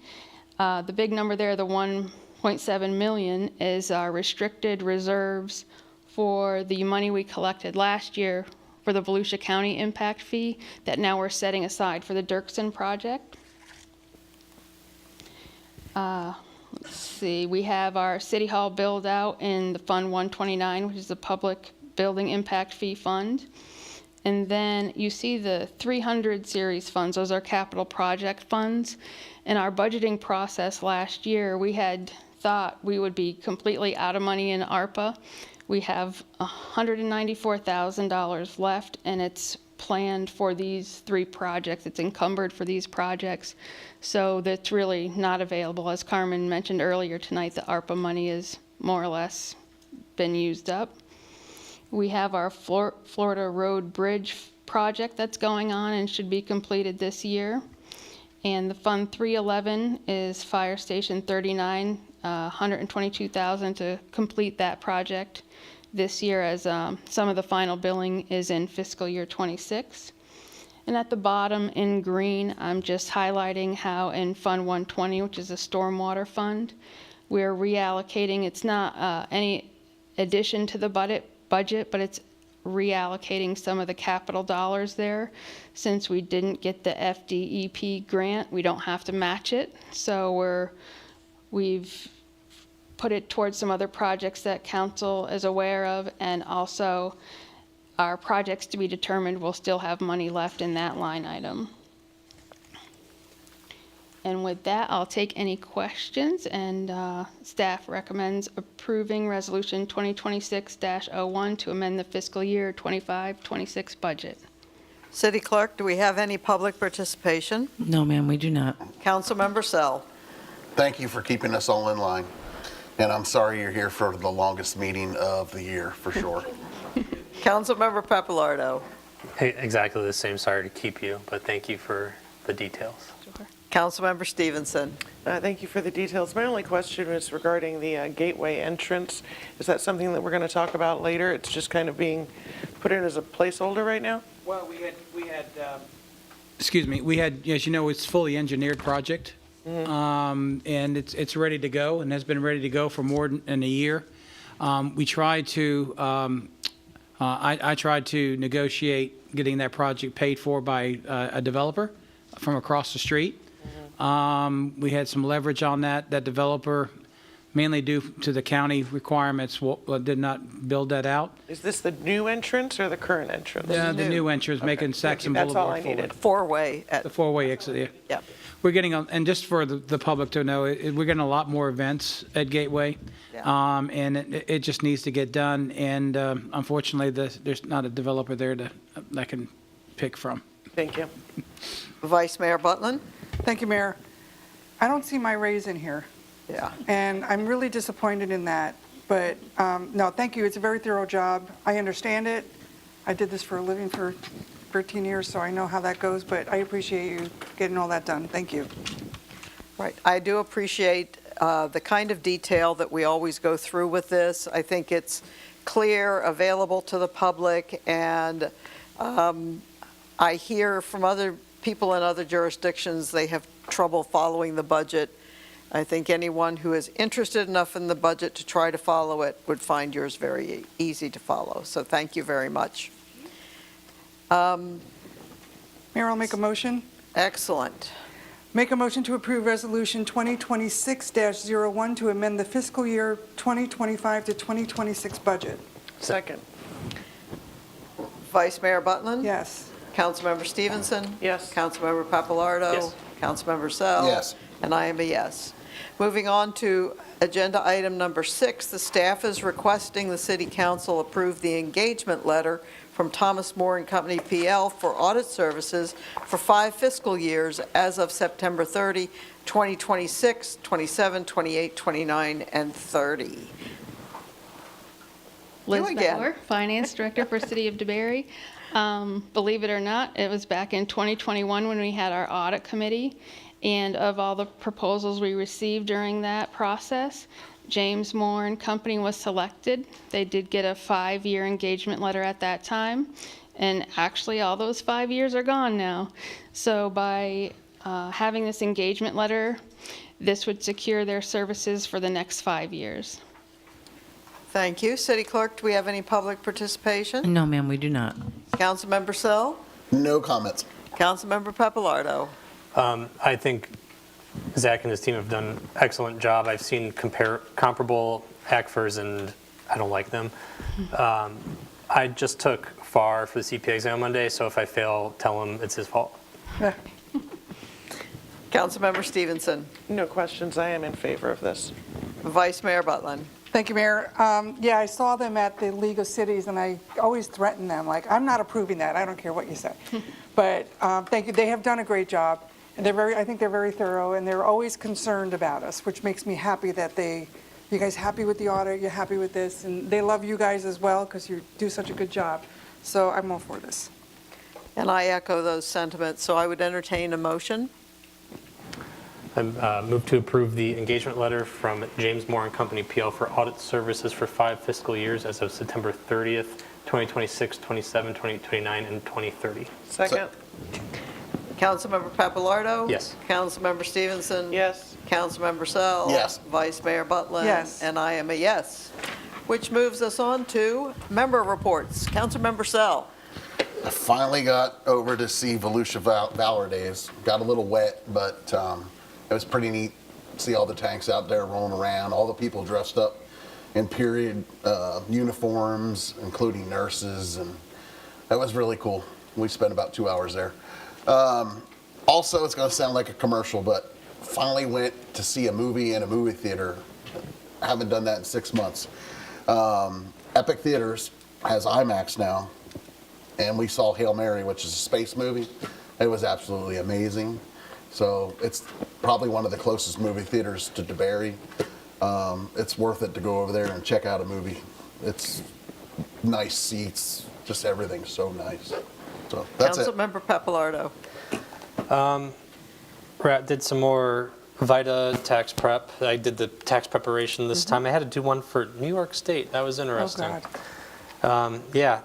The big number there, the $1.7 million, is our restricted reserves for the money we collected last year for the Volusia County impact fee that now we're setting aside for the Dirksen project. Let's see, we have our City Hall build out in the Fund 129, which is the Public Building Impact Fee Fund. And then you see the 300 series funds, those are capital project funds. In our budgeting process last year, we had thought we would be completely out of money in ARPA. We have $194,000 left, and it's planned for these three projects. It's encumbered for these projects. So that's really not available. As Carmen mentioned earlier tonight, the ARPA money is more or less been used up. We have our Florida Road Bridge project that's going on and should be completed this year. And the Fund 311 is Fire Station 39, $122,000 to complete that project this year, as some of the final billing is in fiscal year 26. And at the bottom in green, I'm just highlighting how in Fund 120, which is a stormwater fund, we're reallocating. It's not any addition to the budget, but it's reallocating some of the capital dollars there. Since we didn't get the FDEP grant, we don't have to match it. So we've put it towards some other projects that council is aware of, and also our projects to be determined will still have money left in that line item. And with that, I'll take any questions, and staff recommends approving Resolution 2026-01 to amend the fiscal year 25-26 budget. City Clerk, do we have any public participation? No, ma'am, we do not. Councilmember Sell. Thank you for keeping us all in line. And I'm sorry you're here for the longest meeting of the year, for sure. Councilmember Pappalardo. Hey, exactly the same. Sorry to keep you, but thank you for the details. Councilmember Stevenson. Thank you for the details. My only question was regarding the gateway entrance. Is that something that we're going to talk about later? It's just kind of being put in as a placeholder right now? Well, excuse me, we had, as you know, it's a fully engineered project. And it's ready to go and has been ready to go for more than a year. We tried to, I tried to negotiate getting that project paid for by a developer from across the street. We had some leverage on that. That developer, mainly due to the county requirements, did not build that out. Is this the new entrance or the current entrance? The new entrance, making Saxon That's all Boulevard I needed. Four-way. The four-way exit, yeah. Yeah. We're getting, and just for the public to know, we're getting a lot more events at Gateway. Yeah. And it just needs to get done. And unfortunately, there's not a developer there that can pick from. Thank you. Vice Mayor Butland. Thank you, Mayor. I don't see my raise in here, Yeah. and I'm really disappointed in that. But no, thank you. It's a very thorough job. I understand it. I did this for a living for 13 years, so I know how that goes, but I appreciate you getting all that done. Thank you. Right. I do appreciate the kind of detail that we always go through with this. I think it's clear, available to the public, and I hear from other people in other jurisdictions, they have trouble following the budget. I think anyone who is interested enough in the budget to try to follow it would find yours very easy to follow. So thank you very much. Mayor, I'll make a motion. Excellent. Make a motion to approve Resolution 2026-01 to amend the fiscal year 2025 to 2026 budget. Second. Vice Mayor Butland? Yes. Councilmember Stevenson? Yes. Councilmember Pappalardo? Yes. Councilmember Sell? Yes. And I am a yes. Moving on to agenda item number 6, the staff is requesting the City Council approve the engagement letter from Thomas More and Company PL for audit services for 5 fiscal years as of September 30, 2026, 27, 28, 29, and 30. Liz You again. Bauer, Finance Director for City of DeBary. Believe it or not, it was back in 2021 when we had our audit committee, and of all the proposals we received during that process, James Moore and Company was selected. They did get a 5-year engagement letter at that time, and actually all those 5 years are gone now. So by having this engagement letter, this would secure their services for the next 5 years. Thank you. City Clerk, do we have any public participation? No, ma'am, we do not. Councilmember Sell? No comments. Councilmember Pappalardo? I think Zach and his team have done an excellent job. I've seen comparable ACFRs, and I don't like them. I just took FAR for the CPA exam Monday, so if I fail, tell him it's his fault. Councilmember Stevenson? No questions. I am in favor of this. Vice Mayor Butland? Thank you, Mayor. Yeah, I saw them at the League of Cities, and I always threaten them, like, I'm not approving that. I don't care what you say. But thank you. They have done a great job, and I think they're very thorough, and they're always concerned about us, which makes me happy that you guys happy with the audit, you're happy with this, and they love you guys as well because you do such a good job. So I'm all for this. And I echo those sentiments, so I would entertain a motion. I move to approve the engagement letter from James Moore and Company PL for audit services for 5 fiscal years as of September 30th, 2026, 27, 2029, and 2030. Second. Councilmember Pappalardo? Yes. Councilmember Stevenson? Yes. Councilmember Sell? Yes. Vice Mayor Butland? Yes. And I am a yes. Which moves us on to member reports. Councilmember Sell? I finally got over to see Volusia Valor Days. Got a little wet, but it was pretty neat to see all the tanks out there rolling around, all the people dressed up in period uniforms, including nurses, and that was really cool. We spent about 2 hours there. Also, it's going to sound like a commercial, but finally went to see a movie in a movie theater. I haven't done that in 6 months. Epic Theaters has IMAX now, and we saw Hail Mary, which is a space movie. It was absolutely amazing. So it's probably one of the closest movie theaters to DeBary. It's worth it to go over there and check out a movie. It's nice seats, just everything's so nice. So that's it. Councilmember Pappalardo. Did some more VITA tax prep. I did the tax preparation this time. I had to do one for New York State. That was interesting. Yeah,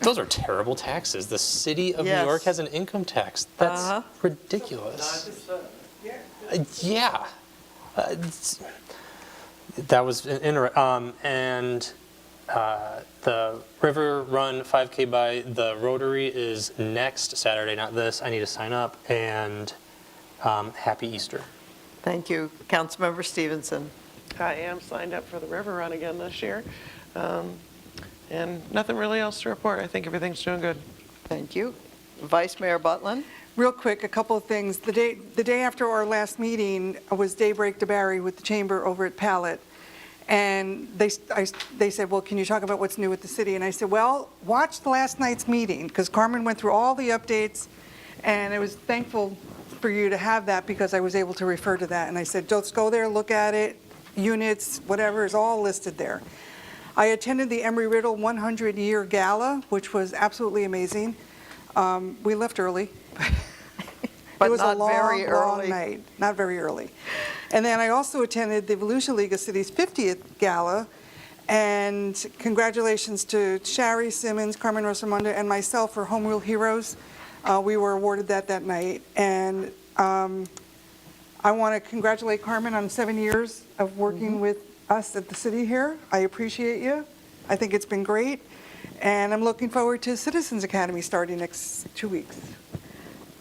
those are terrible taxes. The city of New York has an income tax. That's ridiculous. Yeah. That was interesting. And the River Run 5K by the Rotary is next Saturday, not this. I need to sign up. And happy Easter. Thank you. Councilmember Stevenson. I am signed up for the River Run again this year. And nothing really else to report. I think everything's doing good. Thank you. Vice Mayor Butlin. Real quick, a couple of things. The day after our last meeting was Daybreak DeBary with the chamber over at Pallet. And they said, well, can you talk about what's new with the city? And I said, well, watch last night's meeting, because Carmen went through all the updates, and I was thankful for you to have that because I was able to refer to that. And I said, just go there, look at it, units, whatever is all listed there. I attended the Embry-Riddle 100-year gala, which was absolutely amazing. We left early. But it was not a long, very early. long night, not very early. And then I also attended the Volusia League of Cities 50th Gala, and congratulations to Shari Simmons, Carmen Rosamonda, and myself for Home Rule Heroes. We were awarded that night, and I want to congratulate Carmen on 7 years of working with us at the city here. I appreciate you. I think it's been great, and I'm looking forward to Citizens Academy starting next 2 weeks.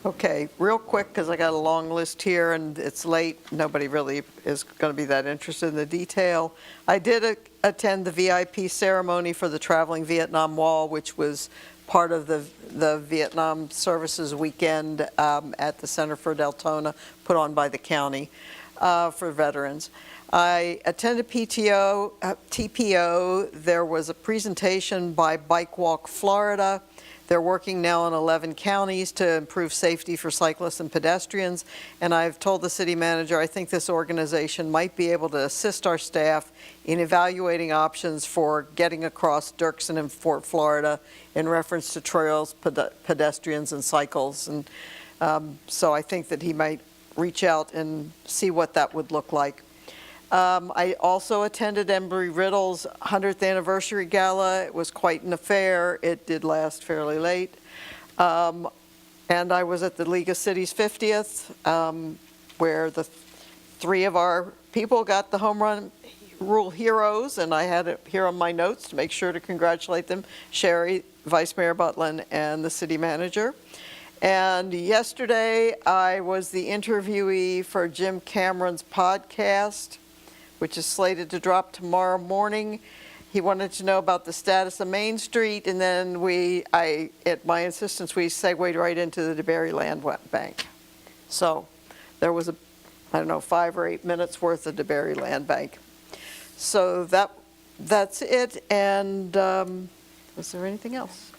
Okay, real quick, because I got a long list here and it's late. Nobody really is going to be that interested in the detail. I did attend the VIP ceremony for the Traveling Vietnam Wall, which was part of the Vietnam Services Weekend at the Center for Deltona, put on by the county for veterans. I attended TPO. There was a presentation by Bike Walk Florida. They're working now in 11 counties to improve safety for cyclists and pedestrians. And I've told the city manager, I think this organization might be able to assist our staff in evaluating options for getting across Dirksen and Fort Florida in reference to trails, pedestrians, and cycles. And so I think that he might reach out and see what that would look like. I also attended Embry-Riddle's 100th anniversary gala. It was quite an affair. It did last fairly late. And I was at the League of Cities 50th, where the three of our people got the home run rule heroes, and I had it here on my notes to make sure to congratulate them, Sherry, Vice Mayor Butlin, and the city manager. And yesterday, I was the interviewee for Jim Cameron's podcast, which is slated to drop tomorrow morning. He wanted to know about the status of Main Street, and then at my insistence, we segued right into the DeBary Land Bank. So there was 5 or 8 minutes worth of DeBary Land Bank. So that's it. And was there anything else?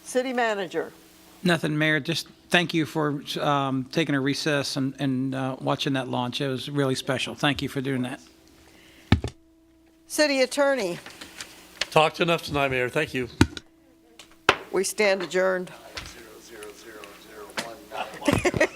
City manager. Nothing, Mayor. Just thank you for taking a recess and watching that launch. It was really special. Thank you for doing that. City attorney. Talked enough tonight, Mayor. Thank you. We stand adjourned. 00001.